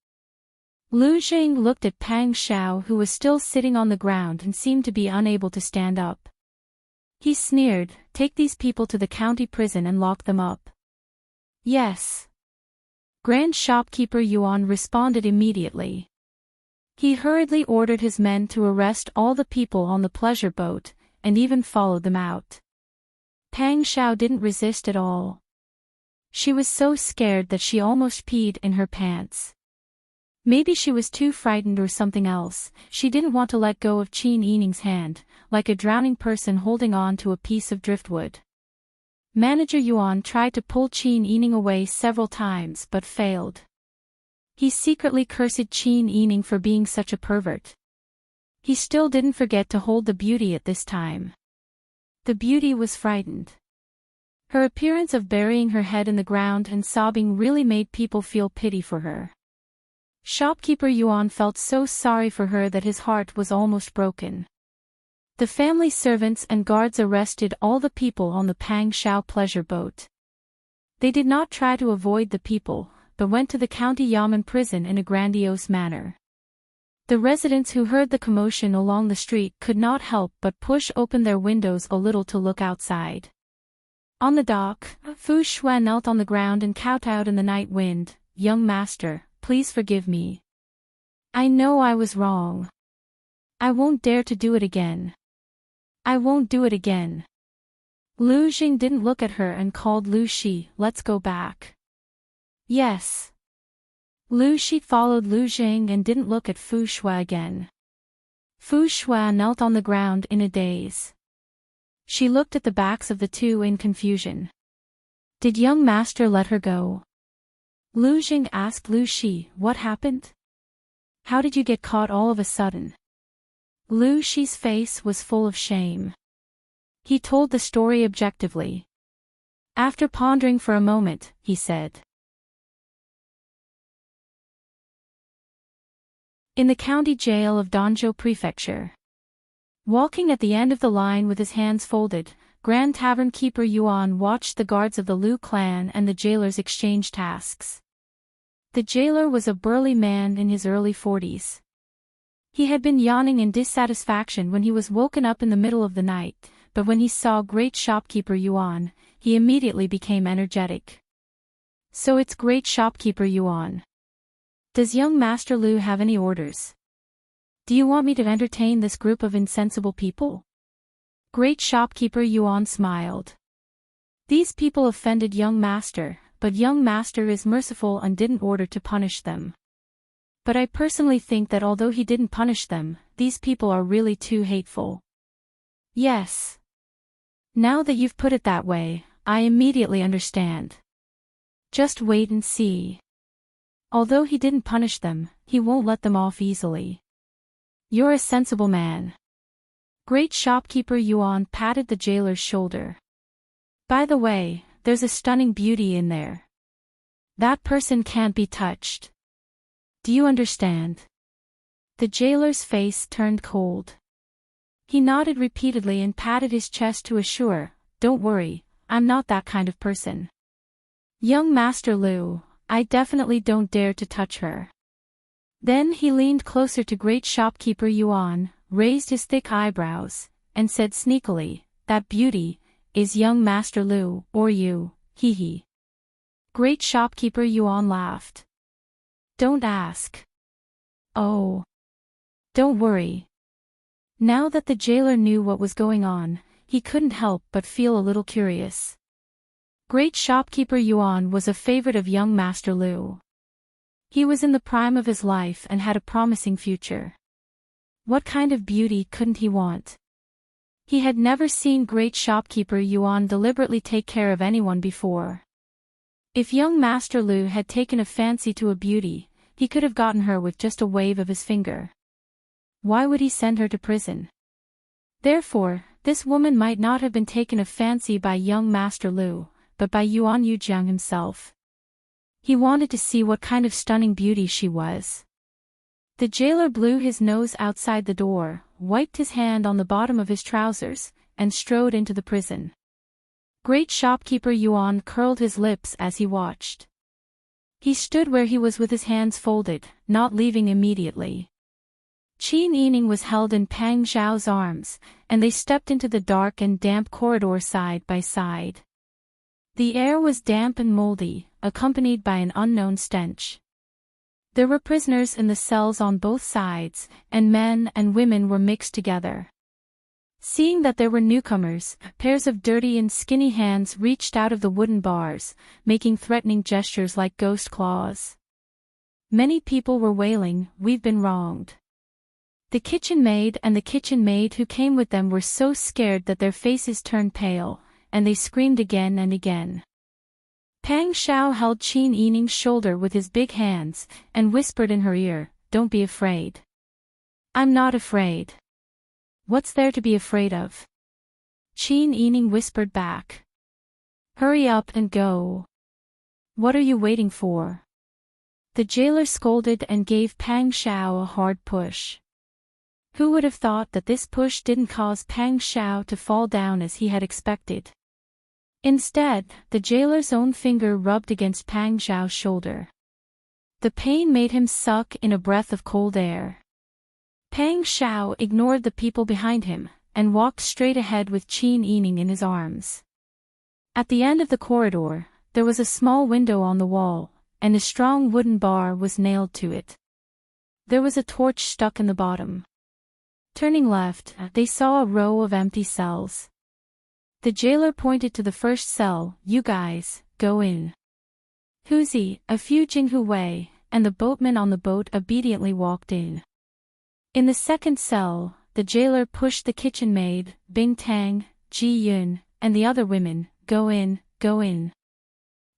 Lu Xing looked at Pang Xiao, who was still sitting on the ground and seemed to be unable to stand up. He sneered, "Take these people to the county prison and lock them up." "Yes." Grand Shopkeeper Yuan responded immediately. He hurriedly ordered his men to arrest all the people on the pleasure boat, and even followed them out. Pang Xiao didn't resist at all. She was so scared that she almost peed in her pants. Maybe she was too frightened or something else. She didn't want to let go of Qin Yining's hand, like a drowning person holding on to a piece of driftwood. Manager Yuan tried to pull Qin Yining away several times but failed. He secretly cursed Qin Yining for being such a pervert. He still didn't forget to hold the beauty at this time. The beauty was frightened. Her appearance of burying her head in the ground and sobbing really made people feel pity for her. Shopkeeper Yuan felt so sorry for her that his heart was almost broken. The family servants and guards arrested all the people on the Pang Xiao pleasure boat. They did not try to avoid the people, but went to the county Yamen prison in a grandiose manner. The residents who heard the commotion along the street could not help but push open their windows a little to look outside. On the dock, Fu Shuan knelt on the ground and kowtowed in the night wind. "Young master, please forgive me. I know I was wrong. I won't dare to do it again. I won't do it again." Lu Xing didn't look at her and called Lu Shi, "Let's go back." "Yes." Lu Shi followed Lu Xing and didn't look at Fu Shui again. Fu Shui knelt on the ground in a daze. She looked at the backs of the two in confusion. "Did young master let her go?" Lu Xing asked Lu Shi, "What happened? How did you get caught all of a sudden?" Lu Shi's face was full of shame. He told the story objectively. After pondering for a moment, he said, "In the county jail of Danzhou Prefecture." Walking at the end of the line with his hands folded, Grand Tavern Keeper Yuan watched the guards of the Lu clan and the jailers exchange tasks. The jailer was a burly man in his early 40s. He had been yawning in dissatisfaction when he was woken up in the middle of the night, but when he saw Great Shopkeeper Yuan, he immediately became energetic. "So it's Great Shopkeeper Yuan. Does young Master Lu have any orders? Do you want me to entertain this group of insensible people?" Great Shopkeeper Yuan smiled. "These people offended young master, but young master is merciful and didn't order to punish them. But I personally think that although he didn't punish them, these people are really too hateful." "Yes. Now that you've put it that way, I immediately understand. Just wait and see. Although he didn't punish them, he won't let them off easily. You're a sensible man." Great Shopkeeper Yuan patted the jailer's shoulder. "By the way, there's a stunning beauty in there. That person can't be touched. Do you understand?" The jailer's face turned cold. He nodded repeatedly and patted his chest to assure, "Don't worry, I'm not that kind of person. Young Master Lu, I definitely don't dare to touch her." Then he leaned closer to Great Shopkeeper Yuan, raised his thick eyebrows, and said sneakily, "That beauty is young Master Lu, or you, hee hee." Great Shopkeeper Yuan laughed. "Don't ask." "Oh. Don't worry." Now that the jailer knew what was going on, he couldn't help but feel a little curious. Great Shopkeeper Yuan was a favorite of young Master Lu. He was in the prime of his life and had a promising future. What kind of beauty couldn't he want? He had never seen Great Shopkeeper Yuan deliberately take care of anyone before. If young Master Lu had taken a fancy to a beauty, he could have gotten her with just a wave of his finger. Why would he send her to prison? Therefore, this woman might not have been taken a fancy by young Master Lu, but by Yuan Yujiang himself. He wanted to see what kind of stunning beauty she was. The jailer blew his nose outside the door, wiped his hand on the bottom of his trousers, and strode into the prison. Great shopkeeper Yuan curled his lips as he watched. He stood where he was with his hands folded, not leaving immediately. Qin Yining was held in Pang Zhao's arms, and they stepped into the dark and damp corridor side by side. The air was damp and moldy, accompanied by an unknown stench. There were prisoners in the cells on both sides, and men and women were mixed together. Seeing that there were newcomers, pairs of dirty and skinny hands reached out of the wooden bars, making threatening gestures like ghost claws. Many people were wailing, "We've been wronged." The kitchen maid and the kitchen maid who came with them were so scared that their faces turned pale, and they screamed again and again. Pang Xiao held Qin Yining's shoulder with his big hands, and whispered in her ear, "Don't be afraid." "I'm not afraid." "What's there to be afraid of?" Qin Yining whispered back. "Hurry up and go. What are you waiting for?" The jailer scolded and gave Pang Xiao a hard push. Who would have thought that this push didn't cause Pang Xiao to fall down as he had expected? Instead, the jailer's own finger rubbed against Pang Xiao's shoulder. The pain made him suck in a breath of cold air. Pang Xiao ignored the people behind him, and walked straight ahead with Qin Yining in his arms. At the end of the corridor, there was a small window on the wall, and a strong wooden bar was nailed to it. There was a torch stuck in the bottom. Turning left, they saw a row of empty cells. The jailer pointed to the first cell. "You guys, go in." Huzi, a few Jinghu Wei, and the boatman on the boat obediently walked in. In the second cell, the jailer pushed the kitchen maid, Bing Tang, Ji Yun, and the other women, "Go in, go in."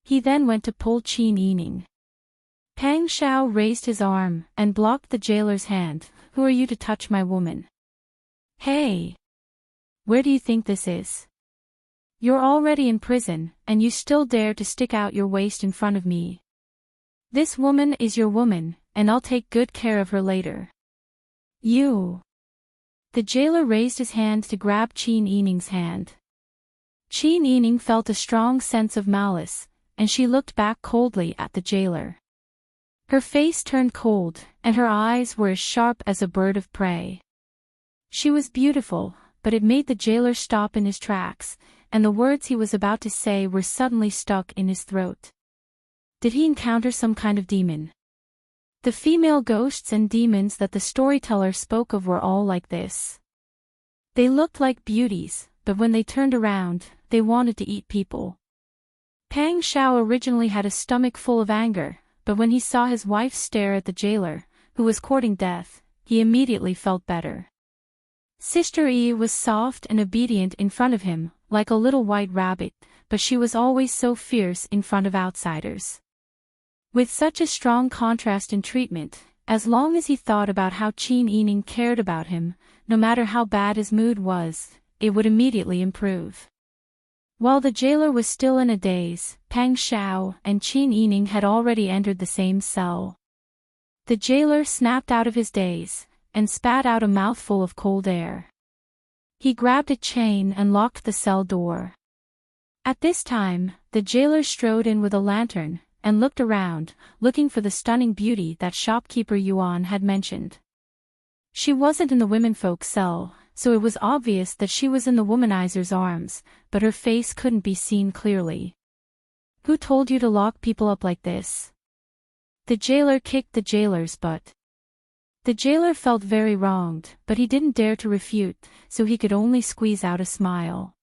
He then went to pull Qin Yining. Pang Xiao raised his arm and blocked the jailer's hand. "Who are you to touch my woman?" "Hey! Where do you think this is? You're already in prison, and you still dare to stick out your waist in front of me. This woman is your woman, and I'll take good care of her later." "You!" The jailer raised his hand to grab Qin Yining's hand. Qin Yining felt a strong sense of malice, and she looked back coldly at the jailer. Her face turned cold, and her eyes were as sharp as a bird of prey. She was beautiful, but it made the jailer stop in his tracks, and the words he was about to say were suddenly stuck in his throat. Did he encounter some kind of demon? The female ghosts and demons that the storyteller spoke of were all like this. They looked like beauties, but when they turned around, they wanted to eat people. Pang Xiao originally had a stomach full of anger, but when he saw his wife stare at the jailer, who was courting death, he immediately felt better. Sister Yi was soft and obedient in front of him, like a little white rabbit, but she was always so fierce in front of outsiders. With such a strong contrast in treatment, as long as he thought about how Qin Yining cared about him, no matter how bad his mood was, it would immediately improve. While the jailer was still in a daze, Pang Xiao and Qin Yining had already entered the same cell. The jailer snapped out of his daze, and spat out a mouthful of cold air. He grabbed a chain and locked the cell door. At this time, the jailer strode in with a lantern, and looked around, looking for the stunning beauty that shopkeeper Yuan had mentioned. She wasn't in the womenfolk cell, so it was obvious that she was in the womanizer's arms, but her face couldn't be seen clearly. "Who told you to lock people up like this?" The jailer kicked the jailer's butt. The jailer felt very wronged, but he didn't dare to refute, so he could only squeeze out a smile.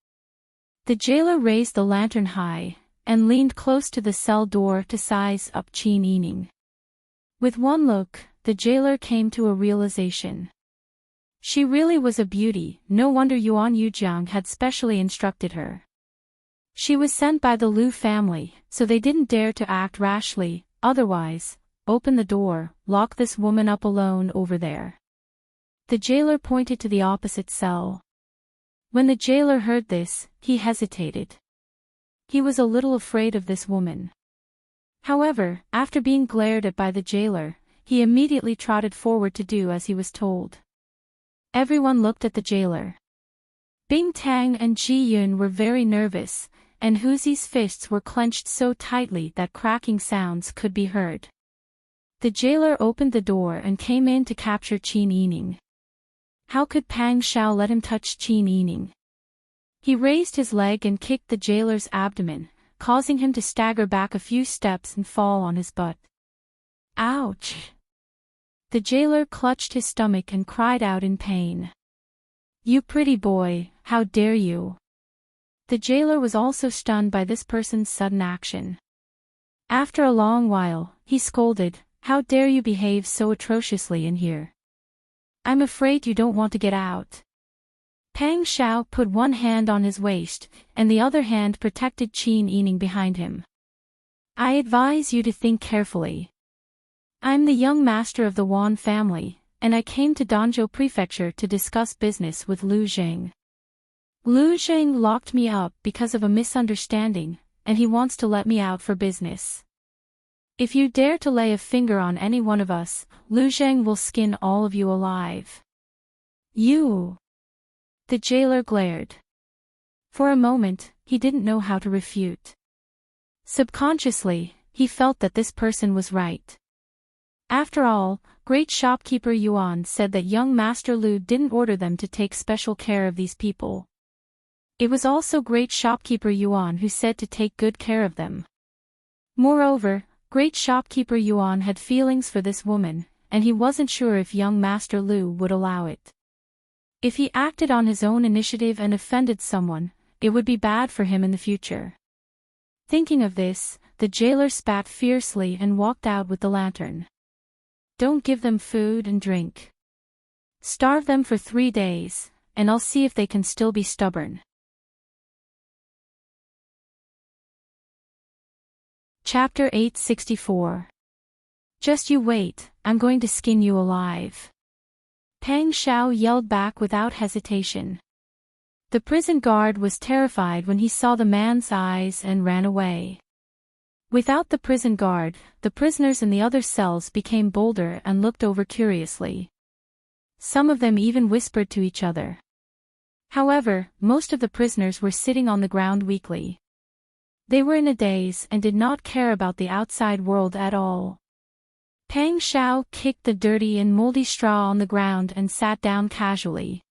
The jailer raised the lantern high, and leaned close to the cell door to size up Qin Yining. With one look, the jailer came to a realization. She really was a beauty, no wonder Yuan Yujiang had specially instructed her. She was sent by the Lu family, so they didn't dare to act rashly, otherwise, open the door, lock this woman up alone over there. The jailer pointed to the opposite cell. When the jailer heard this, he hesitated. He was a little afraid of this woman. However, after being glared at by the jailer, he immediately trotted forward to do as he was told. Everyone looked at the jailer. Bing Tang and Ji Yun were very nervous, and Huzi's fists were clenched so tightly that cracking sounds could be heard. The jailer opened the door and came in to capture Qin Yining. How could Pang Xiao let him touch Qin Yining? He raised his leg and kicked the jailer's abdomen, causing him to stagger back a few steps and fall on his butt. Ouch! The jailer clutched his stomach and cried out in pain. You pretty boy, how dare you! The jailer was also stunned by this person's sudden action. After a long while, he scolded, How dare you behave so atrociously in here? I'm afraid you don't want to get out. Pang Xiao put one hand on his waist, and the other hand protected Qin Yining behind him. I advise you to think carefully. I'm the young master of the Wan family, and I came to Danzhou Prefecture to discuss business with Lu Zheng. Lu Zheng locked me up because of a misunderstanding, and he wants to let me out for business. If you dare to lay a finger on any one of us, Lu Zheng will skin all of you alive. You! The jailer glared. For a moment, he didn't know how to refute. Subconsciously, he felt that this person was right. After all, great shopkeeper Yuan said that young Master Lu didn't order them to take special care of these people. It was also great shopkeeper Yuan who said to take good care of them. Moreover, great shopkeeper Yuan had feelings for this woman, and he wasn't sure if young Master Lu would allow it. If he acted on his own initiative and offended someone, it would be bad for him in the future. Thinking of this, the jailer spat fiercely and walked out with the lantern. Don't give them food and drink. Starve them for 3 days, and I'll see if they can still be stubborn. Chapter 864. Just you wait, I'm going to skin you alive. Pang Xiao yelled back without hesitation. The prison guard was terrified when he saw the man's eyes and ran away. Without the prison guard, the prisoners in the other cells became bolder and looked over curiously. Some of them even whispered to each other. However, most of the prisoners were sitting on the ground weakly. They were in a daze and did not care about the outside world at all. Pang Xiao kicked the dirty and moldy straw on the ground and sat down casually.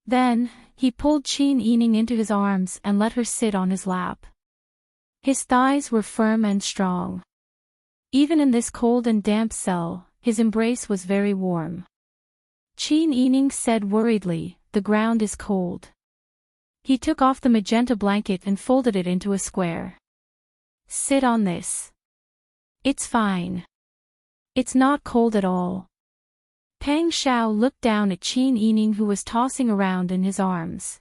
Then, he pulled Qin Yining into his arms and let her sit on his lap. His thighs were firm and strong. Even in this cold and damp cell, his embrace was very warm. Qin Yining said worriedly, The ground is cold. He took off the magenta blanket and folded it into a square. Sit on this. It's fine. It's not cold at all. Pang Xiao looked down at Qin Yining who was tossing around in his arms.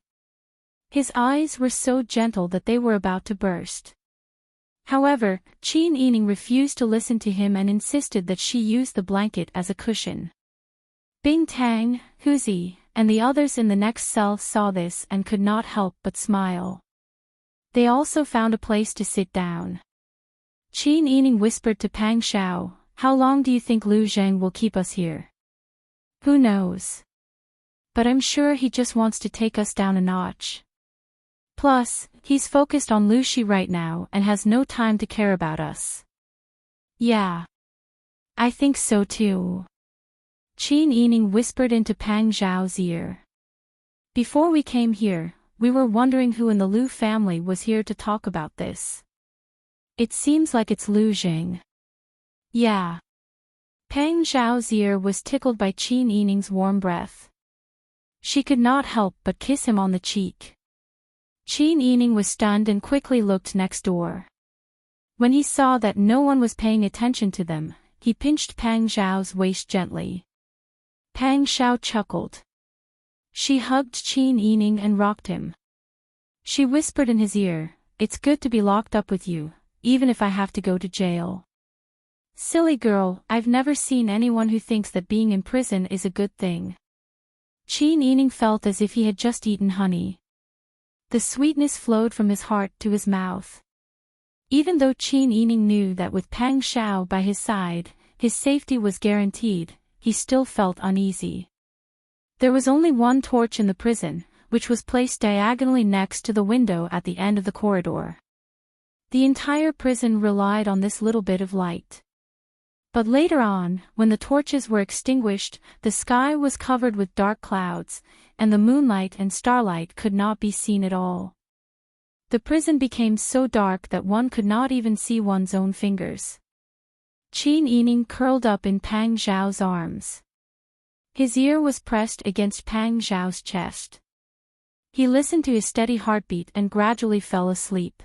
His eyes were so gentle that they were about to burst. However, Qin Yining refused to listen to him and insisted that she use the blanket as a cushion. Bing Tang, Huzi, and the others in the next cell saw this and could not help but smile. They also found a place to sit down. Qin Yining whispered to Pang Xiao, How long do you think Lu Zheng will keep us here? Who knows? But I'm sure he just wants to take us down a notch. Plus, he's focused on Lu Shi right now and has no time to care about us. Yeah. I think so too. Qin Yining whispered into Pang Xiao's ear. Before we came here, we were wondering who in the Lu family was here to talk about this. It seems like it's Lu Zheng. Yeah. Pang Xiao's ear was tickled by Qin Yining's warm breath. She could not help but kiss him on the cheek. Qin Yining was stunned and quickly looked next door. When he saw that no one was paying attention to them, he pinched Pang Xiao's waist gently. Pang Xiao chuckled. She hugged Qin Yining and rocked him. She whispered in his ear, It's good to be locked up with you, even if I have to go to jail. Silly girl, I've never seen anyone who thinks that being in prison is a good thing. Qin Yining felt as if he had just eaten honey. The sweetness flowed from his heart to his mouth. Even though Qin Yining knew that with Pang Xiao by his side, his safety was guaranteed, he still felt uneasy. There was only one torch in the prison, which was placed diagonally next to the window at the end of the corridor. The entire prison relied on this little bit of light. But later on, when the torches were extinguished, the sky was covered with dark clouds, and the moonlight and starlight could not be seen at all. The prison became so dark that one could not even see one's own fingers. Qin Yining curled up in Pang Xiao's arms. His ear was pressed against Pang Xiao's chest. He listened to his steady heartbeat and gradually fell asleep.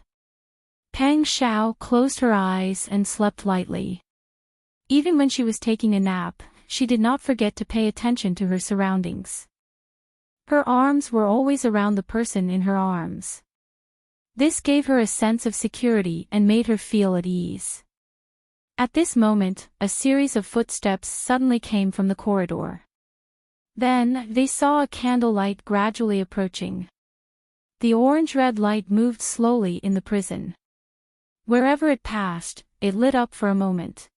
Pang Xiao closed her eyes and slept lightly. Even when she was taking a nap, she did not forget to pay attention to her surroundings. Her arms were always around the person in her arms. This gave her a sense of security and made her feel at ease. At this moment, a series of footsteps suddenly came from the corridor. Then, they saw a candlelight gradually approaching. The orange-red light moved slowly in the prison. Wherever it passed, it lit up for a moment.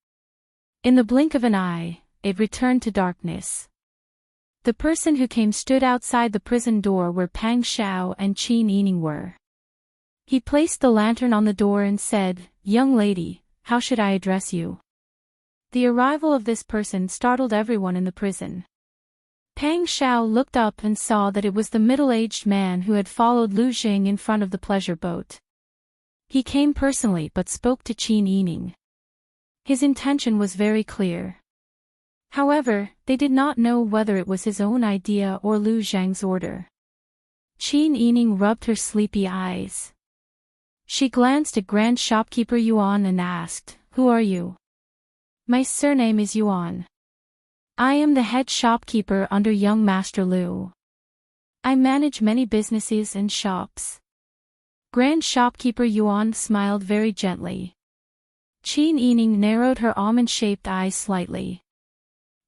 In the blink of an eye, it returned to darkness. The person who came stood outside the prison door where Pang Xiao and Qin Yining were. He placed the lantern on the door and said, "Young lady, how should I address you?" The arrival of this person startled everyone in the prison. Pang Xiao looked up and saw that it was the middle-aged man who had followed Lu Jing in front of the pleasure boat. He came personally but spoke to Qin Yining. His intention was very clear. However, they did not know whether it was his own idea or Lu Zhang's order. Qin Yining rubbed her sleepy eyes. She glanced at Grand Shopkeeper Yuan and asked, "Who are you?" "My surname is Yuan. I am the head shopkeeper under young Master Lu. I manage many businesses and shops." Grand Shopkeeper Yuan smiled very gently. Qin Yining narrowed her almond-shaped eyes slightly.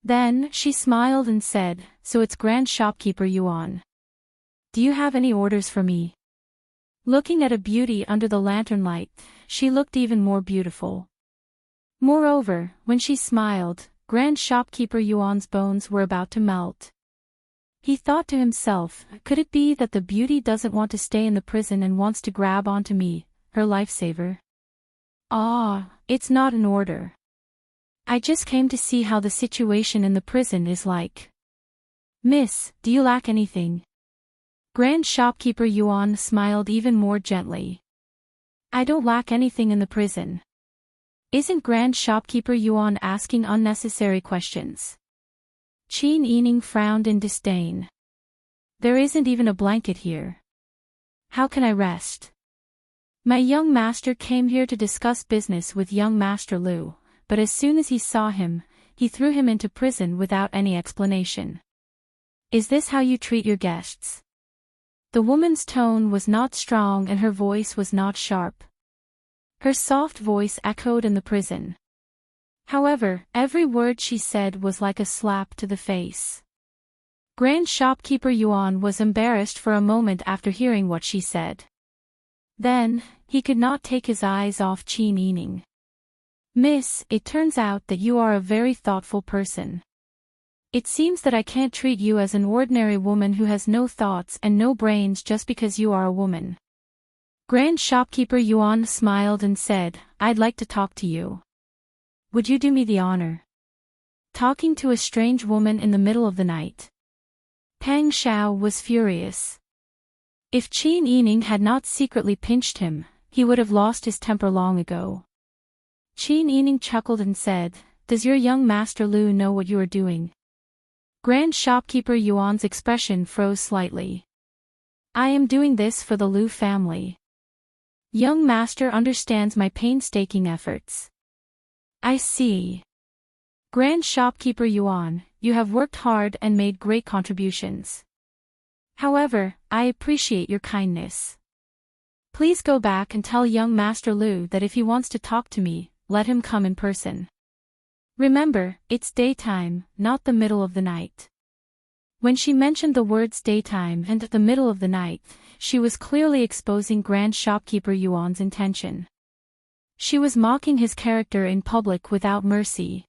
Then, she smiled and said, "So it's Grand Shopkeeper Yuan. Do you have any orders for me?" Looking at a beauty under the lantern light, she looked even more beautiful. Moreover, when she smiled, Grand Shopkeeper Yuan's bones were about to melt. He thought to himself, could it be that the beauty doesn't want to stay in the prison and wants to grab onto me, her lifesaver? Ah, it's not an order. I just came to see how the situation in the prison is like. "Miss, do you lack anything?" Grand Shopkeeper Yuan smiled even more gently. "I don't lack anything in the prison." Isn't Grand Shopkeeper Yuan asking unnecessary questions? Qin Yining frowned in disdain. "There isn't even a blanket here. How can I rest? My young master came here to discuss business with young Master Lu, but as soon as he saw him, he threw him into prison without any explanation. Is this how you treat your guests?" The woman's tone was not strong and her voice was not sharp. Her soft voice echoed in the prison. However, every word she said was like a slap to the face. Grand Shopkeeper Yuan was embarrassed for a moment after hearing what she said. Then, he could not take his eyes off Qin Yining. "Miss, it turns out that you are a very thoughtful person. It seems that I can't treat you as an ordinary woman who has no thoughts and no brains just because you are a woman." Grand Shopkeeper Yuan smiled and said, "I'd like to talk to you. Would you do me the honor?" Talking to a strange woman in the middle of the night. Pang Xiao was furious. If Qin Yining had not secretly pinched him, he would have lost his temper long ago. Qin Yining chuckled and said, "Does your young Master Lu know what you are doing?" Grand Shopkeeper Yuan's expression froze slightly. "I am doing this for the Lu family. Young Master understands my painstaking efforts." "I see. Grand Shopkeeper Yuan, you have worked hard and made great contributions. However, I appreciate your kindness. Please go back and tell young Master Lu that if he wants to talk to me, let him come in person." Remember, it's daytime, not the middle of the night. When she mentioned the words daytime and the middle of the night, she was clearly exposing Grand Shopkeeper Yuan's intention. She was mocking his character in public without mercy.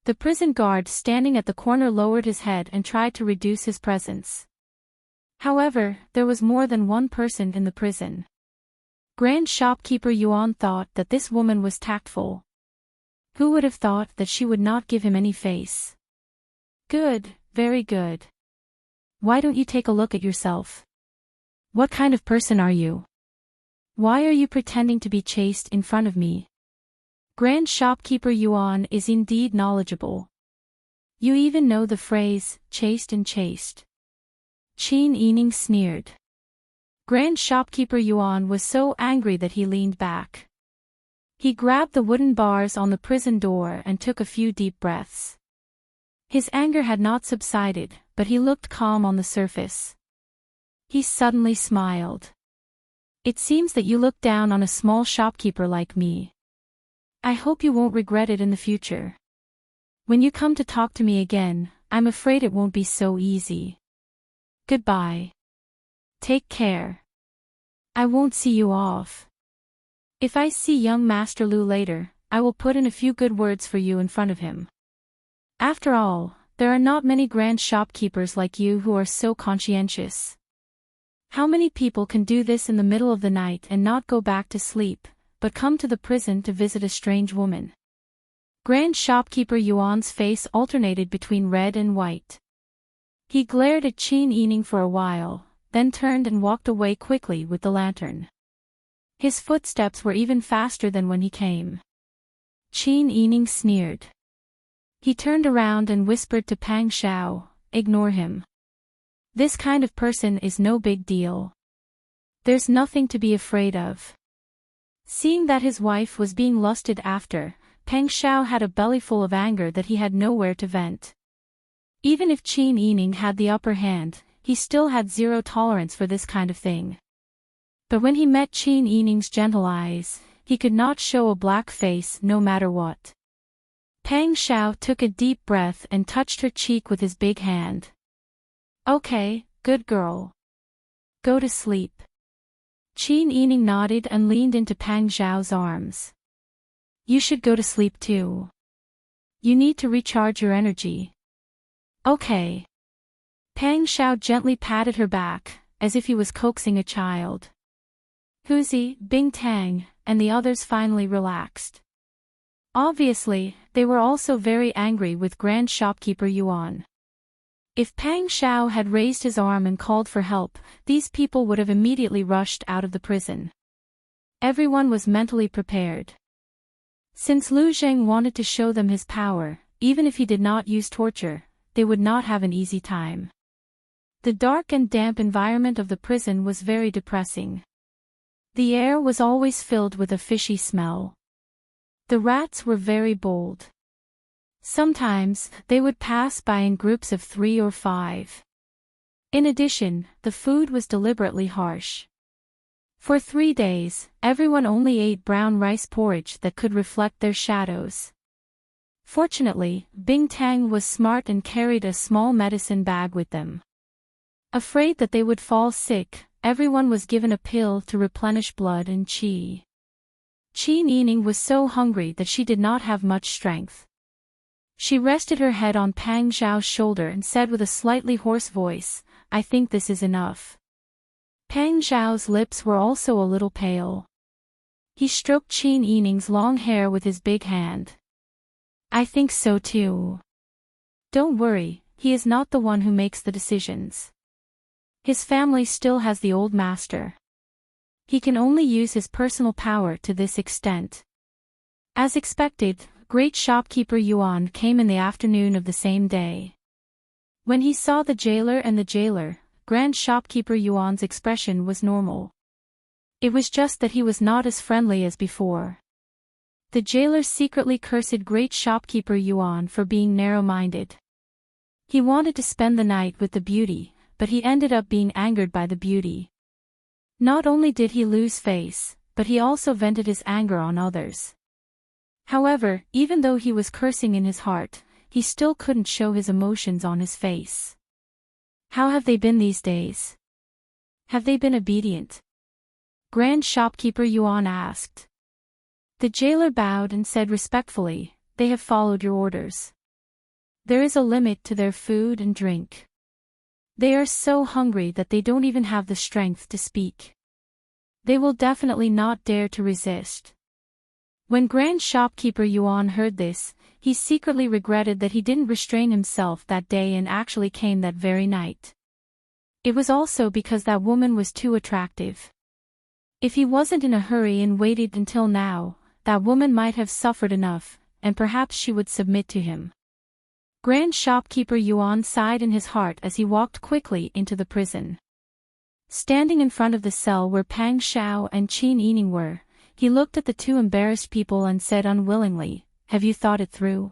The prison guard standing at the corner lowered his head and tried to reduce his presence. However, there was more than one person in the prison. Grand Shopkeeper Yuan thought that this woman was tactful. Who would have thought that she would not give him any face? Good, very good. Why don't you take a look at yourself? What kind of person are you? Why are you pretending to be chaste in front of me? Grand Shopkeeper Yuan is indeed knowledgeable. You even know the phrase, chaste and chaste. Qin Yining sneered. Grand Shopkeeper Yuan was so angry that he leaned back. He grabbed the wooden bars on the prison door and took a few deep breaths. His anger had not subsided, but he looked calm on the surface. He suddenly smiled. It seems that you look down on a small shopkeeper like me. I hope you won't regret it in the future. When you come to talk to me again, I'm afraid it won't be so easy. Goodbye. Take care. I won't see you off. If I see young Master Lu later, I will put in a few good words for you in front of him. After all, there are not many grand shopkeepers like you who are so conscientious. How many people can do this in the middle of the night and not go back to sleep, but come to the prison to visit a strange woman? Grand Shopkeeper Yuan's face alternated between red and white. He glared at Qin Yining for a while, then turned and walked away quickly with the lantern. His footsteps were even faster than when he came. Qin Yining sneered. He turned around and whispered to Pang Xiao, "Ignore him. This kind of person is no big deal. There's nothing to be afraid of." Seeing that his wife was being lusted after, Pang Xiao had a bellyful of anger that he had nowhere to vent. Even if Qin Yining had the upper hand, he still had zero tolerance for this kind of thing. But when he met Qin Yining's gentle eyes, he could not show a black face no matter what. Pang Xiao took a deep breath and touched her cheek with his big hand. "Okay, good girl. Go to sleep." Qin Yining nodded and leaned into Pang Xiao's arms. "You should go to sleep too. You need to recharge your energy." "Okay." Pang Xiao gently patted her back, as if he was coaxing a child. Huzi, Bing Tang, and the others finally relaxed. Obviously, they were also very angry with Grand Shopkeeper Yuan. If Pang Xiao had raised his arm and called for help, these people would have immediately rushed out of the prison. Everyone was mentally prepared. Since Lu Zheng wanted to show them his power, even if he did not use torture, they would not have an easy time. The dark and damp environment of the prison was very depressing. The air was always filled with a fishy smell. The rats were very bold. Sometimes, they would pass by in groups of 3 or 5. In addition, the food was deliberately harsh. For 3 days, everyone only ate brown rice porridge that could reflect their shadows. Fortunately, Bing Tang was smart and carried a small medicine bag with them. Afraid that they would fall sick, everyone was given a pill to replenish blood and qi. Qin Yining was so hungry that she did not have much strength. She rested her head on Pang Xiao's shoulder and said with a slightly hoarse voice, "I think this is enough." Pang Xiao's lips were also a little pale. He stroked Qin Yining's long hair with his big hand. "I think so too. Don't worry, he is not the one who makes the decisions. His family still has the old master. He can only use his personal power to this extent." As expected, Great Shopkeeper Yuan came in the afternoon of the same day. When he saw the jailer and the jailer, Grand Shopkeeper Yuan's expression was normal. It was just that he was not as friendly as before. The jailer secretly cursed Great Shopkeeper Yuan for being narrow-minded. He wanted to spend the night with the beauty, but he ended up being angered by the beauty. Not only did he lose face, but he also vented his anger on others. However, even though he was cursing in his heart, he still couldn't show his emotions on his face. How have they been these days? Have they been obedient? Grand Shopkeeper Yuan asked. The jailer bowed and said respectfully, they have followed your orders. There is a limit to their food and drink. They are so hungry that they don't even have the strength to speak. They will definitely not dare to resist. When Grand Shopkeeper Yuan heard this, he secretly regretted that he didn't restrain himself that day and actually came that very night. It was also because that woman was too attractive. If he wasn't in a hurry and waited until now, that woman might have suffered enough, and perhaps she would submit to him. Grand Shopkeeper Yuan sighed in his heart as he walked quickly into the prison. Standing in front of the cell where Pang Xiao and Qin Yining were, he looked at the two embarrassed people and said unwillingly, have you thought it through?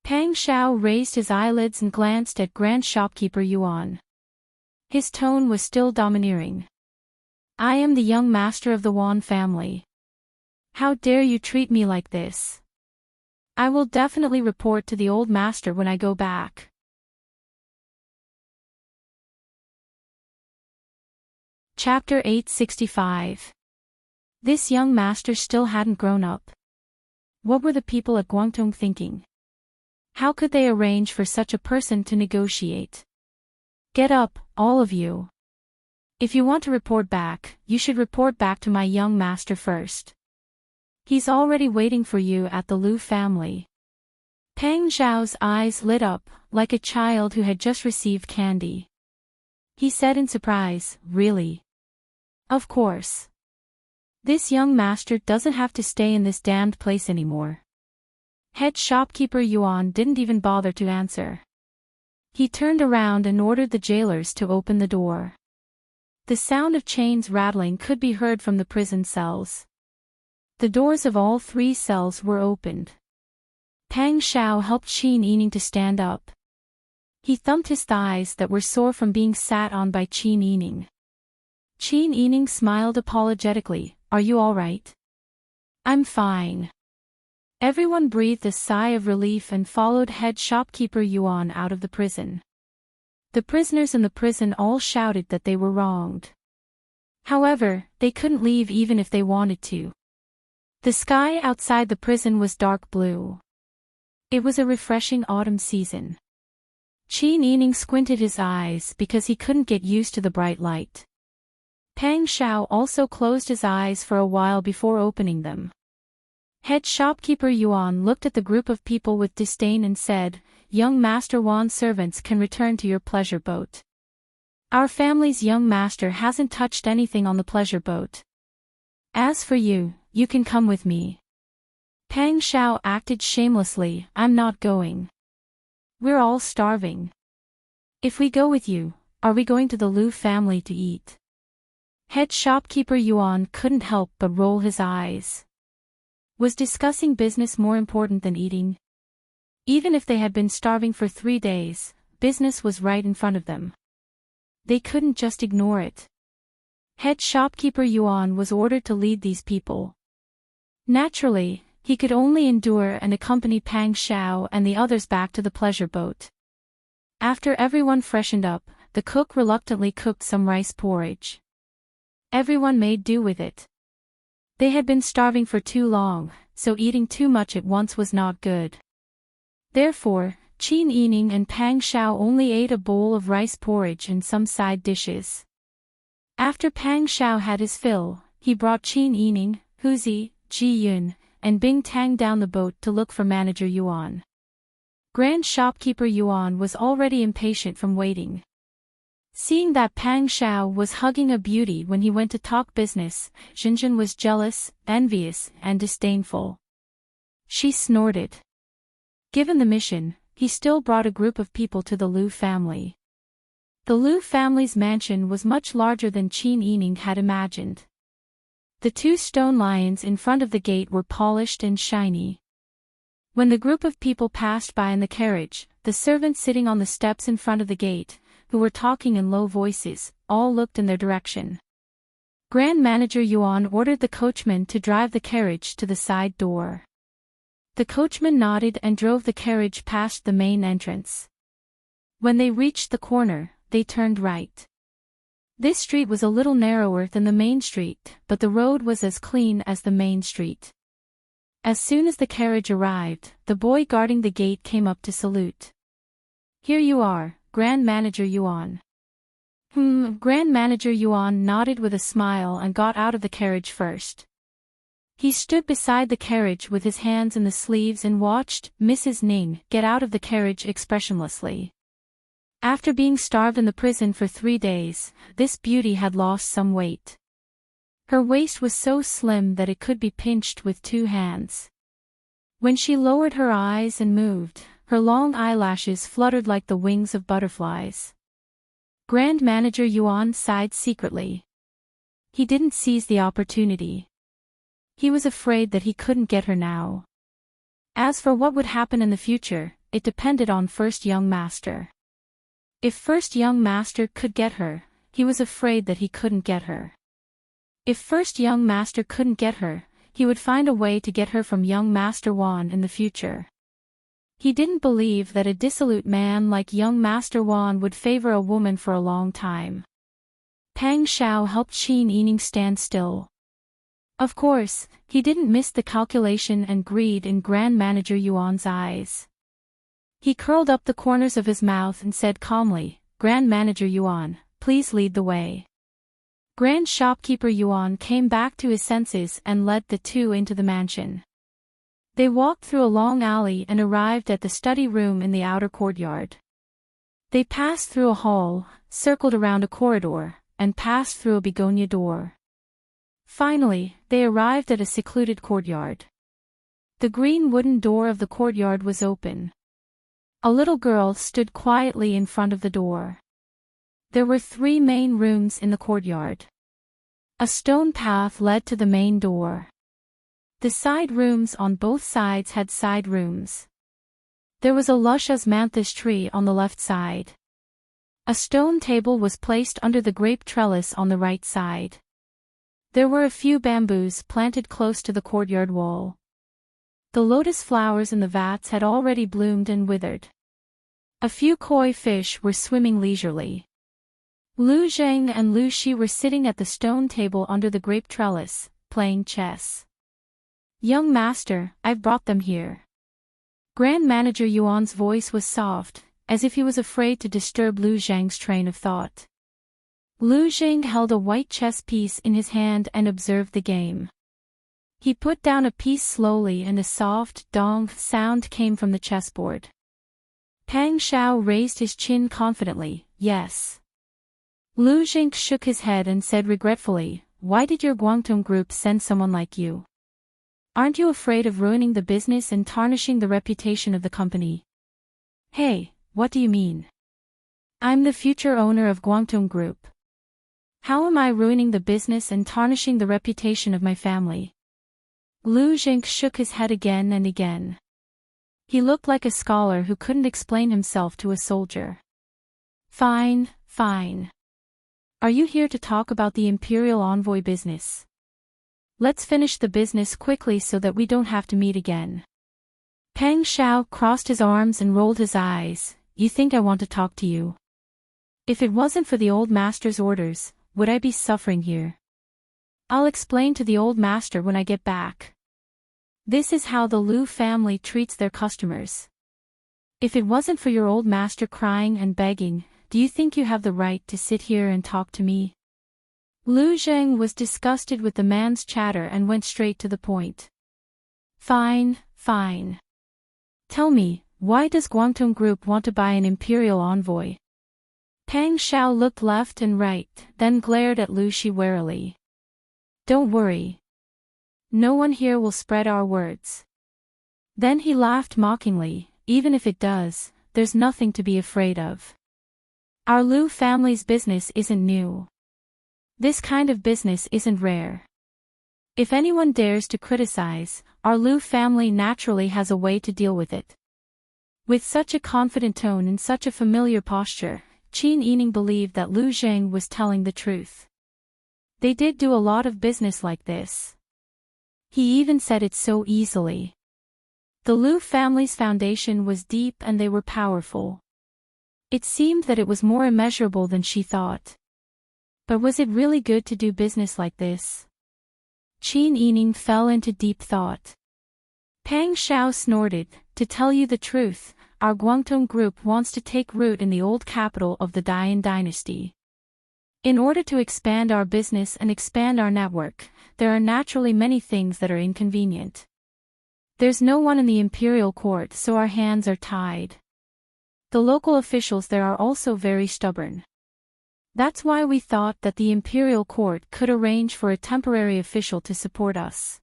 Pang Xiao raised his eyelids and glanced at Grand Shopkeeper Yuan. His tone was still domineering. I am the young master of the Wan family. How dare you treat me like this? I will definitely report to the old master when I go back. Chapter 865. This young master still hadn't grown up. What were the people at Guangdong thinking? How could they arrange for such a person to negotiate? Get up, all of you. If you want to report back, you should report back to my young master first. He's already waiting for you at the Lu family. Pang Zhao's eyes lit up, like a child who had just received candy. He said in surprise, really? Of course. This young master doesn't have to stay in this damned place anymore. Head shopkeeper Yuan didn't even bother to answer. He turned around and ordered the jailers to open the door. The sound of chains rattling could be heard from the prison cells. The doors of all three cells were opened. Pang Xiao helped Qin Yining to stand up. He thumped his thighs that were sore from being sat on by Qin Yining. Qin Yining smiled apologetically, are you all right? I'm fine. Everyone breathed a sigh of relief and followed head shopkeeper Yuan out of the prison. The prisoners in the prison all shouted that they were wronged. However, they couldn't leave even if they wanted to. The sky outside the prison was dark blue. It was a refreshing autumn season. Qin Yining squinted his eyes because he couldn't get used to the bright light. Pang Xiao also closed his eyes for a while before opening them. Head shopkeeper Yuan looked at the group of people with disdain and said, young master Wan's servants can return to your pleasure boat. Our family's young master hasn't touched anything on the pleasure boat. As for you, you can come with me. Pang Xiao acted shamelessly, I'm not going. We're all starving. If we go with you, are we going to the Lu family to eat? Head shopkeeper Yuan couldn't help but roll his eyes. Was discussing business more important than eating? Even if they had been starving for 3 days, business was right in front of them. They couldn't just ignore it. Head shopkeeper Yuan was ordered to lead these people. Naturally, he could only endure and accompany Pang Xiao and the others back to the pleasure boat. After everyone freshened up, the cook reluctantly cooked some rice porridge. Everyone made do with it. They had been starving for too long, so eating too much at once was not good. Therefore, Qin Yining and Pang Xiao only ate a bowl of rice porridge and some side dishes. After Pang Xiao had his fill, he brought Qin Yining, Huzi, Ji Yun, and Bing Tang down the boat to look for manager Yuan. Grand shopkeeper Yuan was already impatient from waiting. Seeing that Pang Xiao was hugging a beauty when he went to talk business, Xinjin was jealous, envious, and disdainful. She snorted. Given the mission, he still brought a group of people to the Lu family. The Lu family's mansion was much larger than Qin Yining had imagined. The 2 stone lions in front of the gate were polished and shiny. When the group of people passed by in the carriage, the servants sitting on the steps in front of the gate, who were talking in low voices, all looked in their direction. Grand Manager Yuan ordered the coachman to drive the carriage to the side door. The coachman nodded and drove the carriage past the main entrance. When they reached the corner, they turned right. This street was a little narrower than the main street, but the road was as clean as the main street. As soon as the carriage arrived, the boy guarding the gate came up to salute. "Here you are, Grand Manager Yuan." Grand Manager Yuan nodded with a smile and got out of the carriage first. He stood beside the carriage with his hands in the sleeves and watched Mrs. Ning get out of the carriage expressionlessly. After being starved in the prison for 3 days, this beauty had lost some weight. Her waist was so slim that it could be pinched with 2 hands. When she lowered her eyes and moved, her long eyelashes fluttered like the wings of butterflies. Grand Manager Yuan sighed secretly. He didn't seize the opportunity. He was afraid that he couldn't get her now. As for what would happen in the future, it depended on First Young Master. If First Young Master could get her, he was afraid that he couldn't get her. If First Young Master couldn't get her, he would find a way to get her from Young Master Wan in the future. He didn't believe that a dissolute man like Young Master Wan would favor a woman for a long time. Pang Xiao helped Qin Yining stand still. Of course, he didn't miss the calculation and greed in Grand Manager Yuan's eyes. He curled up the corners of his mouth and said calmly, "Grand Manager Yuan, please lead the way." Grand Shopkeeper Yuan came back to his senses and led the two into the mansion. They walked through a long alley and arrived at the study room in the outer courtyard. They passed through a hall, circled around a corridor, and passed through a begonia door. Finally, they arrived at a secluded courtyard. The green wooden door of the courtyard was open. A little girl stood quietly in front of the door. There were 3 main rooms in the courtyard. A stone path led to the main door. The side rooms on both sides had side rooms. There was a lush osmanthus tree on the left side. A stone table was placed under the grape trellis on the right side. There were a few bamboos planted close to the courtyard wall. The lotus flowers in the vats had already bloomed and withered. A few koi fish were swimming leisurely. Lu Zheng and Lu Shi were sitting at the stone table under the grape trellis, playing chess. "Young master, I've brought them here." Grand Manager Yuan's voice was soft, as if he was afraid to disturb Lu Zheng's train of thought. Lu Zheng held a white chess piece in his hand and observed the game. He put down a piece slowly and a soft dong sound came from the chessboard. Pang Xiao raised his chin confidently, "Yes." Lu Zheng shook his head and said regretfully, "Why did your Guangdong group send someone like you? Aren't you afraid of ruining the business and tarnishing the reputation of the company?" "Hey, what do you mean? I'm the future owner of Guangdong Group. How am I ruining the business and tarnishing the reputation of my family?" Lu Zheng shook his head again and again. He looked like a scholar who couldn't explain himself to a soldier. "Fine, fine. Are you here to talk about the Imperial Envoy business? Let's finish the business quickly so that we don't have to meet again." Pang Xiao crossed his arms and rolled his eyes. "You think I want to talk to you? If it wasn't for the old master's orders, would I be suffering here? I'll explain to the old master when I get back. This is how the Lu family treats their customers. If it wasn't for your old master crying and begging, do you think you have the right to sit here and talk to me?" Lu Zheng was disgusted with the man's chatter and went straight to the point. "Fine, fine. Tell me, why does Guangdong Group want to buy an Imperial Envoy?" Pang Xiao looked left and right, then glared at Lu Shi warily. "Don't worry. No one here will spread our words." Then he laughed mockingly, "Even if it does, there's nothing to be afraid of. Our Lu family's business isn't new. This kind of business isn't rare. If anyone dares to criticize, our Lu family naturally has a way to deal with it." With such a confident tone and such a familiar posture, Qin Yining believed that Lu Zheng was telling the truth. They did do a lot of business like this. He even said it so easily. The Lu family's foundation was deep and they were powerful. It seemed that it was more immeasurable than she thought. But was it really good to do business like this? Qin Yining fell into deep thought. Pang Xiao snorted, "To tell you the truth, our Guangdong group wants to take root in the old capital of the Dian dynasty. In order to expand our business and expand our network, there are naturally many things that are inconvenient. There's no one in the imperial court, so our hands are tied. The local officials there are also very stubborn. That's why we thought that the imperial court could arrange for a temporary official to support us."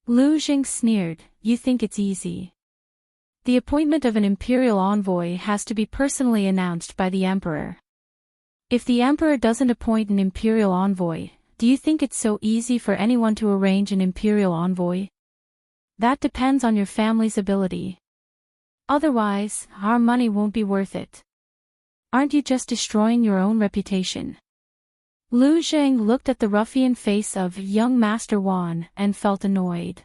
Lu Jing sneered, "You think it's easy? The appointment of an imperial envoy has to be personally announced by the emperor. If the emperor doesn't appoint an imperial envoy, do you think it's so easy for anyone to arrange an imperial envoy? That depends on your family's ability. Otherwise, our money won't be worth it. Aren't you just destroying your own reputation?" Lu Zheng looked at the ruffian face of young Master Wan and felt annoyed.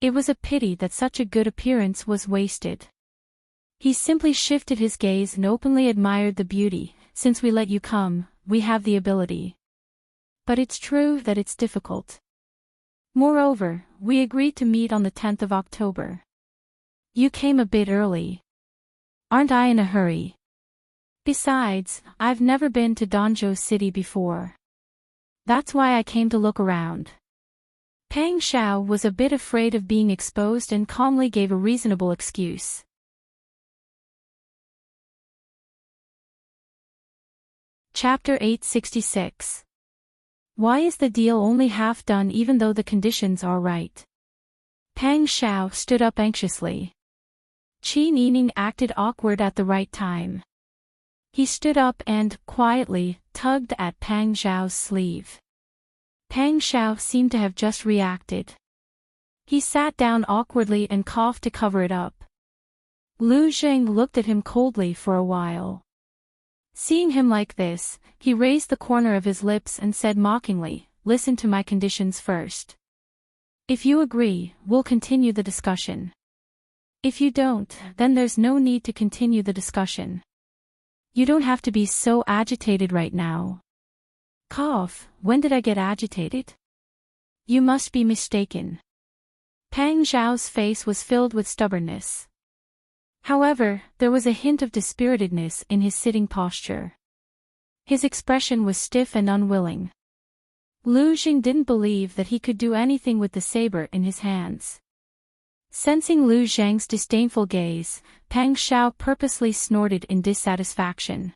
It was a pity that such a good appearance was wasted. He simply shifted his gaze and openly admired the beauty. "Since we let you come, we have the ability. But it's true that it's difficult. Moreover, we agreed to meet on the 10th of October. You came a bit early. Aren't I in a hurry? Besides, I've never been to Danzhou City before. That's why I came to look around." Pang Xiao was a bit afraid of being exposed and calmly gave a reasonable excuse. Chapter 866. Why is the deal only half done even though the conditions are right? Pang Xiao stood up anxiously. Qin Yining acted awkward at the right time. He stood up and, quietly, tugged at Pang Xiao's sleeve. Pang Xiao seemed to have just reacted. He sat down awkwardly and coughed to cover it up. Lu Zheng looked at him coldly for a while. Seeing him like this, he raised the corner of his lips and said mockingly, "Listen to my conditions first. If you agree, we'll continue the discussion. If you don't, then there's no need to continue the discussion. You don't have to be so agitated right now." Cough, when did I get agitated? You must be mistaken. Pang Xiao's face was filled with stubbornness. However, there was a hint of dispiritedness in his sitting posture. His expression was stiff and unwilling. Lu Jing didn't believe that he could do anything with the saber in his hands. Sensing Lu Zheng's disdainful gaze, Pang Xiao purposely snorted in dissatisfaction.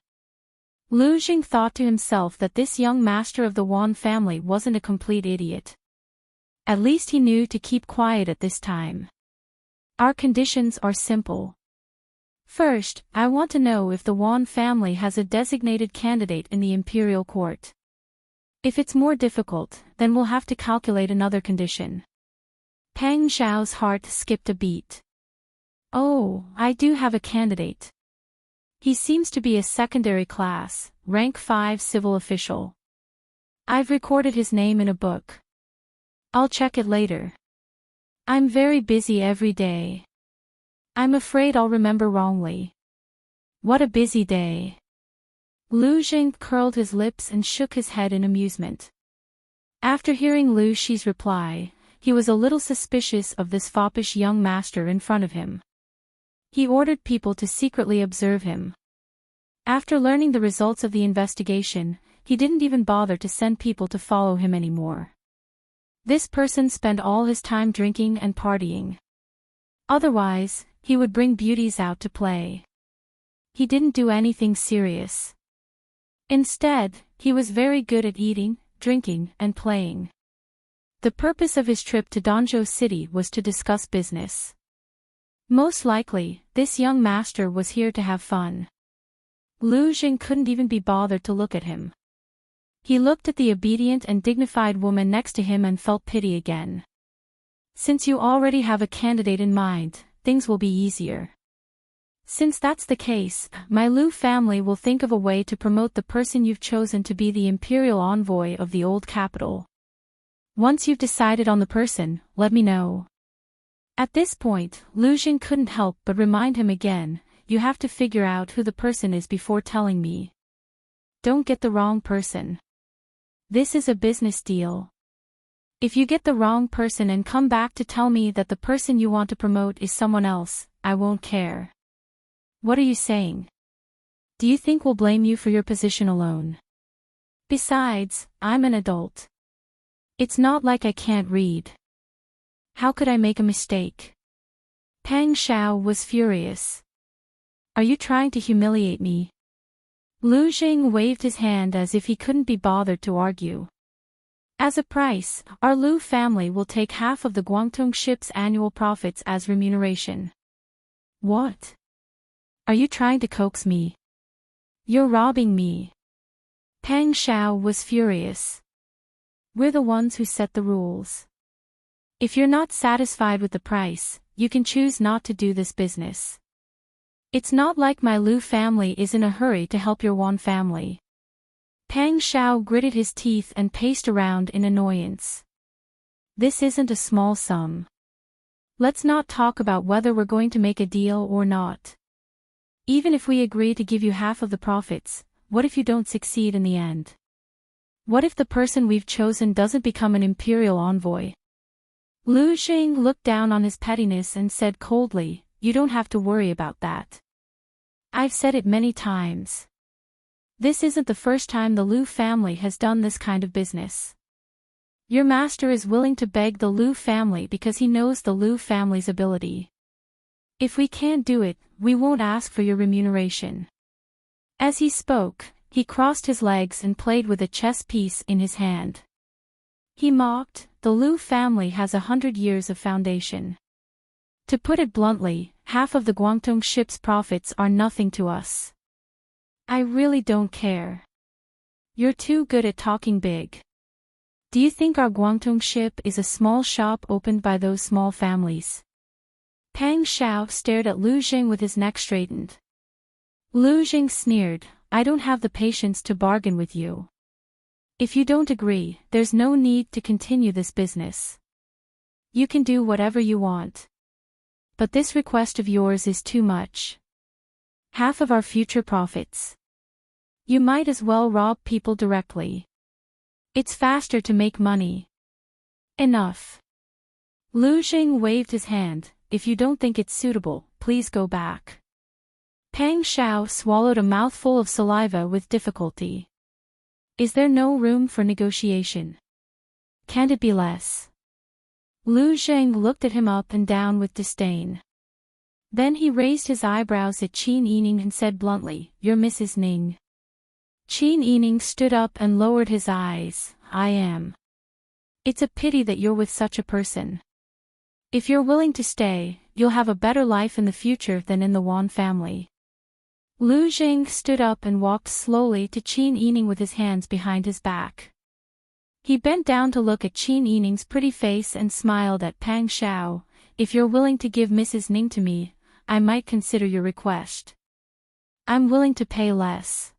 Lu Jing thought to himself that this young master of the Wan family wasn't a complete idiot. At least he knew to keep quiet at this time. "Our conditions are simple. First, I want to know if the Wan family has a designated candidate in the imperial court. If it's more difficult, then we'll have to calculate another condition." Pang Xiao's heart skipped a beat. "Oh, I do have a candidate. He seems to be a secondary class, rank 5 civil official. I've recorded his name in a book. I'll check it later. I'm very busy every day. I'm afraid I'll remember wrongly." "What a busy day." Lu Jing curled his lips and shook his head in amusement. After hearing Lu Shi's reply, he was a little suspicious of this foppish young master in front of him. He ordered people to secretly observe him. After learning the results of the investigation, he didn't even bother to send people to follow him anymore. This person spent all his time drinking and partying. Otherwise, he would bring beauties out to play. He didn't do anything serious. Instead, he was very good at eating, drinking, and playing. The purpose of his trip to Danzhou City was to discuss business. Most likely, this young master was here to have fun. Lu Jing couldn't even be bothered to look at him. He looked at the obedient and dignified woman next to him and felt pity again. "Since you already have a candidate in mind, things will be easier. Since that's the case, my Lu family will think of a way to promote the person you've chosen to be the imperial envoy of the old capital. Once you've decided on the person, let me know." At this point, Lu Xing couldn't help but remind him again, you have to figure out who the person is before telling me. Don't get the wrong person. This is a business deal. If you get the wrong person and come back to tell me that the person you want to promote is someone else, I won't care. What are you saying? Do you think we'll blame you for your position alone? Besides, I'm an adult. It's not like I can't read. How could I make a mistake? Pang Xiao was furious. Are you trying to humiliate me? Lu Xing waved his hand as if he couldn't be bothered to argue. As a price, our Lu family will take half of the Guangdong ship's annual profits as remuneration. What? Are you trying to coax me? You're robbing me. Pang Xiao was furious. We're the ones who set the rules. If you're not satisfied with the price, you can choose not to do this business. It's not like my Lu family is in a hurry to help your Wan family. Pang Xiao gritted his teeth and paced around in annoyance. This isn't a small sum. Let's not talk about whether we're going to make a deal or not. Even if we agree to give you half of the profits, what if you don't succeed in the end? What if the person we've chosen doesn't become an imperial envoy? Lu Xing looked down on his pettiness and said coldly, you don't have to worry about that. I've said it many times. This isn't the first time the Lu family has done this kind of business. Your master is willing to beg the Lu family because he knows the Lu family's ability. If we can't do it, we won't ask for your remuneration. As he spoke, he crossed his legs and played with a chess piece in his hand. He mocked, the Lu family has 100 years of foundation. To put it bluntly, half of the Guangdong ship's profits are nothing to us. I really don't care. You're too good at talking big. Do you think our Guangdong ship is a small shop opened by those small families? Pang Xiao stared at Lu Xing with his neck straightened. Lu Xing sneered, I don't have the patience to bargain with you. If you don't agree, there's no need to continue this business. You can do whatever you want. But this request of yours is too much. Half of our future profits. You might as well rob people directly. It's faster to make money. Enough. Lu Xing waved his hand, if you don't think it's suitable, please go back. Pang Xiao swallowed a mouthful of saliva with difficulty. Is there no room for negotiation? Can't it be less? Lu Xing looked at him up and down with disdain. Then he raised his eyebrows at Qin Yining and said bluntly, You're Mrs. Ning. Qin Yining stood up and lowered his eyes, I am. It's a pity that you're with such a person. If you're willing to stay, you'll have a better life in the future than in the Wan family. Lu Xing stood up and walked slowly to Qin Yining with his hands behind his back. He bent down to look at Qin Yining's pretty face and smiled at Pang Xiao, if you're willing to give Mrs. Ning to me, I might consider your request. I'm willing to pay less.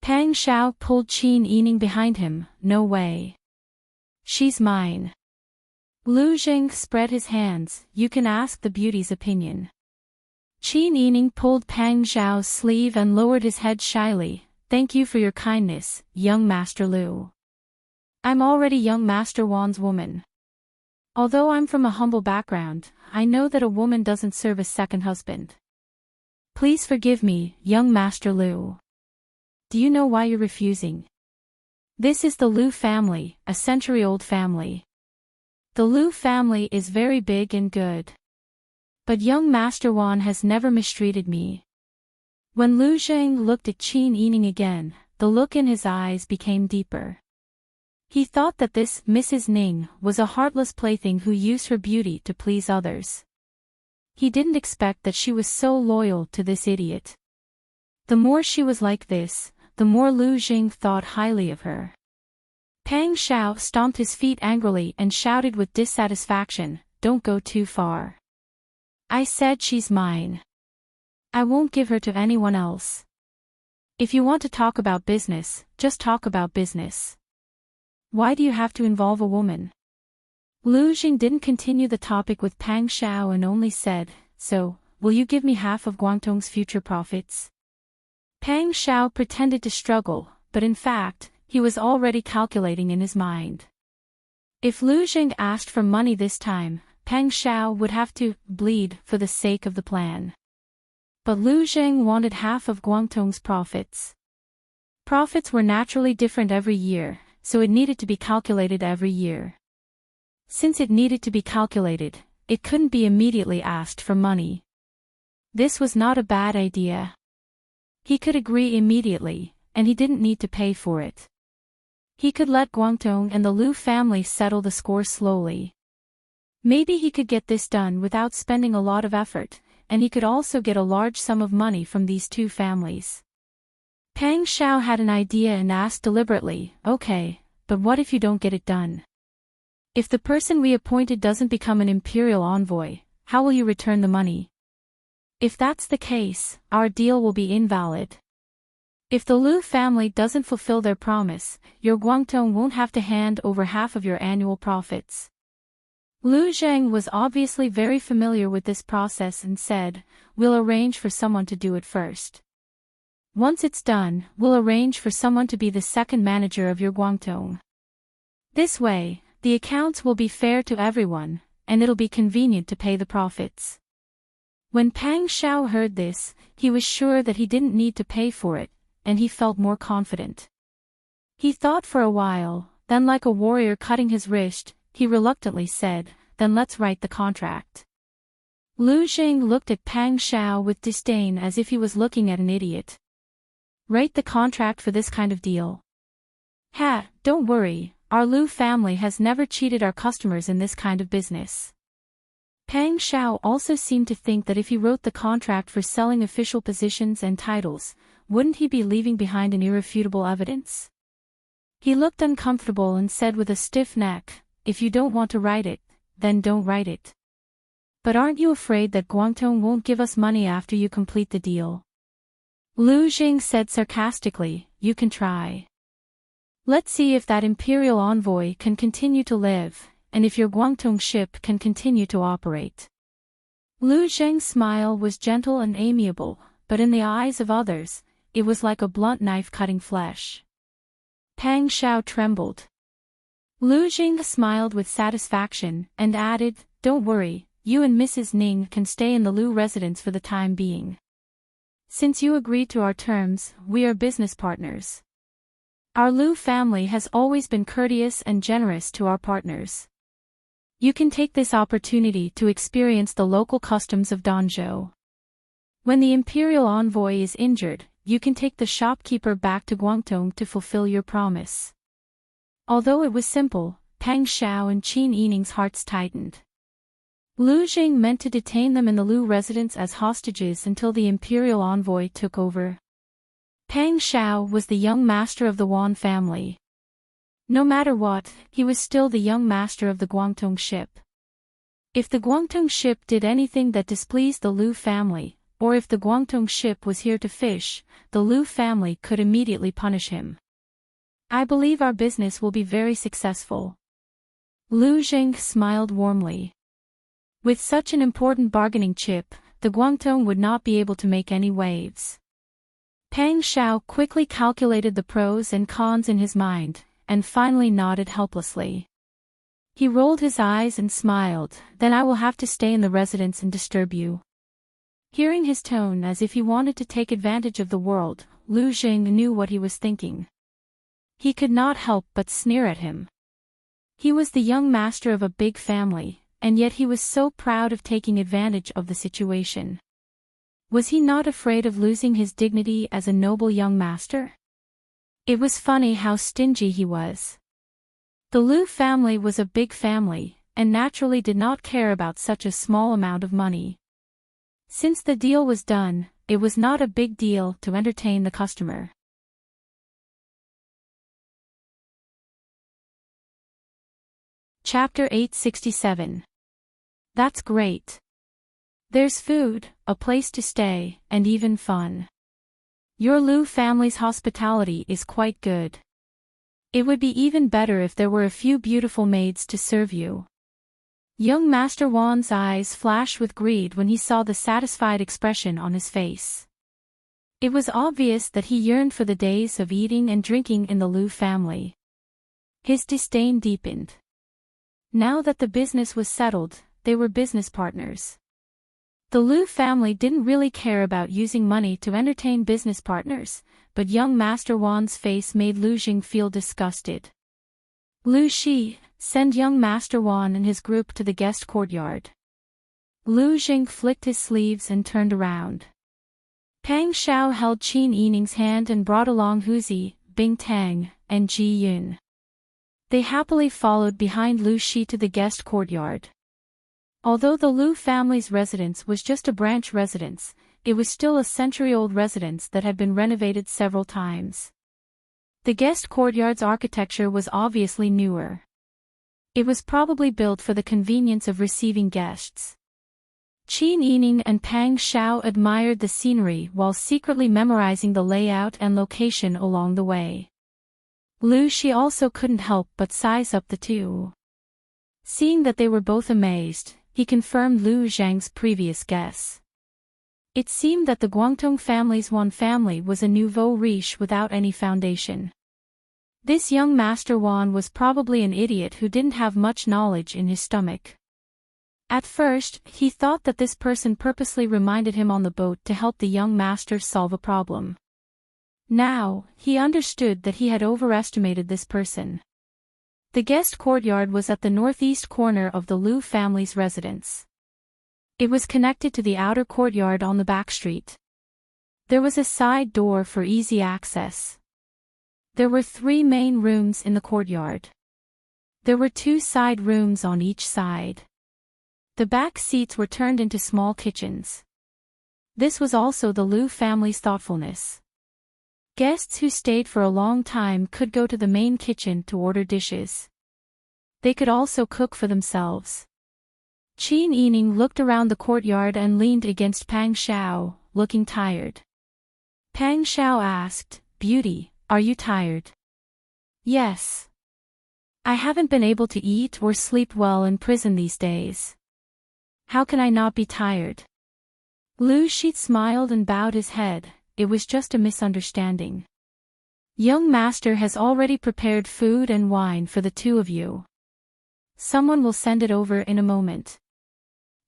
Pang Xiao pulled Qin Yining behind him, no way. She's mine. Lu Xing spread his hands, you can ask the beauty's opinion. Qin Yining pulled Pang Xiao's sleeve and lowered his head shyly, thank you for your kindness, young Master Lu. I'm already young Master Wan's woman. Although I'm from a humble background, I know that a woman doesn't serve a second husband. Please forgive me, young Master Lu. Do you know why you're refusing? This is the Lu family, a century-old family. The Lu family is very big and good. But young Master Wan has never mistreated me. When Lu Xing looked at Qin Yining again, the look in his eyes became deeper. He thought that this Mrs. Ning was a heartless plaything who used her beauty to please others. He didn't expect that she was so loyal to this idiot. The more she was like this, the more Lu Xing thought highly of her. Pang Xiao stomped his feet angrily and shouted with dissatisfaction, don't go too far. I said she's mine. I won't give her to anyone else. If you want to talk about business, just talk about business. Why do you have to involve a woman? Lu Jing didn't continue the topic with Pang Xiao and only said, "So, will you give me half of Guangdong's future profits?" Pang Xiao pretended to struggle, but in fact, he was already calculating in his mind. If Lu Jing asked for money this time, Pang Xiao would have to bleed for the sake of the plan. But Lu Jing wanted half of Guangdong's profits. Profits were naturally different every year, so it needed to be calculated every year. Since it needed to be calculated, it couldn't be immediately asked for money. This was not a bad idea. He could agree immediately, and he didn't need to pay for it. He could let Guangdong and the Lu family settle the score slowly. Maybe he could get this done without spending a lot of effort, and he could also get a large sum of money from these two families. Pang Xiao had an idea and asked deliberately, "Okay, but what if you don't get it done? If the person we appointed doesn't become an imperial envoy, how will you return the money? If that's the case, our deal will be invalid. If the Lu family doesn't fulfill their promise, your Guangdong won't have to hand over half of your annual profits." Lu Zheng was obviously very familiar with this process and said, "We'll arrange for someone to do it first. Once it's done, we'll arrange for someone to be the second manager of your Guangdong. This way, the accounts will be fair to everyone, and it'll be convenient to pay the profits." When Pang Xiao heard this, he was sure that he didn't need to pay for it, and he felt more confident. He thought for a while, then like a warrior cutting his wrist, he reluctantly said, "Then let's write the contract." Lu Jing looked at Pang Xiao with disdain as if he was looking at an idiot. "Write the contract for this kind of deal? Ha, don't worry, our Lu family has never cheated our customers in this kind of business." Pang Xiao also seemed to think that if he wrote the contract for selling official positions and titles, wouldn't he be leaving behind an irrefutable evidence? He looked uncomfortable and said with a stiff neck, "If you don't want to write it, then don't write it. But aren't you afraid that Guangdong won't give us money after you complete the deal?" Lu Jing said sarcastically, "You can try. Let's see if that imperial envoy can continue to live, and if your Guangdong ship can continue to operate." Lu Zheng's smile was gentle and amiable, but in the eyes of others, it was like a blunt knife cutting flesh. Pang Xiao trembled. Lu Jing smiled with satisfaction and added, "Don't worry, you and Mrs. Ning can stay in the Lu residence for the time being. Since you agreed to our terms, we are business partners. Our Lu family has always been courteous and generous to our partners. You can take this opportunity to experience the local customs of Danzhou. When the imperial envoy is injured, you can take the shopkeeper back to Guangdong to fulfill your promise." Although it was simple, Pang Xiao and Qin Yining's hearts tightened. Lu Jing meant to detain them in the Lu residence as hostages until the imperial envoy took over. Pang Xiao was the young master of the Wan family. No matter what, he was still the young master of the Guangdong ship. If the Guangdong ship did anything that displeased the Lu family, or if the Guangdong ship was here to fish, the Lu family could immediately punish him. "I believe our business will be very successful." Lu Jing smiled warmly. With such an important bargaining chip, the Guangdong would not be able to make any waves. Pang Xiao quickly calculated the pros and cons in his mind, and finally nodded helplessly. He rolled his eyes and smiled, "Then I will have to stay in the residence and disturb you." Hearing his tone as if he wanted to take advantage of the world, Lu Jing knew what he was thinking. He could not help but sneer at him. He was the young master of a big family, and yet he was so proud of taking advantage of the situation. Was he not afraid of losing his dignity as a noble young master? It was funny how stingy he was. The Lu family was a big family, and naturally did not care about such a small amount of money. Since the deal was done, it was not a big deal to entertain the customer. Chapter 867. That's great. There's food, a place to stay, and even fun. Your Lu family's hospitality is quite good. It would be even better if there were a few beautiful maids to serve you. Young Master Wan's eyes flashed with greed when he saw the satisfied expression on his face. It was obvious that he yearned for the days of eating and drinking in the Lu family. His disdain deepened. Now that the business was settled, they were business partners. The Lu family didn't really care about using money to entertain business partners, but young Master Wan's face made Lu Jing feel disgusted. Lu Shi, send young Master Wan and his group to the guest courtyard. Lu Jing flicked his sleeves and turned around. Pang Xiao held Qin Yining's hand and brought along Huzi, Bing Tang, and Ji Yun. They happily followed behind Lu Shi to the guest courtyard. Although the Lu family's residence was just a branch residence, it was still a century-old residence that had been renovated several times. The guest courtyard's architecture was obviously newer. It was probably built for the convenience of receiving guests. Qin Yining and Pang Xiao admired the scenery while secretly memorizing the layout and location along the way. Lu Shi also couldn't help but size up the two. Seeing that they were both amazed, he confirmed Lu Zhang's previous guess. It seemed that the Guangdong family's Wan family was a nouveau riche without any foundation. This young Master Wan was probably an idiot who didn't have much knowledge in his stomach. At first, he thought that this person purposely reminded him on the boat to help the young master solve a problem. Now, he understood that he had overestimated this person. The guest courtyard was at the northeast corner of the Lu family's residence. It was connected to the outer courtyard on the back street. There was a side door for easy access. There were 3 main rooms in the courtyard. There were 2 side rooms on each side. The back seats were turned into small kitchens. This was also the Lu family's thoughtfulness. Guests who stayed for a long time could go to the main kitchen to order dishes. They could also cook for themselves. Qin Yining looked around the courtyard and leaned against Pang Xiao, looking tired. Pang Xiao asked, "Beauty, are you tired?" "Yes. I haven't been able to eat or sleep well in prison these days. How can I not be tired?" Lu Shi smiled and bowed his head. It was just a misunderstanding. Young master has already prepared food and wine for the 2 of you. Someone will send it over in a moment.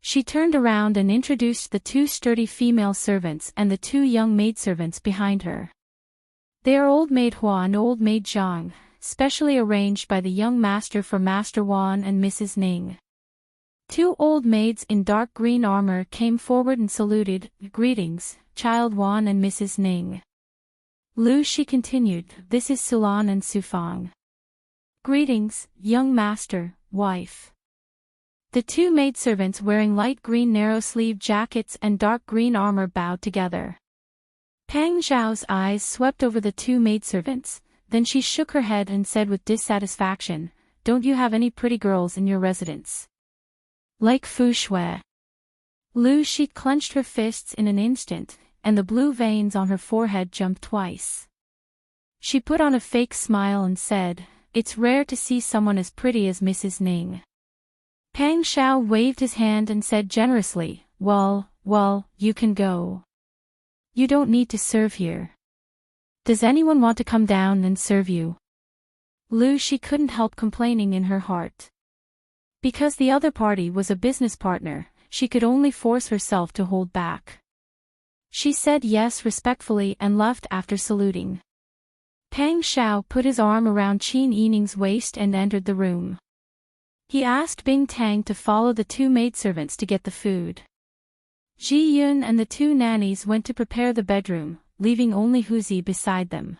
She turned around and introduced the 2 sturdy female servants and the 2 young maidservants behind her. They are Old Maid Hua and Old Maid Zhang, specially arranged by the young master for Master Wan and Mrs. Ning. 2 old maids in dark green armor came forward and saluted, "Greetings, Child Wan and Mrs. Ning." Lu Shi continued, "This is Sulan and Sufang." "Greetings, young master, wife." The 2 maidservants wearing light green narrow-sleeved jackets and dark green armor bowed together. Pang Zhao's eyes swept over the 2 maidservants, then she shook her head and said with dissatisfaction, "Don't you have any pretty girls in your residence? Like Fu Shui?" Lu Shi clenched her fists in an instant, and the blue veins on her forehead jumped twice. She put on a fake smile and said, "It's rare to see someone as pretty as Mrs. Ning." Pang Xiao waved his hand and said generously, Well, you can go. You don't need to serve here. Does anyone want to come down and serve you?" Lu Shi couldn't help complaining in her heart. Because the other party was a business partner, she could only force herself to hold back. She said yes respectfully and left after saluting. Pang Xiao put his arm around Qin Yining's waist and entered the room. He asked Bing Tang to follow the 2 maidservants to get the food. Ji Yun and the 2 nannies went to prepare the bedroom, leaving only Huzi beside them.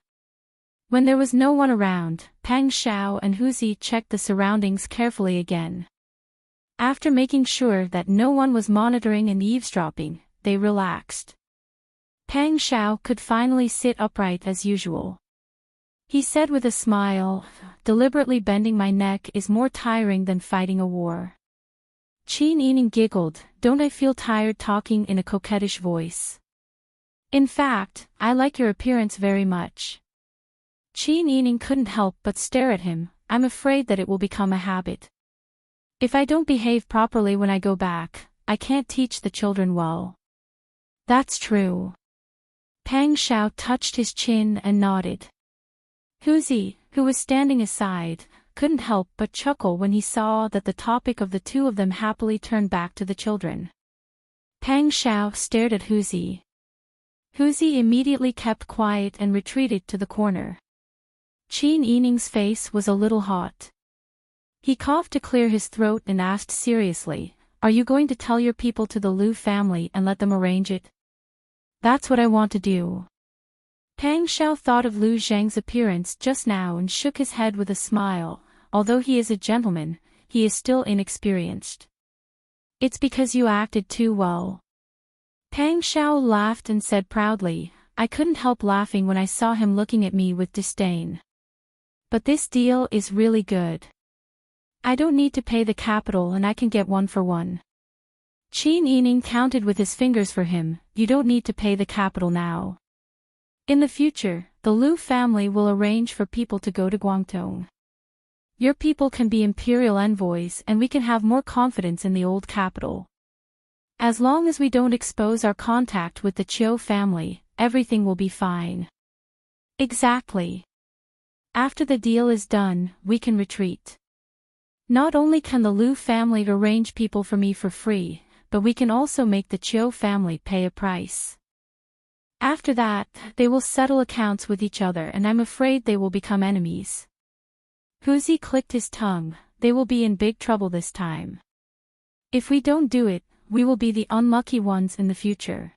When there was no one around, Pang Xiao and Huzi checked the surroundings carefully again. After making sure that no one was monitoring and eavesdropping, they relaxed. Pang Xiao could finally sit upright as usual. He said with a smile, "Deliberately bending my neck is more tiring than fighting a war." Qin Yining giggled, "Don't I feel tired talking in a coquettish voice? In fact, I like your appearance very much." Qin Yining couldn't help but stare at him. "I'm afraid that it will become a habit." If I don't behave properly when I go back, I can't teach the children well. That's true. Pang Xiao touched his chin and nodded. Huzi, who was standing aside, couldn't help but chuckle when he saw that the topic of the two of them happily turned back to the children. Pang Xiao stared at Huzi. Huzi immediately kept quiet and retreated to the corner. Qin Yining's face was a little hot. He coughed to clear his throat and asked seriously, "Are you going to tell your people to the Lu family and let them arrange it?" "That's what I want to do." Pang Xiao thought of Lu Zhang's appearance just now and shook his head with a smile. Although he is a gentleman, he is still inexperienced. "It's because you acted too well." Pang Xiao laughed and said proudly, "I couldn't help laughing when I saw him looking at me with disdain. But this deal is really good. I don't need to pay the capital and I can get 1-for-1. Qin Yining counted with his fingers for him. "You don't need to pay the capital now. In the future, the Lu family will arrange for people to go to Guangdong. Your people can be imperial envoys and we can have more confidence in the old capital. As long as we don't expose our contact with the Qiu family, everything will be fine." "Exactly. After the deal is done, we can retreat. Not only can the Lu family arrange people for me for free, but we can also make the Qiu family pay a price. After that, they will settle accounts with each other and I'm afraid they will become enemies." Huzi clicked his tongue. "They will be in big trouble this time. If we don't do it, we will be the unlucky ones in the future."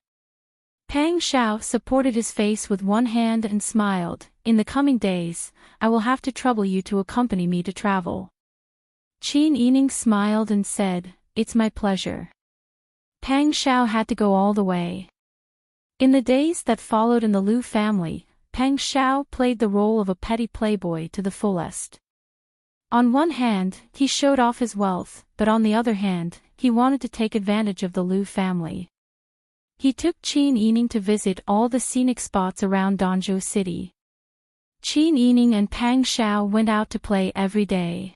Pang Xiao supported his face with one hand and smiled. "In the coming days, I will have to trouble you to accompany me to travel." Qin Yining smiled and said, "It's my pleasure." Pang Xiao had to go all the way. In the days that followed in the Lu family, Pang Xiao played the role of a petty playboy to the fullest. On one hand, he showed off his wealth, but on the other hand, he wanted to take advantage of the Lu family. He took Qin Yining to visit all the scenic spots around Danzhou City. Qin Yining and Pang Xiao went out to play every day.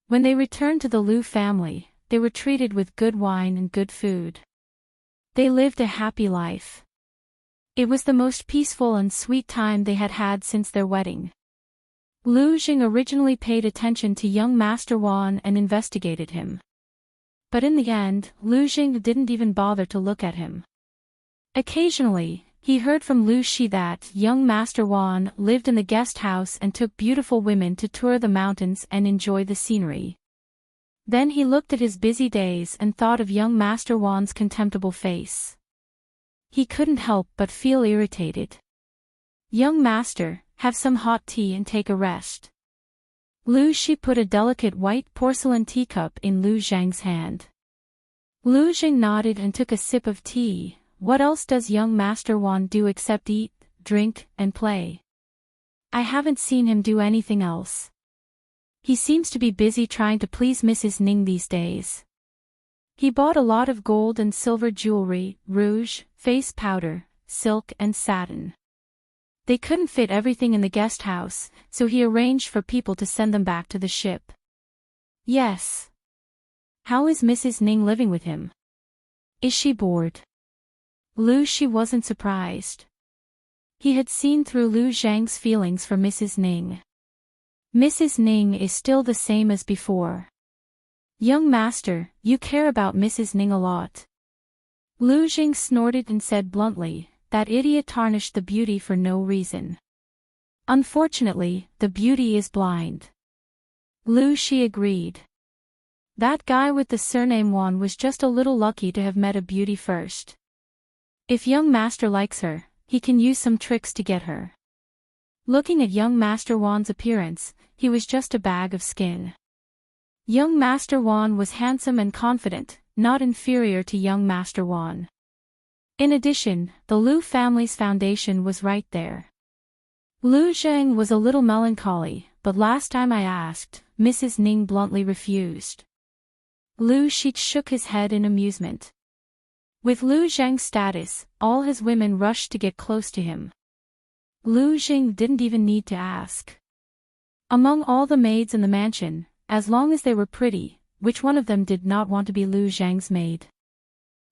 When they returned to the Lu family, they were treated with good wine and good food. They lived a happy life. It was the most peaceful and sweet time they had had since their wedding. Lu Jing originally paid attention to young Master Wan and investigated him. But in the end, Lu Jing didn't even bother to look at him. Occasionally, he heard from Lu Shi that young Master Wan lived in the guest house and took beautiful women to tour the mountains and enjoy the scenery. Then he looked at his busy days and thought of young Master Wan's contemptible face. He couldn't help but feel irritated. "Young master, have some hot tea and take a rest." Lu Shi put a delicate white porcelain teacup in Lu Zhang's hand. Lu Jing nodded and took a sip of tea. "What else does young Master Wan do except eat, drink, and play? I haven't seen him do anything else. He seems to be busy trying to please Mrs. Ning these days. He bought a lot of gold and silver jewelry, rouge, face powder, silk and satin. They couldn't fit everything in the guest house, so he arranged for people to send them back to the ship." "Yes. How is Mrs. Ning living with him? Is she bored?" Lu Shi wasn't surprised. He had seen through Lu Zhang's feelings for Mrs. Ning. Mrs. Ning is still the same as before. "Young master, you care about Mrs. Ning a lot." Lu Jing snorted and said bluntly, "That idiot tarnished the beauty for no reason. Unfortunately, the beauty is blind." Lu Shi agreed. That guy with the surname Wan was just a little lucky to have met a beauty first. If young master likes her, he can use some tricks to get her. Looking at young Master Wan's appearance, he was just a bag of skin. Young Master Wan was handsome and confident, not inferior to young Master Wan. In addition, the Lu family's foundation was right there. Lu Zhang was a little melancholy, but last time I asked, Mrs. Ning bluntly refused. Lu Shi shook his head in amusement. With Lu Zhang's status, all his women rushed to get close to him. Lu Jing didn't even need to ask. Among all the maids in the mansion, as long as they were pretty, which one of them did not want to be Lu Zhang's maid?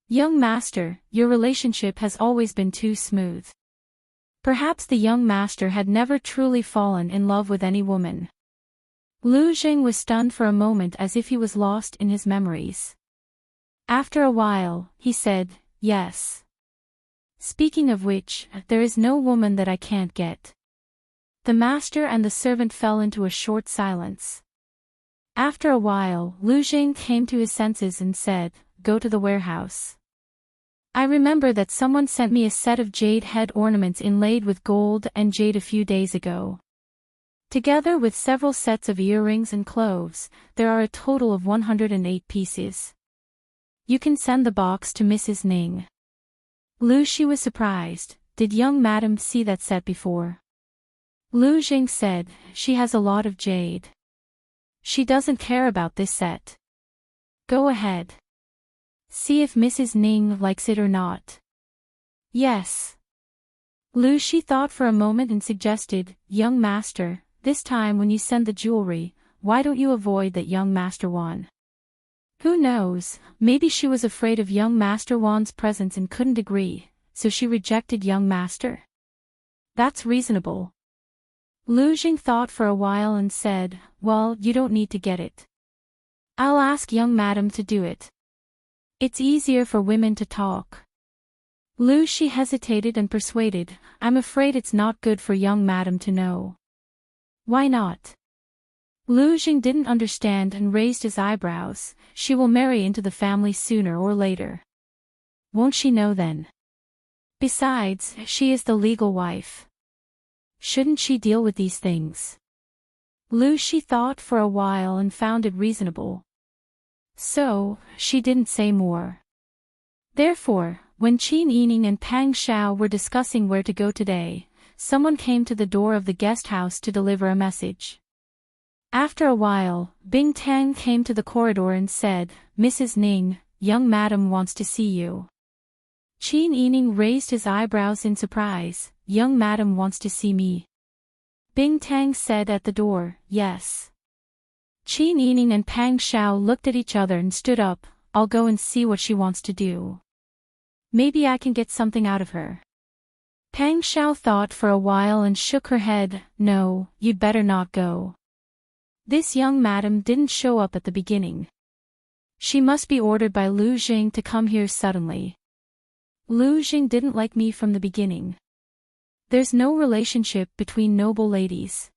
Young master, your relationship has always been too smooth. Perhaps the young master had never truly fallen in love with any woman. Lu Zhang was stunned for a moment as if he was lost in his memories. After a while, he said, yes. Speaking of which, there is no woman that I can't get. The master and the servant fell into a short silence. After a while, Lu Zhang came to his senses and said, go to the warehouse. I remember that someone sent me a set of jade head ornaments inlaid with gold and jade a few days ago. Together with several sets of earrings and clothes, there are a total of 108 pieces. You can send the box to Mrs. Ning. Lu Shi was surprised. Did young madam see that set before? Lu Jing said, she has a lot of jade. She doesn't care about this set. Go ahead. See if Mrs. Ning likes it or not. Yes. Lu Shi thought for a moment and suggested, young master, this time when you send the jewelry, why don't you avoid that young master Wan? Who knows, maybe she was afraid of young master Wan's presence and couldn't agree, so she rejected young master. That's reasonable. Lu Jing thought for a while and said, well, you don't need to get it. I'll ask young madam to do it. It's easier for women to talk. Lu Shi hesitated and persuaded, I'm afraid it's not good for young madam to know. Why not? Lu Jing didn't understand and raised his eyebrows. She will marry into the family sooner or later. Won't she know then? Besides, she is the legal wife. Shouldn't she deal with these things? Lu Shi thought for a while and found it reasonable. So, she didn't say more. Therefore, when Qin Yining and Pang Xiao were discussing where to go today, someone came to the door of the guest house to deliver a message. After a while, Bing Tang came to the corridor and said, Mrs. Ning, young madam wants to see you. Qin Yining raised his eyebrows in surprise, young madam wants to see me. Bing Tang said at the door, yes. Qin Yining and Pang Xiao looked at each other and stood up, I'll go and see what she wants to do. Maybe I can get something out of her. Pang Xiao thought for a while and shook her head, no, you'd better not go. This young madam didn't show up at the beginning. She must be ordered by Lu Jing to come here suddenly. Lu Jing didn't like me from the beginning. There's no relationship between noble ladies.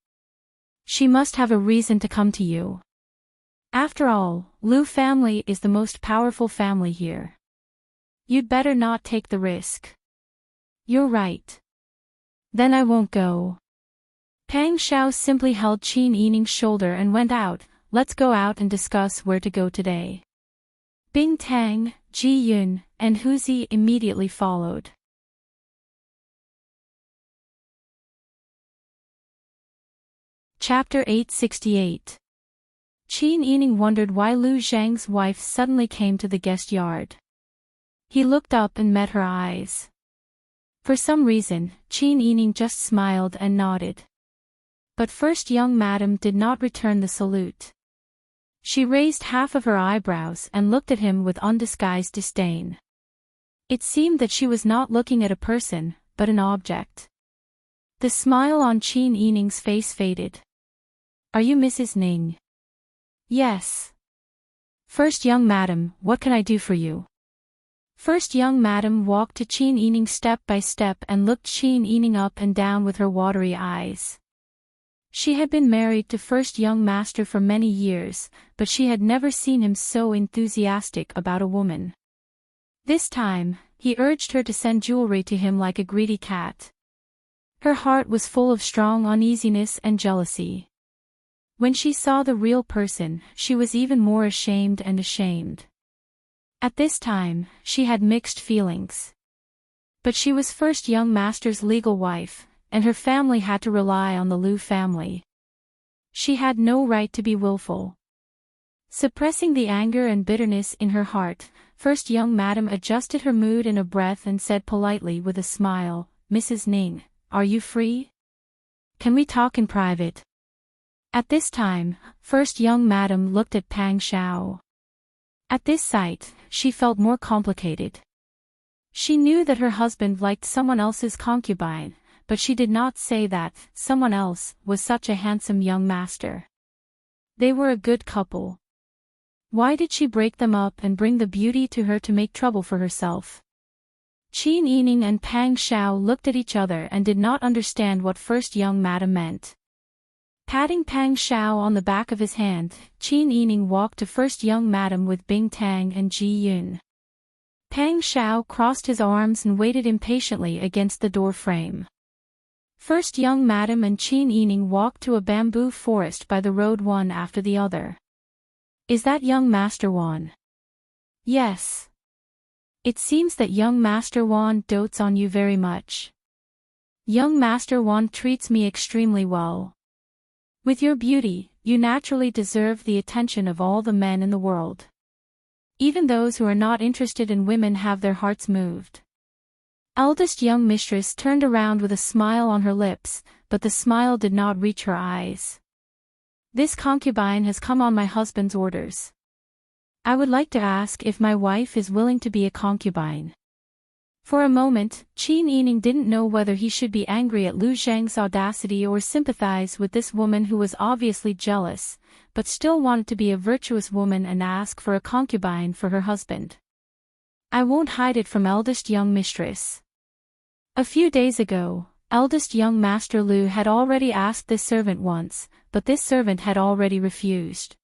She must have a reason to come to you. After all, Lu family is the most powerful family here. You'd better not take the risk. You're right. Then I won't go. Pang Xiao simply held Qin Yining's shoulder and went out, let's go out and discuss where to go today. Bing Tang, Ji Yun, and Hu Zi immediately followed. Chapter 868. Qin Yining wondered why Lu Zhang's wife suddenly came to the guest yard. He looked up and met her eyes. For some reason, Qin Yining just smiled and nodded. But first young madam did not return the salute. She raised half of her eyebrows and looked at him with undisguised disdain. It seemed that she was not looking at a person, but an object. The smile on Qin Yining's face faded. Are you Mrs. Ning? Yes. First young madam, what can I do for you? First young madam walked to Qin Yining step by step and looked Qin Yining up and down with her watery eyes. She had been married to first young master for many years, but she had never seen him so enthusiastic about a woman. This time, he urged her to send jewelry to him like a greedy cat. Her heart was full of strong uneasiness and jealousy. When she saw the real person, she was even more ashamed and ashamed. At this time, she had mixed feelings. But she was first young master's legal wife, and her family had to rely on the Lu family. She had no right to be willful. Suppressing the anger and bitterness in her heart, first young madam adjusted her mood in a breath and said politely with a smile, Mrs. Ning, are you free? Can we talk in private? At this time, first young madam looked at Pang Xiao. At this sight, she felt more complicated. She knew that her husband liked someone else's concubine, but she did not say that someone else was such a handsome young master. They were a good couple. Why did she break them up and bring the beauty to her to make trouble for herself? Qin Yining and Pang Xiao looked at each other and did not understand what first young madam meant. Patting Pang Xiao on the back of his hand, Qin Yining walked to first young madam with Bing Tang and Ji Yun. Pang Xiao crossed his arms and waited impatiently against the door frame. First young madam and Qin Yining walked to a bamboo forest by the road one after the other. Is that young Master Wan? Yes. It seems that young Master Wan dotes on you very much. Young Master Wan treats me extremely well. With your beauty, you naturally deserve the attention of all the men in the world. Even those who are not interested in women have their hearts moved. Eldest young mistress turned around with a smile on her lips, but the smile did not reach her eyes. This concubine has come on my husband's orders. I would like to ask if my wife is willing to be a concubine. For a moment, Qin Yining didn't know whether he should be angry at Lu Zhang's audacity or sympathize with this woman who was obviously jealous, but still wanted to be a virtuous woman and ask for a concubine for her husband. I won't hide it from eldest young mistress. A few days ago, eldest young Master Lu had already asked this servant once, but this servant had already refused.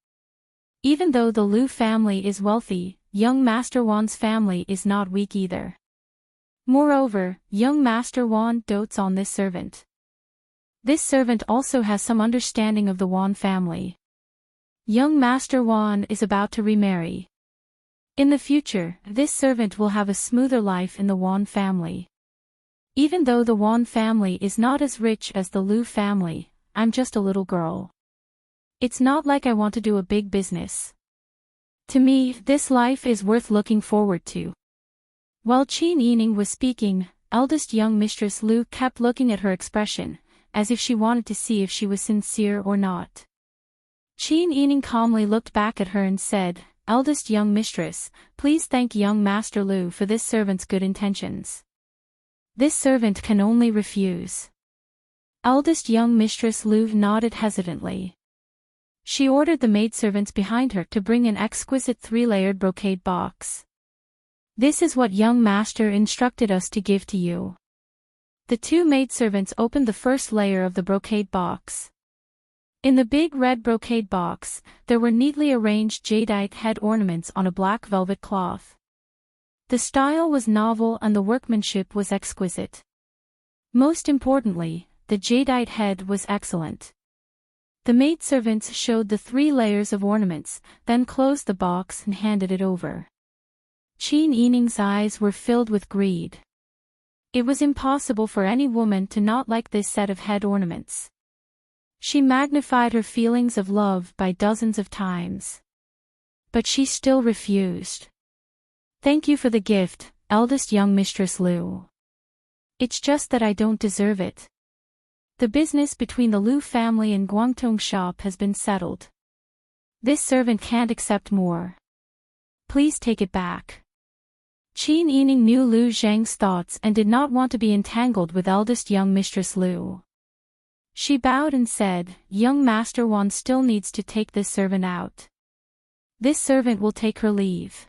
Even though the Lu family is wealthy, young Master Wan's family is not weak either. Moreover, young Master Wan dotes on this servant. This servant also has some understanding of the Wan family. Young Master Wan is about to remarry. In the future, this servant will have a smoother life in the Wan family. Even though the Wan family is not as rich as the Lu family, I'm just a little girl. It's not like I want to do a big business. To me, this life is worth looking forward to. While Qin Yining was speaking, eldest young mistress Lu kept looking at her expression, as if she wanted to see if she was sincere or not. Qin Yining calmly looked back at her and said, "Eldest young mistress, please thank young Master Lu for this servant's good intentions. This servant can only refuse." Eldest young mistress Lu nodded hesitantly. She ordered the maidservants behind her to bring an exquisite 3-layered brocade box. "This is what young master instructed us to give to you." The 2 maidservants opened the first layer of the brocade box. In the big red brocade box, there were neatly arranged jadeite head ornaments on a black velvet cloth. The style was novel and the workmanship was exquisite. Most importantly, the jadeite head was excellent. The maidservants showed the 3 layers of ornaments, then closed the box and handed it over. Qin Yining's eyes were filled with greed. It was impossible for any woman to not like this set of head ornaments. She magnified her feelings of love by dozens of times. But she still refused. "Thank you for the gift, eldest young mistress Lu. It's just that I don't deserve it. The business between the Lu family and Guangtong shop has been settled. This servant can't accept more. Please take it back." Qin Yining knew Lu Zhang's thoughts and did not want to be entangled with eldest young mistress Lu. She bowed and said, "Young Master Wan still needs to take this servant out. This servant will take her leave."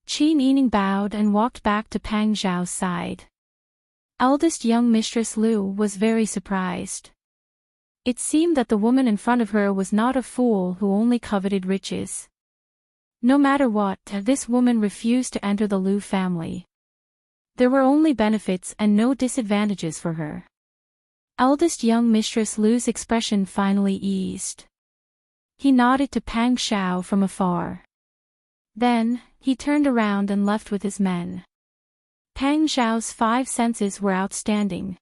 Qin Yining bowed and walked back to Pang Zhao's side. Eldest young mistress Lu was very surprised. It seemed that the woman in front of her was not a fool who only coveted riches. No matter what, this woman refused to enter the Lu family. There were only benefits and no disadvantages for her. Eldest young mistress Lu's expression finally eased. He nodded to Pang Xiao from afar. Then, he turned around and left with his men. Pang Xiao's 5 senses were outstanding.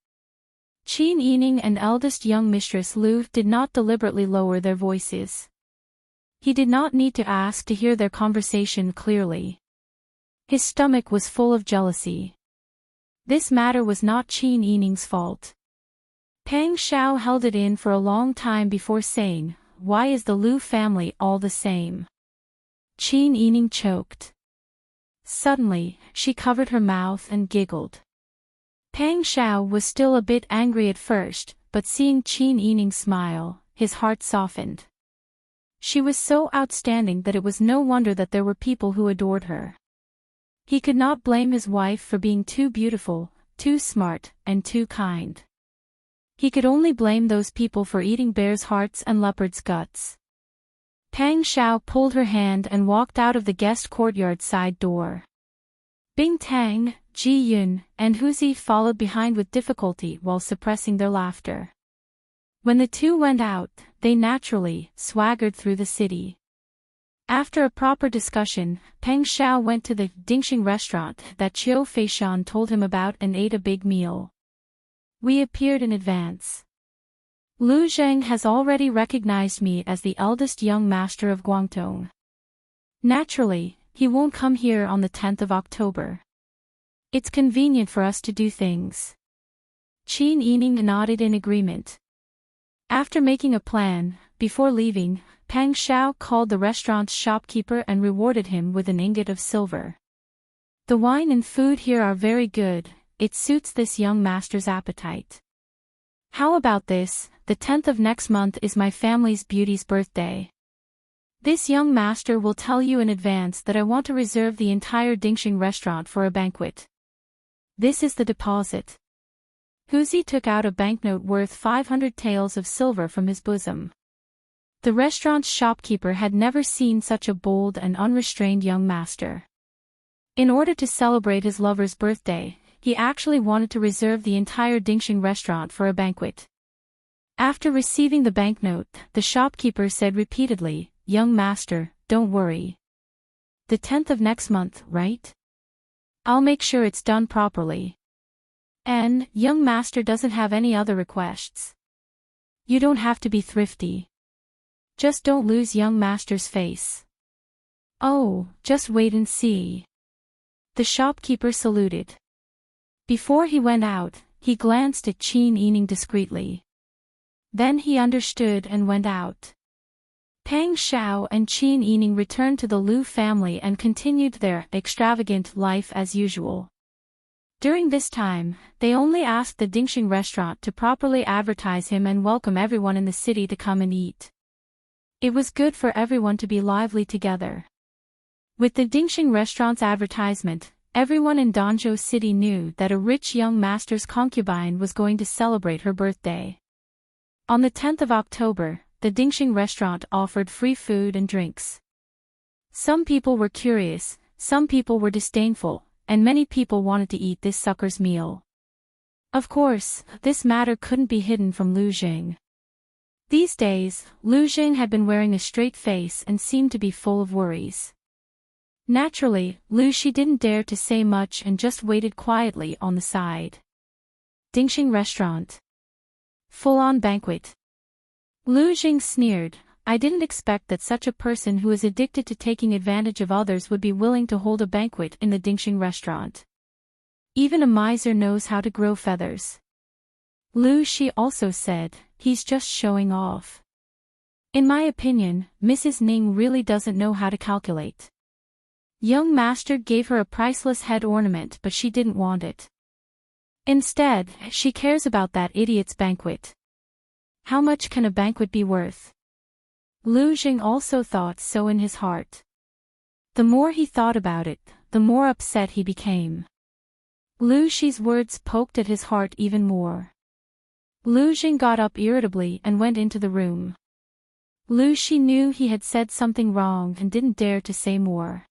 Qin Yining and eldest young mistress Lu did not deliberately lower their voices. He did not need to ask to hear their conversation clearly. His stomach was full of jealousy. This matter was not Qin Yining's fault. Pang Xiao held it in for a long time before saying, "Why is the Lu family all the same?" Qin Yining choked. Suddenly, she covered her mouth and giggled. Pang Xiao was still a bit angry at first, but seeing Qin Yining smile, his heart softened. She was so outstanding that it was no wonder that there were people who adored her. He could not blame his wife for being too beautiful, too smart, and too kind. He could only blame those people for eating bears' hearts and leopards' guts. Pang Xiao pulled her hand and walked out of the guest courtyard side door. Bing Tang, Ji Yun, and Huzi followed behind with difficulty while suppressing their laughter. When the two went out, they naturally swaggered through the city. After a proper discussion, Pang Xiao went to the Dingxing restaurant that Qiu Feishan told him about and ate a big meal. We appeared in advance. Lu Zheng has already recognized me as the eldest young master of Guangdong. Naturally, he won't come here on the 10th of October. It's convenient for us to do things. Qin Yining nodded in agreement. After making a plan, before leaving, Pang Xiao called the restaurant's shopkeeper and rewarded him with an ingot of silver. The wine and food here are very good, it suits this young master's appetite. How about this? The 10th of next month is my family's beauty's birthday. This young master will tell you in advance that I want to reserve the entire Dingxing restaurant for a banquet. This is the deposit. Huzi took out a banknote worth 500 taels of silver from his bosom. The restaurant's shopkeeper had never seen such a bold and unrestrained young master. In order to celebrate his lover's birthday, he actually wanted to reserve the entire Dingxing restaurant for a banquet. After receiving the banknote, the shopkeeper said repeatedly, "Young master, don't worry. The 10th of next month, right? I'll make sure it's done properly. And, young master doesn't have any other requests. You don't have to be thrifty. Just don't lose young master's face. Oh, just wait and see." The shopkeeper saluted. Before he went out, he glanced at Qin Yining discreetly. Then he understood and went out. Pang Xiao and Qin Yining returned to the Lu family and continued their extravagant life as usual. During this time, they only asked the Dingxing restaurant to properly advertise him and welcome everyone in the city to come and eat. It was good for everyone to be lively together. With the Dingxing restaurant's advertisement, everyone in Danzhou City knew that a rich young master's concubine was going to celebrate her birthday. On the 10th of October, the Dingxing restaurant offered free food and drinks. Some people were curious, some people were disdainful, and many people wanted to eat this sucker's meal. Of course, this matter couldn't be hidden from Lu Zheng. These days, Lu Zheng had been wearing a straight face and seemed to be full of worries. Naturally, Lu Shi didn't dare to say much and just waited quietly on the side. Dingxing restaurant. Full-on banquet. Lu Jing sneered, "I didn't expect that such a person who is addicted to taking advantage of others would be willing to hold a banquet in the Dingxing restaurant. Even a miser knows how to grow feathers." Lu Shi also said, "He's just showing off. In my opinion, Mrs. Ning really doesn't know how to calculate. Young master gave her a priceless head ornament but she didn't want it. Instead, she cares about that idiot's banquet. How much can a banquet be worth?" Lu Jing also thought so in his heart. The more he thought about it, the more upset he became. Lu Shi's words poked at his heart even more. Lu Jing got up irritably and went into the room. Lu Shi knew he had said something wrong and didn't dare to say more.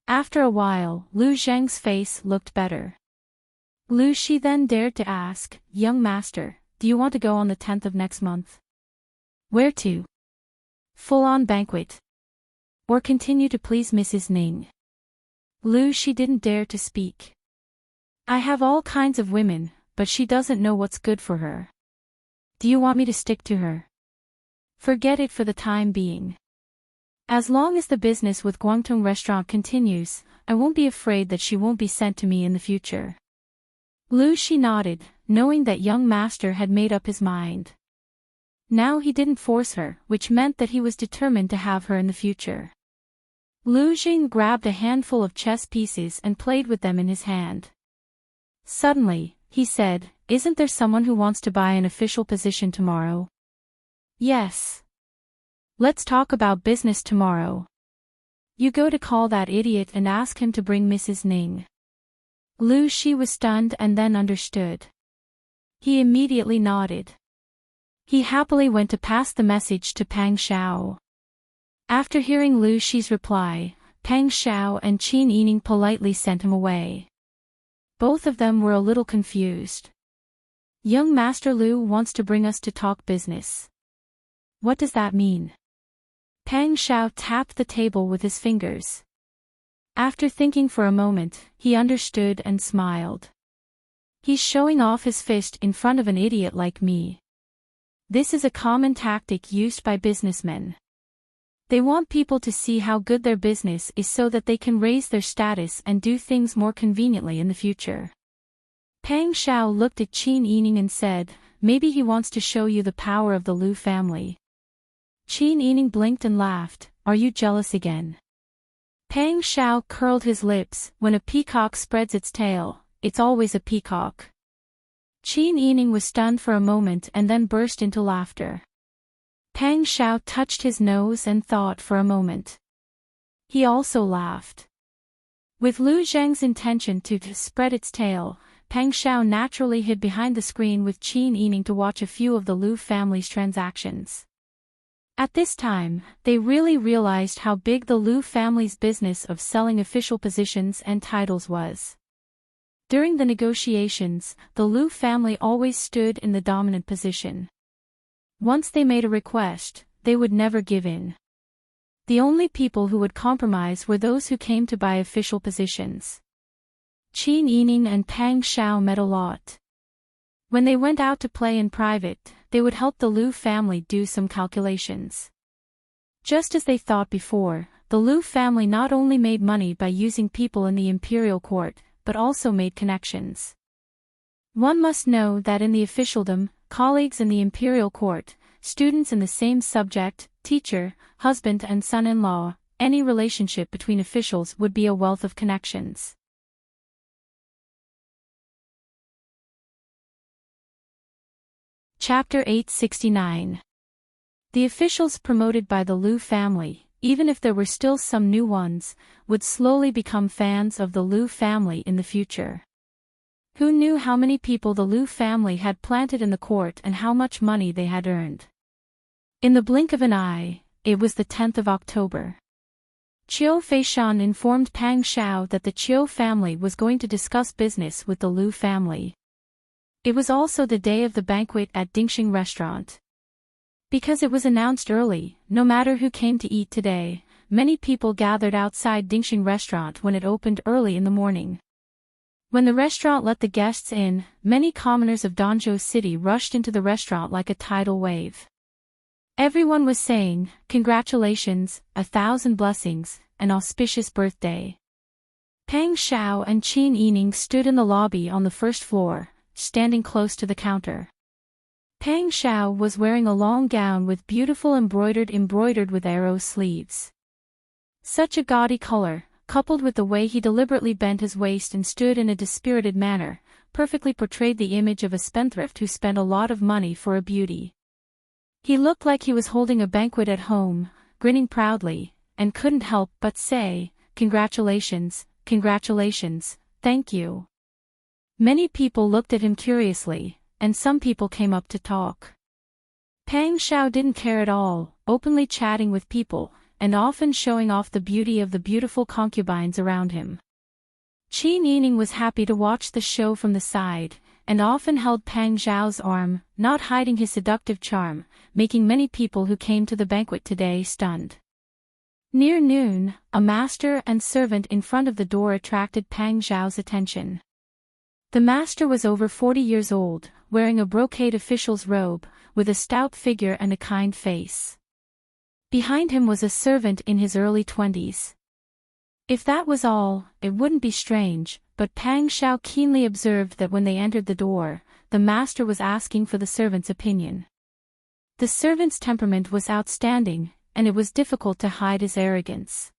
After a while, Lu Zheng's face looked better. Lu Shi then dared to ask, "Young master, do you want to go on the 10th of next month? Where to? Full-on banquet? Or continue to please Mrs. Ning?" Lu Shi didn't dare to speak. "I have all kinds of women, but she doesn't know what's good for her. Do you want me to stick to her? Forget it for the time being. As long as the business with Guangdong restaurant continues, I won't be afraid that she won't be sent to me in the future." Lu Shi nodded, knowing that young master had made up his mind. Now he didn't force her, which meant that he was determined to have her in the future. Lu Jing grabbed a handful of chess pieces and played with them in his hand. Suddenly, he said, "Isn't there someone who wants to buy an official position tomorrow?" "Yes. Let's talk about business tomorrow. You go to call that idiot and ask him to bring Mrs. Ning." Lu Shi was stunned and then understood. He immediately nodded. He happily went to pass the message to Pang Xiao. After hearing Lu Shi's reply, Pang Xiao and Qin Yining politely sent him away. Both of them were a little confused. "Young Master Lu wants to bring us to talk business. What does that mean?" Pang Xiao tapped the table with his fingers. After thinking for a moment, he understood and smiled. "He's showing off his fist in front of an idiot like me. This is a common tactic used by businessmen. They want people to see how good their business is so that they can raise their status and do things more conveniently in the future." Pang Xiao looked at Qin Yining and said, "Maybe he wants to show you the power of the Lu family." Qin Yining blinked and laughed, "Are you jealous again?" Pang Xiao curled his lips. "When a peacock spreads its tail, it's always a peacock." Qin Yining was stunned for a moment and then burst into laughter. Pang Xiao touched his nose and thought for a moment. He also laughed. With Lu Zheng's intention to spread its tail, Pang Xiao naturally hid behind the screen with Qin Yining to watch a few of the Lu family's transactions. At this time, they really realized how big the Lu family's business of selling official positions and titles was. During the negotiations, the Lu family always stood in the dominant position. Once they made a request, they would never give in. The only people who would compromise were those who came to buy official positions. Qin Yining and Pang Xiao met a lot. When they went out to play in private, they would help the Lu family do some calculations. Just as they thought before, the Lu family not only made money by using people in the imperial court, but also made connections. One must know that in the officialdom, colleagues in the imperial court, students in the same subject, teacher, husband and son-in-law, any relationship between officials would be a wealth of connections. Chapter 869. The officials promoted by the Lu family, even if there were still some new ones, would slowly become fans of the Lu family in the future. Who knew how many people the Lu family had planted in the court and how much money they had earned? In the blink of an eye, it was the 10th of October. Qiu Feishan informed Pang Xiao that the Qiu family was going to discuss business with the Lu family. It was also the day of the banquet at Dingxing restaurant. Because it was announced early, no matter who came to eat today, many people gathered outside Dingxing restaurant when it opened early in the morning. When the restaurant let the guests in, many commoners of Danzhou City rushed into the restaurant like a tidal wave. Everyone was saying, "Congratulations, 1,000 blessings, an auspicious birthday." Pang Xiao and Qin Yining stood in the lobby on the first floor, standing close to the counter. Pang Xiao was wearing a long gown with beautiful embroidered with arrow sleeves. Such a gaudy color, coupled with the way he deliberately bent his waist and stood in a dispirited manner, perfectly portrayed the image of a spendthrift who spent a lot of money for a beauty. He looked like he was holding a banquet at home, grinning proudly, and couldn't help but say, "Congratulations, congratulations, thank you." Many people looked at him curiously, and some people came up to talk. Pang Xiao didn't care at all, openly chatting with people, and often showing off the beauty of the beautiful concubines around him. Qin Yining was happy to watch the show from the side, and often held Pang Xiao's arm, not hiding his seductive charm, making many people who came to the banquet today stunned. Near noon, a master and servant in front of the door attracted Pang Xiao's attention. The master was over 40 years old, wearing a brocade official's robe, with a stout figure and a kind face. Behind him was a servant in his early 20s. If that was all, it wouldn't be strange, but Pang Shao keenly observed that when they entered the door, the master was asking for the servant's opinion. The servant's temperament was outstanding, and it was difficult to hide his arrogance.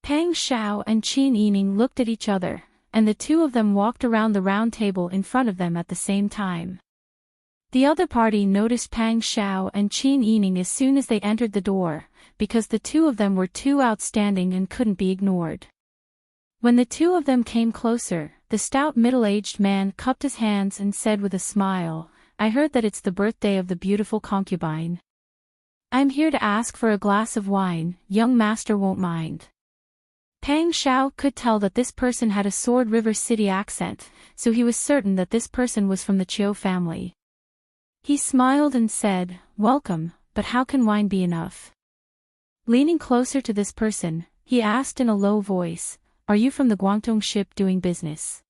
Pang Shao and Qin Yining looked at each other, and the two of them walked around the round table in front of them at the same time. The other party noticed Pang Shao and Qin Yining as soon as they entered the door, because the two of them were too outstanding and couldn't be ignored. When the two of them came closer, the stout middle-aged man cupped his hands and said with a smile, "I heard that it's the birthday of the beautiful concubine. I'm here to ask for a glass of wine, young master won't mind." Pang Shao could tell that this person had a Sword River City accent, so he was certain that this person was from the Chiu family. He smiled and said, "Welcome, but how can wine be enough?" Leaning closer to this person, he asked in a low voice, "Are you from the Guangdong ship doing business?"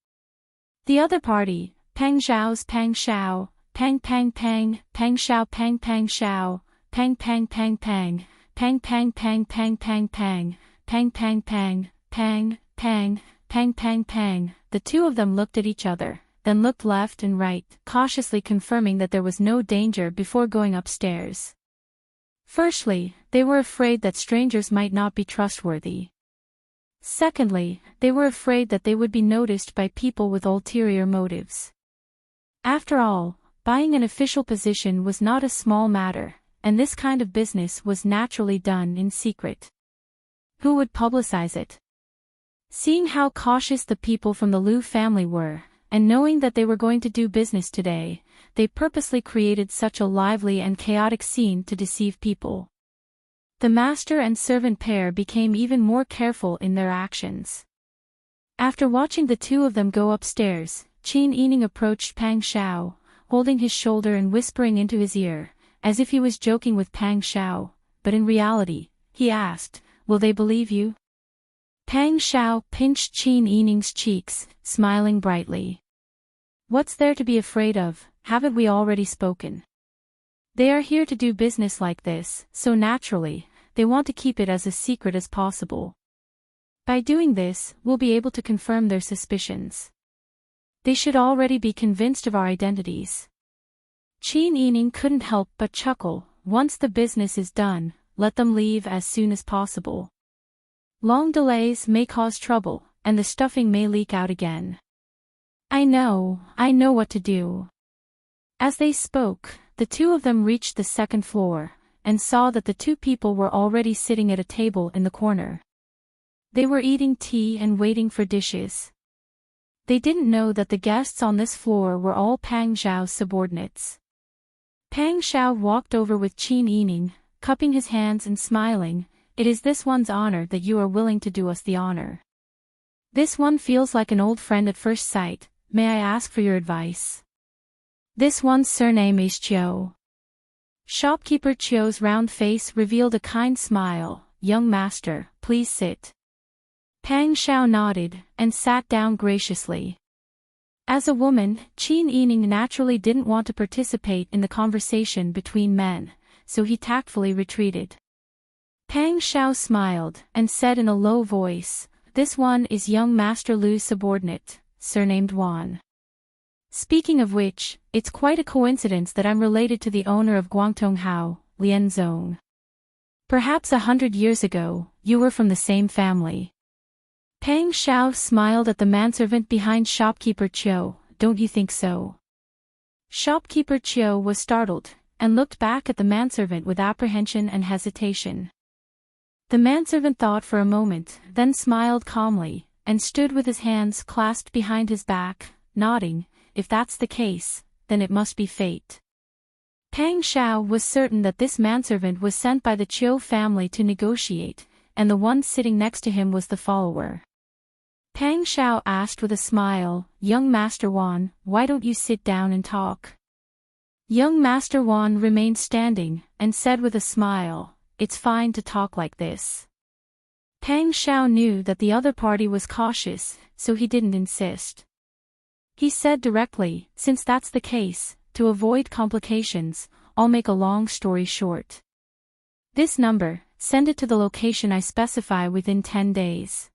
The other party, Pang Zhao's Pang Shao, Pang Pang Pang, Pang Shao Pang Pang Shao, Pang Pang Pang Pang, Pang Pang Pang Pang Pang Pang, Pang Pang Pang, Pang, Pang, Pang Pang Pang, the two of them looked at each other, then looked left and right, cautiously confirming that there was no danger before going upstairs. Firstly, they were afraid that strangers might not be trustworthy. Secondly, they were afraid that they would be noticed by people with ulterior motives. After all, buying an official position was not a small matter, and this kind of business was naturally done in secret. Who would publicize it? Seeing how cautious the people from the Liu family were, and knowing that they were going to do business today, they purposely created such a lively and chaotic scene to deceive people. The master and servant pair became even more careful in their actions. After watching the two of them go upstairs, Qin Yining approached Pang Shao, holding his shoulder and whispering into his ear, as if he was joking with Pang Shao, but in reality, he asked, "Will they believe you?" Pang Shao pinched Qin Yining's cheeks, smiling brightly. "What's there to be afraid of? Haven't we already spoken? They are here to do business like this, so naturally, they want to keep it as a secret as possible. By doing this, we'll be able to confirm their suspicions. They should already be convinced of our identities." Qin Yining couldn't help but chuckle. Once the business is done, let them leave as soon as possible. Long delays may cause trouble, and the stuffing may leak out again. I know what to do." As they spoke, the two of them reached the second floor, and saw that the two people were already sitting at a table in the corner. They were eating tea and waiting for dishes. They didn't know that the guests on this floor were all Pang Zhao's subordinates. Pang Shao walked over with Qin Yining, cupping his hands and smiling. "It is this one's honor that you are willing to do us the honor. This one feels like an old friend at first sight. May I ask for your advice?" "This one's surname is Chiu." Shopkeeper Chiu's round face revealed a kind smile. "Young master, please sit." Pang Shao nodded, and sat down graciously. As a woman, Qin Yining naturally didn't want to participate in the conversation between men, so he tactfully retreated. Pang Shao smiled, and said in a low voice, "This one is young Master Lu's subordinate, surnamed Wan. Speaking of which, it's quite a coincidence that I'm related to the owner of Guangdong Hao, Lian Zong. Perhaps 100 years ago, you were from the same family." Pang Shao smiled at the manservant behind shopkeeper Chiu. "Don't you think so?" Shopkeeper Chiu was startled, and looked back at the manservant with apprehension and hesitation. The manservant thought for a moment, then smiled calmly, and stood with his hands clasped behind his back, nodding. If that's the case, then it must be fate. Pang Shao was certain that this manservant was sent by the Chiu family to negotiate, and the one sitting next to him was the follower. Pang Shao asked with a smile, "Young Master Wan, why don't you sit down and talk?" Young Master Wan remained standing, and said with a smile, "It's fine to talk like this." Pang Shao knew that the other party was cautious, so he didn't insist. He said directly, "Since that's the case, to avoid complications, I'll make a long story short. This number, send it to the location I specify within 10 days.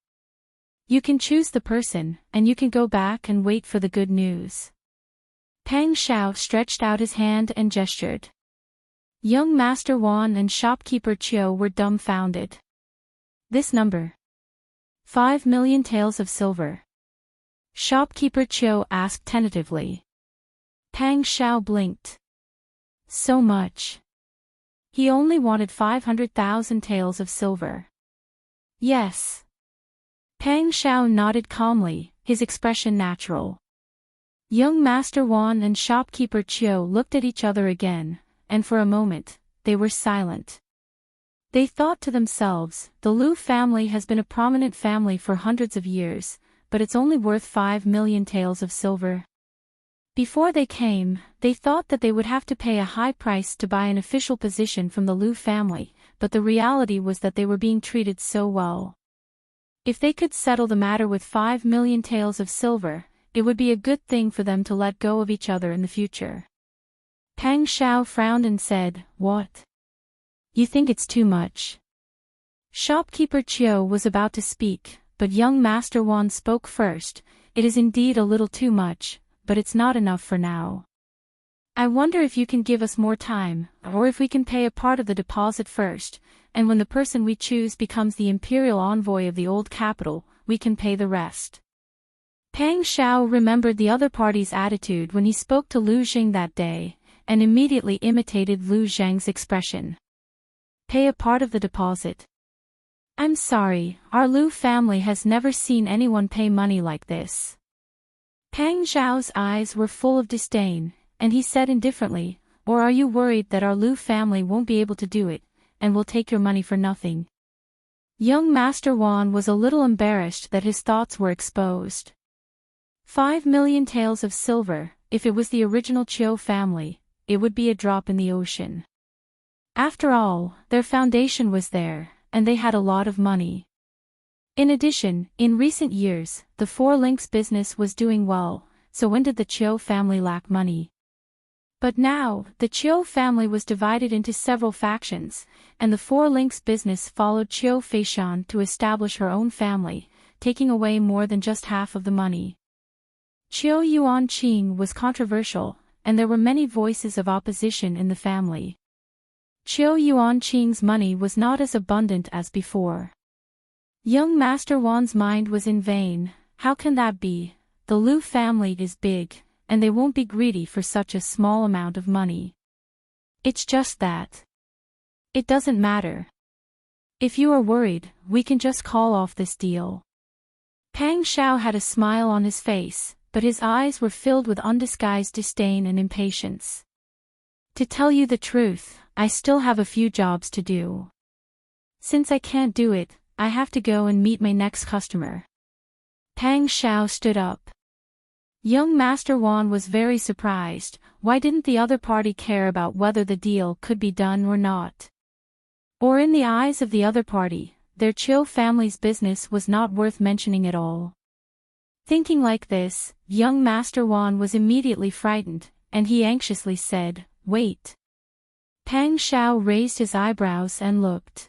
You can choose the person, and you can go back and wait for the good news. Pang Xiao stretched out his hand and gestured. Young Master Wan and shopkeeper Chiu were dumbfounded. This number. 5 million taels of silver. Shopkeeper Chiu asked tentatively. Pang Xiao blinked. So much. He only wanted 500,000 taels of silver. Yes. Pang Xiao nodded calmly, his expression natural. Young Master Wan and shopkeeper Chiu looked at each other again, and for a moment, they were silent. They thought to themselves, the Lu family has been a prominent family for hundreds of years, but it's only worth 5 million taels of silver. Before they came, they thought that they would have to pay a high price to buy an official position from the Lu family, but the reality was that they were being treated so well. If they could settle the matter with 5 million taels of silver, it would be a good thing for them to let go of each other in the future. Pang Xiao frowned and said, What? You think it's too much? Shopkeeper Chiu was about to speak, but young Master Wan spoke first. It is indeed a little too much, but it's not enough for now. I wonder if you can give us more time, or if we can pay a part of the deposit first, and when the person we choose becomes the imperial envoy of the old capital, we can pay the rest. Pang Xiao remembered the other party's attitude when he spoke to Lu Jing that day, and immediately imitated Lu Zhang's expression. Pay a part of the deposit. I'm sorry, our Lu family has never seen anyone pay money like this. Pang Xiao's eyes were full of disdain, and he said indifferently, Or are you worried that our Lu family won't be able to do it, and will take your money for nothing? Young Master Wan was a little embarrassed that his thoughts were exposed. 5 million taels of silver, if it was the original Chiu family, it would be a drop in the ocean. After all, their foundation was there, and they had a lot of money. In addition, in recent years, the Four Links business was doing well, so when did the Chiu family lack money? But now, the Chiu family was divided into several factions, and the Four Links business followed Chiu Feishan to establish her own family, taking away more than just half of the money. Chiu Yuanqing was controversial, and there were many voices of opposition in the family. Chiu Yuanqing's money was not as abundant as before. Young Master Wan's mind was in vain. How can that be? The Lu family is big, and they won't be greedy for such a small amount of money. It's just that. It doesn't matter. If you are worried, we can just call off this deal. Pang Xiao had a smile on his face, but his eyes were filled with undisguised disdain and impatience. To tell you the truth, I still have a few jobs to do. Since I can't do it, I have to go and meet my next customer. Pang Xiao stood up. Young Master Wan was very surprised. Why didn't the other party care about whether the deal could be done or not? Or in the eyes of the other party, their Chiu family's business was not worth mentioning at all. Thinking like this, young Master Wan was immediately frightened, and he anxiously said, Wait. Pang Xiao raised his eyebrows and looked.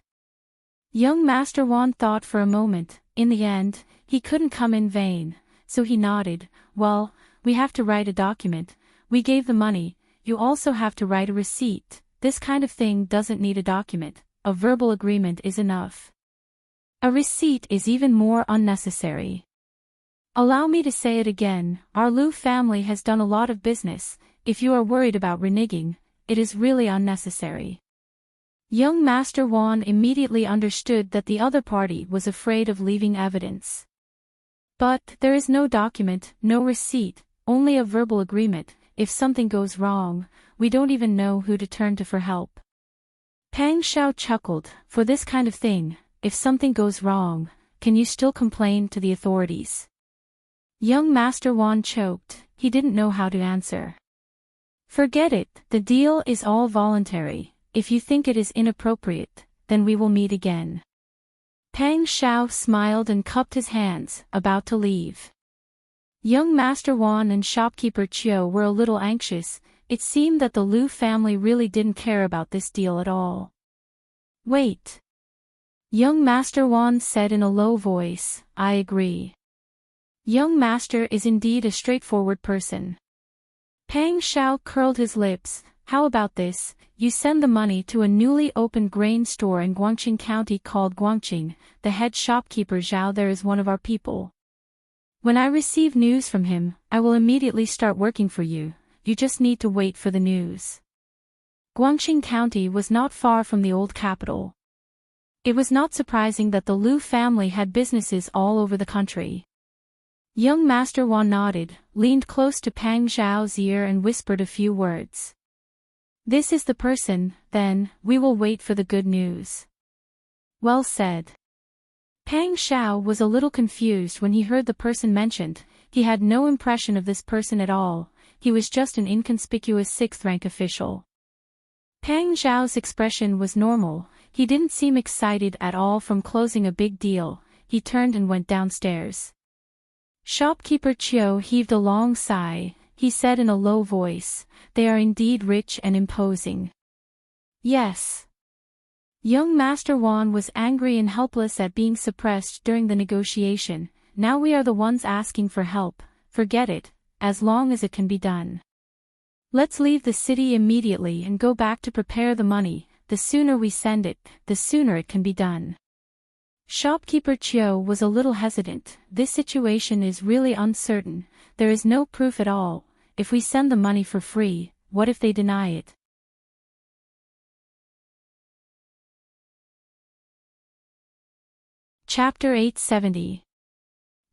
Young Master Wan thought for a moment. In the end, he couldn't come in vain, so he nodded. Well, we have to write a document. We gave the money, you also have to write a receipt. This kind of thing doesn't need a document, a verbal agreement is enough. A receipt is even more unnecessary. Allow me to say it again, our Lu family has done a lot of business. If you are worried about reneging, it is really unnecessary. Young Master Wan immediately understood that the other party was afraid of leaving evidence. But there is no document, no receipt, only a verbal agreement. If something goes wrong, we don't even know who to turn to for help. Pang Xiao chuckled. For this kind of thing, if something goes wrong, can you still complain to the authorities? Young Master Wan choked. He didn't know how to answer. Forget it, the deal is all voluntary. If you think it is inappropriate, then we will meet again. Pang Xiao smiled and cupped his hands, about to leave. Young Master Wan and shopkeeper Chiu were a little anxious. It seemed that the Lu family really didn't care about this deal at all. Wait. Young Master Wan said in a low voice, I agree. Young Master is indeed a straightforward person. Pang Shao curled his lips. How about this, you send the money to a newly opened grain store in Guangqing County called Guangqing, the head shopkeeper Zhao there is one of our people. When I receive news from him, I will immediately start working for you, you just need to wait for the news. Guangqing County was not far from the old capital. It was not surprising that the Lu family had businesses all over the country. Young Master Wan nodded, leaned close to Pang Zhao's ear and whispered a few words. This is the person, then, we will wait for the good news. Well said. Pang Zhao was a little confused when he heard the person mentioned. He had no impression of this person at all, he was just an inconspicuous sixth-rank official. Pang Zhao's expression was normal, he didn't seem excited at all from closing a big deal, he turned and went downstairs. Shopkeeper Chiu heaved a long sigh, he said in a low voice, they are indeed rich and imposing. Yes. Young Master Wan was angry and helpless at being suppressed during the negotiation, now we are the ones asking for help, forget it, as long as it can be done. Let's leave the city immediately and go back to prepare the money, the sooner we send it, the sooner it can be done. Shopkeeper Chiu was a little hesitant, this situation is really uncertain, there is no proof at all, if we send the money for free, what if they deny it? Chapter 870.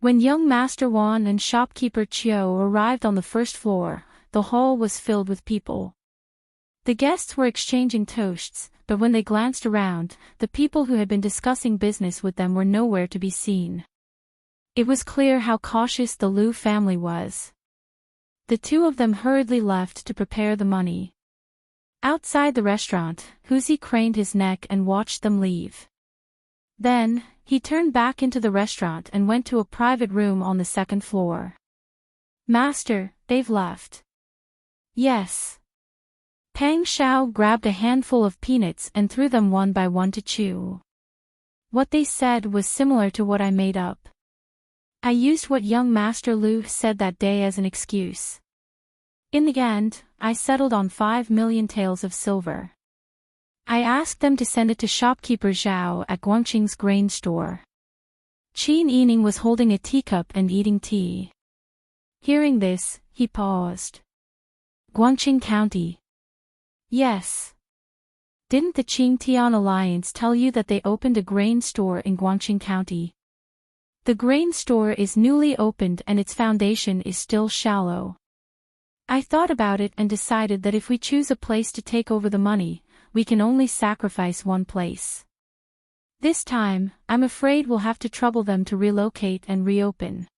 When young Master Wan and shopkeeper Chiu arrived on the first floor, the hall was filled with people. The guests were exchanging toasts, but when they glanced around, the people who had been discussing business with them were nowhere to be seen. It was clear how cautious the Lu family was. The two of them hurriedly left to prepare the money. Outside the restaurant, Huzi craned his neck and watched them leave. Then, he turned back into the restaurant and went to a private room on the second floor. Master, they've left. Yes. Pang Shao grabbed a handful of peanuts and threw them one by one to Chiu. What they said was similar to what I made up. I used what young Master Lu said that day as an excuse. In the end, I settled on 5 million taels of silver. I asked them to send it to shopkeeper Zhao at Guangqing's grain store. Qin Yining was holding a teacup and eating tea. Hearing this, he paused. Guangqing County. Yes. Didn't the Qingtian Alliance tell you that they opened a grain store in Guangqing County? The grain store is newly opened and its foundation is still shallow. I thought about it and decided that if we choose a place to take over the money, we can only sacrifice one place. This time, I'm afraid we'll have to trouble them to relocate and reopen.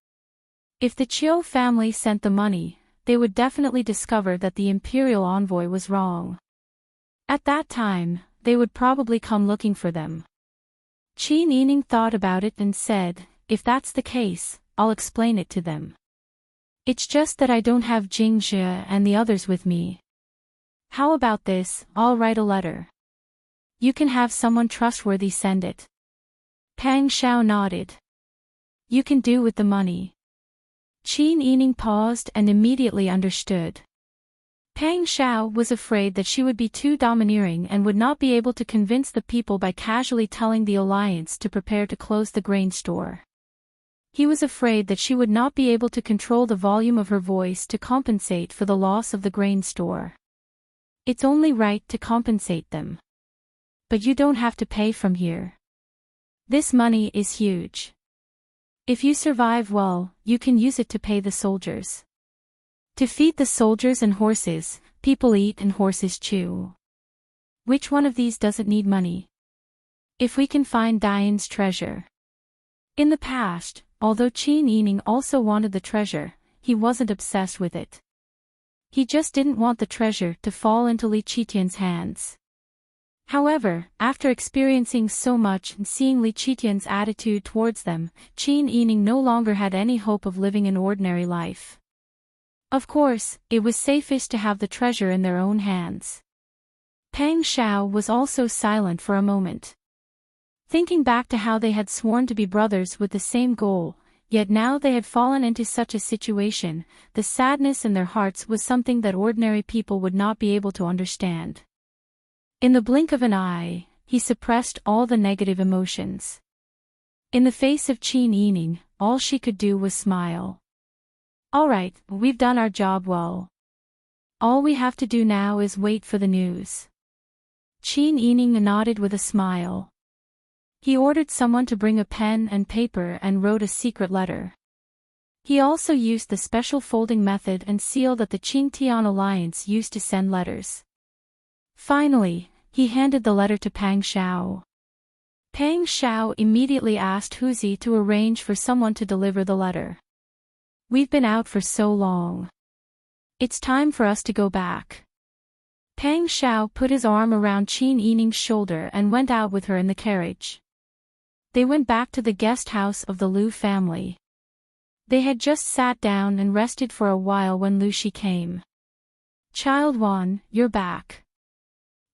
If the Chiu family sent the money, they would definitely discover that the imperial envoy was wrong. At that time, they would probably come looking for them. Qin Yining thought about it and said, if that's the case, I'll explain it to them. It's just that I don't have Jing Jie and the others with me. How about this, I'll write a letter. You can have someone trustworthy send it. Pang Shao nodded. You can do with the money. Qin Yining paused and immediately understood. Pang Shao was afraid that she would be too domineering and would not be able to convince the people by casually telling the alliance to prepare to close the grain store. He was afraid that she would not be able to control the volume of her voice to compensate for the loss of the grain store. It's only right to compensate them. But you don't have to pay from here. This money is huge. If you survive well, you can use it to pay the soldiers. To feed the soldiers and horses, people eat and horses chew. Which one of these doesn't need money? If we can find Diane's treasure. In the past, although Qin Yining also wanted the treasure, he wasn't obsessed with it. He just didn't want the treasure to fall into Li Qitian's hands. However, after experiencing so much and seeing Li Qitian's attitude towards them, Qin Yining no longer had any hope of living an ordinary life. Of course, it was safest to have the treasure in their own hands. Pang Shao was also silent for a moment. Thinking back to how they had sworn to be brothers with the same goal, yet now they had fallen into such a situation, the sadness in their hearts was something that ordinary people would not be able to understand. In the blink of an eye, he suppressed all the negative emotions. In the face of Chin Yining, all she could do was smile. "All right, we've done our job well. All we have to do now is wait for the news." Chin Yining nodded with a smile. He ordered someone to bring a pen and paper and wrote a secret letter. He also used the special folding method and seal that the Qingtian Alliance used to send letters. Finally, he handed the letter to Pang Xiao. Pang Xiao immediately asked Huzi to arrange for someone to deliver the letter. "We've been out for so long. It's time for us to go back." Pang Xiao put his arm around Chin Yining's shoulder and went out with her in the carriage. They went back to the guest house of the Liu family. They had just sat down and rested for a while when Lu Shi came. "Child Wan, you're back.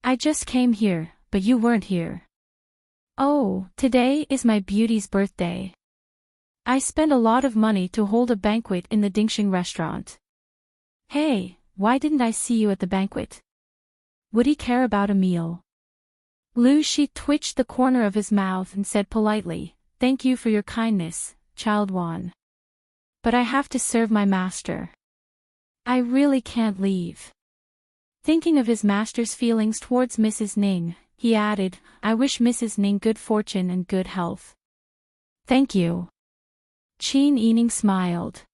I just came here, but you weren't here. Oh, today is my beauty's birthday. I spent a lot of money to hold a banquet in the Dingxing restaurant." "Hey, why didn't I see you at the banquet? Would he care about a meal?" Lu Shi twitched the corner of his mouth and said politely, "Thank you for your kindness, Child Wan. But I have to serve my master. I really can't leave." Thinking of his master's feelings towards Mrs. Ning, he added, "I wish Mrs. Ning good fortune and good health." "Thank you." Chin Yining smiled.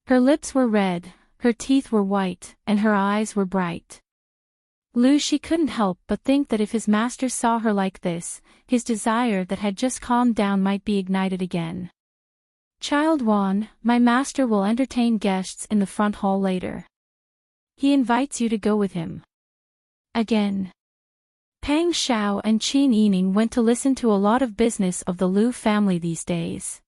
Her lips were red, her teeth were white, and her eyes were bright. Lu Shi couldn't help but think that if his master saw her like this, his desire that had just calmed down might be ignited again. "Child Wan, my master will entertain guests in the front hall later. He invites you to go with him." Again. Pang Xiao and Chin Yining went to listen to a lot of business of the Liu family these days.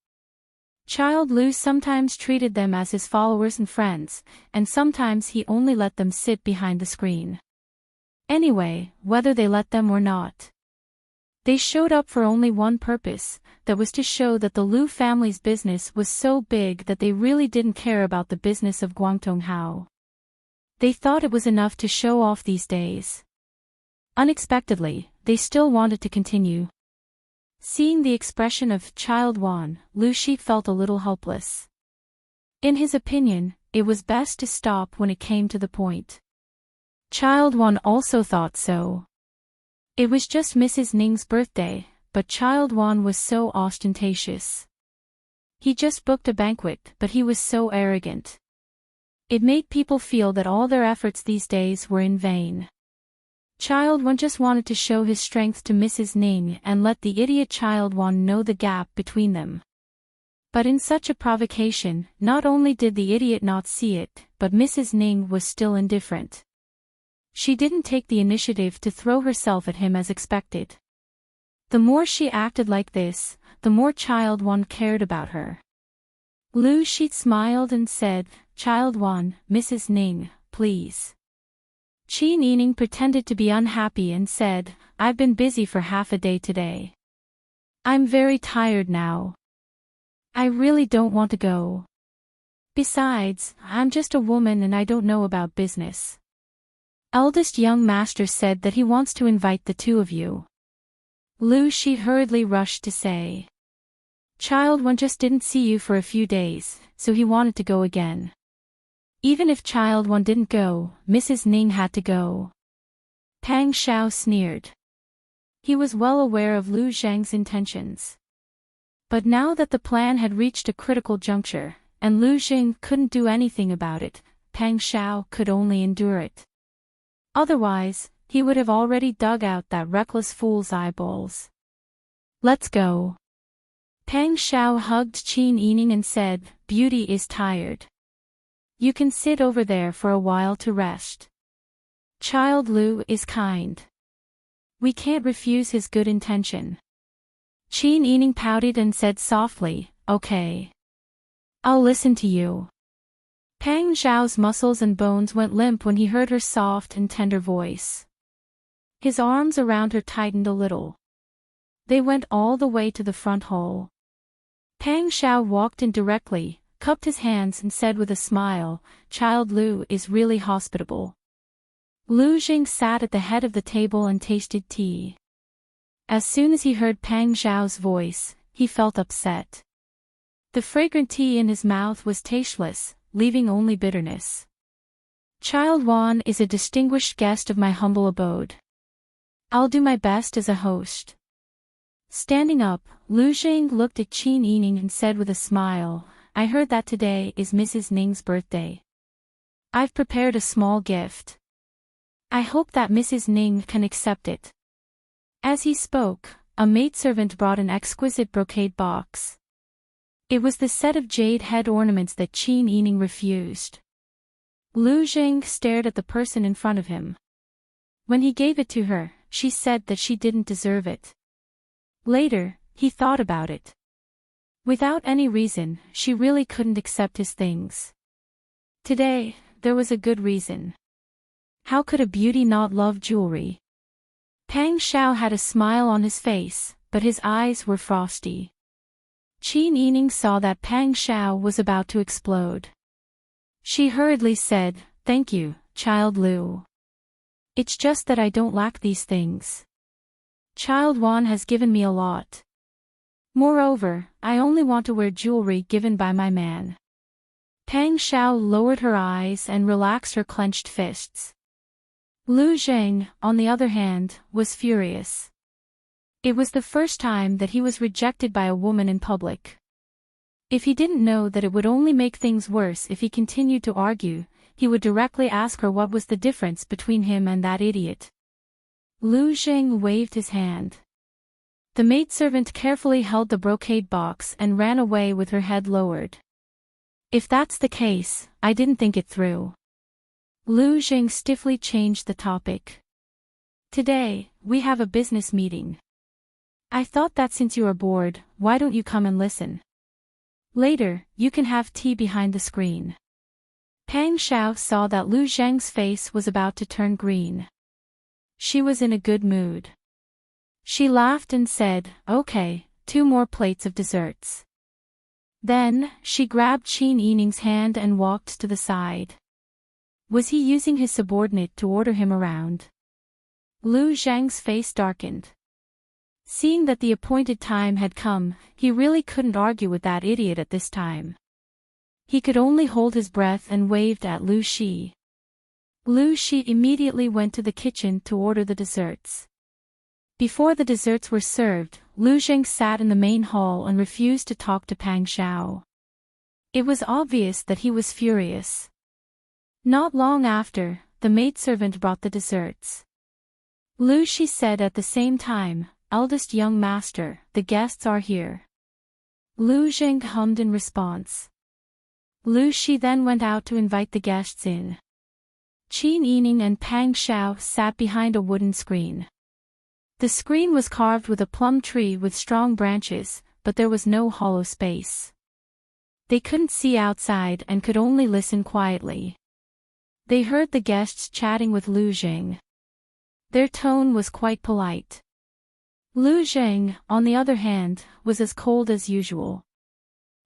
Child Liu sometimes treated them as his followers and friends, and sometimes he only let them sit behind the screen. Anyway, whether they let them or not, they showed up for only one purpose, that was to show that the Liu family's business was so big that they really didn't care about the business of Guangdong Hao. They thought it was enough to show off these days. Unexpectedly, they still wanted to continue. Seeing the expression of Child Wan, Lu Shi felt a little helpless. In his opinion, it was best to stop when it came to the point. Child Wan also thought so. It was just Mrs. Ning's birthday, but Child Wan was so ostentatious. He just booked a banquet, but he was so arrogant. It made people feel that all their efforts these days were in vain. Child Wan just wanted to show his strength to Mrs. Ning and let the idiot Child Wan know the gap between them. But in such a provocation, not only did the idiot not see it, but Mrs. Ning was still indifferent. She didn't take the initiative to throw herself at him as expected. The more she acted like this, the more Child Wan cared about her. Lu Shi smiled and said, "Child Wan, Mrs. Ning, please." Chin Yining pretended to be unhappy and said, "I've been busy for half a day today. I'm very tired now. I really don't want to go. Besides, I'm just a woman and I don't know about business." Eldest young master said that he wants to invite the two of you. Lu Shi hurriedly rushed to say, "Child Wan just didn't see you for a few days, so he wanted to go again." Even if Child Wan didn't go, Mrs. Ning had to go. Pang Xiao sneered. He was well aware of Lu Zhang's intentions. But now that the plan had reached a critical juncture, and Lu Zhang couldn't do anything about it, Pang Xiao could only endure it. Otherwise, he would have already dug out that reckless fool's eyeballs. "Let's go." Pang Xiao hugged Chin Yining and said, "Beauty is tired. You can sit over there for a while to rest. Child Liu is kind. We can't refuse his good intention." Chin Yining pouted and said softly, "Okay. I'll listen to you." Pang Xiao's muscles and bones went limp when he heard her soft and tender voice. His arms around her tightened a little. They went all the way to the front hall. Pang Xiao walked in directly, cupped his hands and said with a smile, "Child Lu is really hospitable." Lu Jing sat at the head of the table and tasted tea. As soon as he heard Pang Xiao's voice, he felt upset. The fragrant tea in his mouth was tasteless, leaving only bitterness. "Child Wan is a distinguished guest of my humble abode. I'll do my best as a host." Standing up, Lu Jing looked at Qin Yining and said with a smile, "I heard that today is Mrs. Ning's birthday. I've prepared a small gift. I hope that Mrs. Ning can accept it." As he spoke, a maidservant brought an exquisite brocade box. It was the set of jade head ornaments that Qin Yining refused. Lu Jing stared at the person in front of him. When he gave it to her, she said that she didn't deserve it. Later, he thought about it. Without any reason, she really couldn't accept his things. Today, there was a good reason. How could a beauty not love jewelry? Pang Xiao had a smile on his face, but his eyes were frosty. Qin Yining saw that Pang Xiao was about to explode. She hurriedly said, "Thank you, Child Lu. It's just that I don't lack these things. Child Wan has given me a lot. Moreover, I only want to wear jewelry given by my man." Pang Xiao lowered her eyes and relaxed her clenched fists. Lu Zheng, on the other hand, was furious. It was the first time that he was rejected by a woman in public. If he didn't know that it would only make things worse if he continued to argue, he would directly ask her what was the difference between him and that idiot. Lu Zheng waved his hand. The maidservant carefully held the brocade box and ran away with her head lowered. "If that's the case, I didn't think it through." Lu Zheng stiffly changed the topic. "Today, we have a business meeting. I thought that since you are bored, why don't you come and listen? Later, you can have tea behind the screen." Pang Xiao saw that Lu Zheng's face was about to turn green. She was in a good mood. She laughed and said, "Okay, 2 more plates of desserts." Then, she grabbed Qin Yining's hand and walked to the side. Was he using his subordinate to order him around? Lu Zheng's face darkened. Seeing that the appointed time had come, he really couldn't argue with that idiot at this time. He could only hold his breath and waved at Lu Shi. Lu Shi immediately went to the kitchen to order the desserts. Before the desserts were served, Lu Zheng sat in the main hall and refused to talk to Pang Xiao. It was obvious that he was furious. Not long after, the maidservant brought the desserts. Lu Shi said at the same time, "Eldest young master, the guests are here." Lu Zheng hummed in response. Lu Shi then went out to invite the guests in. Qin Yining and Pang Xiao sat behind a wooden screen. The screen was carved with a plum tree with strong branches, but there was no hollow space. They couldn't see outside and could only listen quietly. They heard the guests chatting with Lu Zheng. Their tone was quite polite. Lu Zheng, on the other hand, was as cold as usual.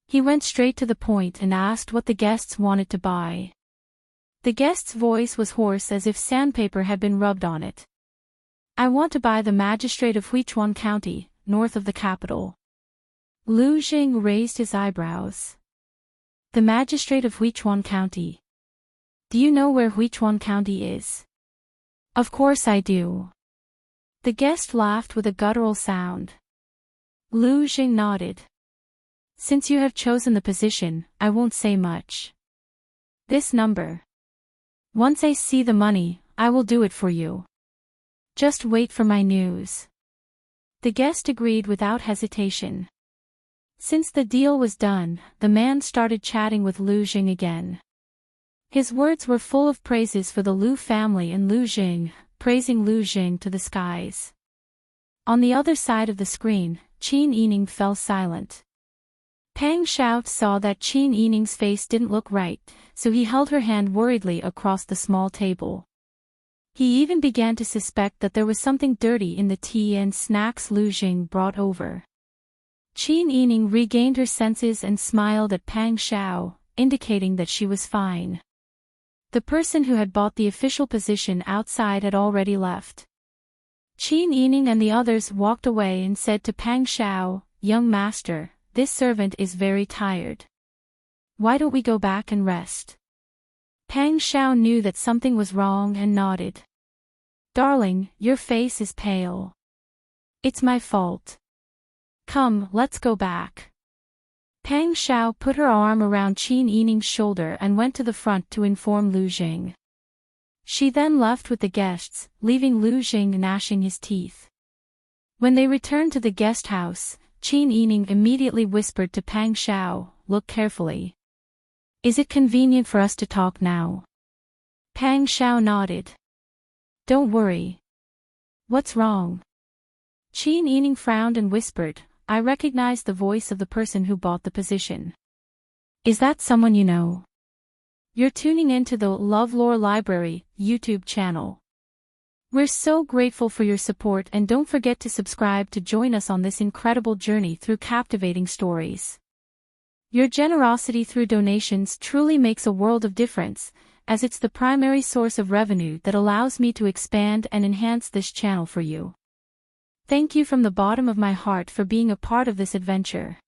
He went straight to the point and asked what the guests wanted to buy. The guest's voice was hoarse as if sandpaper had been rubbed on it. "I want to buy the magistrate of Huichuan County, north of the capital." Lu Zheng raised his eyebrows. "The magistrate of Huichuan County. Do you know where Huichuan County is?" "Of course I do." The guest laughed with a guttural sound. Lu Zheng nodded. "Since you have chosen the position, I won't say much. This number. Once I see the money, I will do it for you. Just wait for my news." The guest agreed without hesitation. Since the deal was done, the man started chatting with Lu Zheng again. His words were full of praises for the Lu family and Lu Zheng, praising Lu Zheng to the skies. On the other side of the screen, Qin Yining fell silent. Pang Xiao saw that Qin Yining's face didn't look right, so he held her hand worriedly across the small table. He even began to suspect that there was something dirty in the tea and snacks Lu Jing brought over. Qin Yining regained her senses and smiled at Pang Xiao, indicating that she was fine. The person who had bought the official position outside had already left. Qin Yining and the others walked away and said to Pang Xiao, "Young master, this servant is very tired. Why don't we go back and rest?" Pang Xiao knew that something was wrong and nodded. "Darling, your face is pale. It's my fault. Come, let's go back." Pang Xiao put her arm around Qin Yining's shoulder and went to the front to inform Lu Jing. She then left with the guests, leaving Lu Jing gnashing his teeth. When they returned to the guest house, Qin Yining immediately whispered to Pang Xiao, "Look carefully. Is it convenient for us to talk now?" Pang Xiao nodded. "Don't worry. What's wrong?" Qin Yining frowned and whispered, "I recognize the voice of the person who bought the position. Is that someone you know?" You're tuning in to the LoveLore Library YouTube channel. We're so grateful for your support, and don't forget to subscribe to join us on this incredible journey through captivating stories. Your generosity through donations truly makes a world of difference, as it's the primary source of revenue that allows me to expand and enhance this channel for you. Thank you from the bottom of my heart for being a part of this adventure.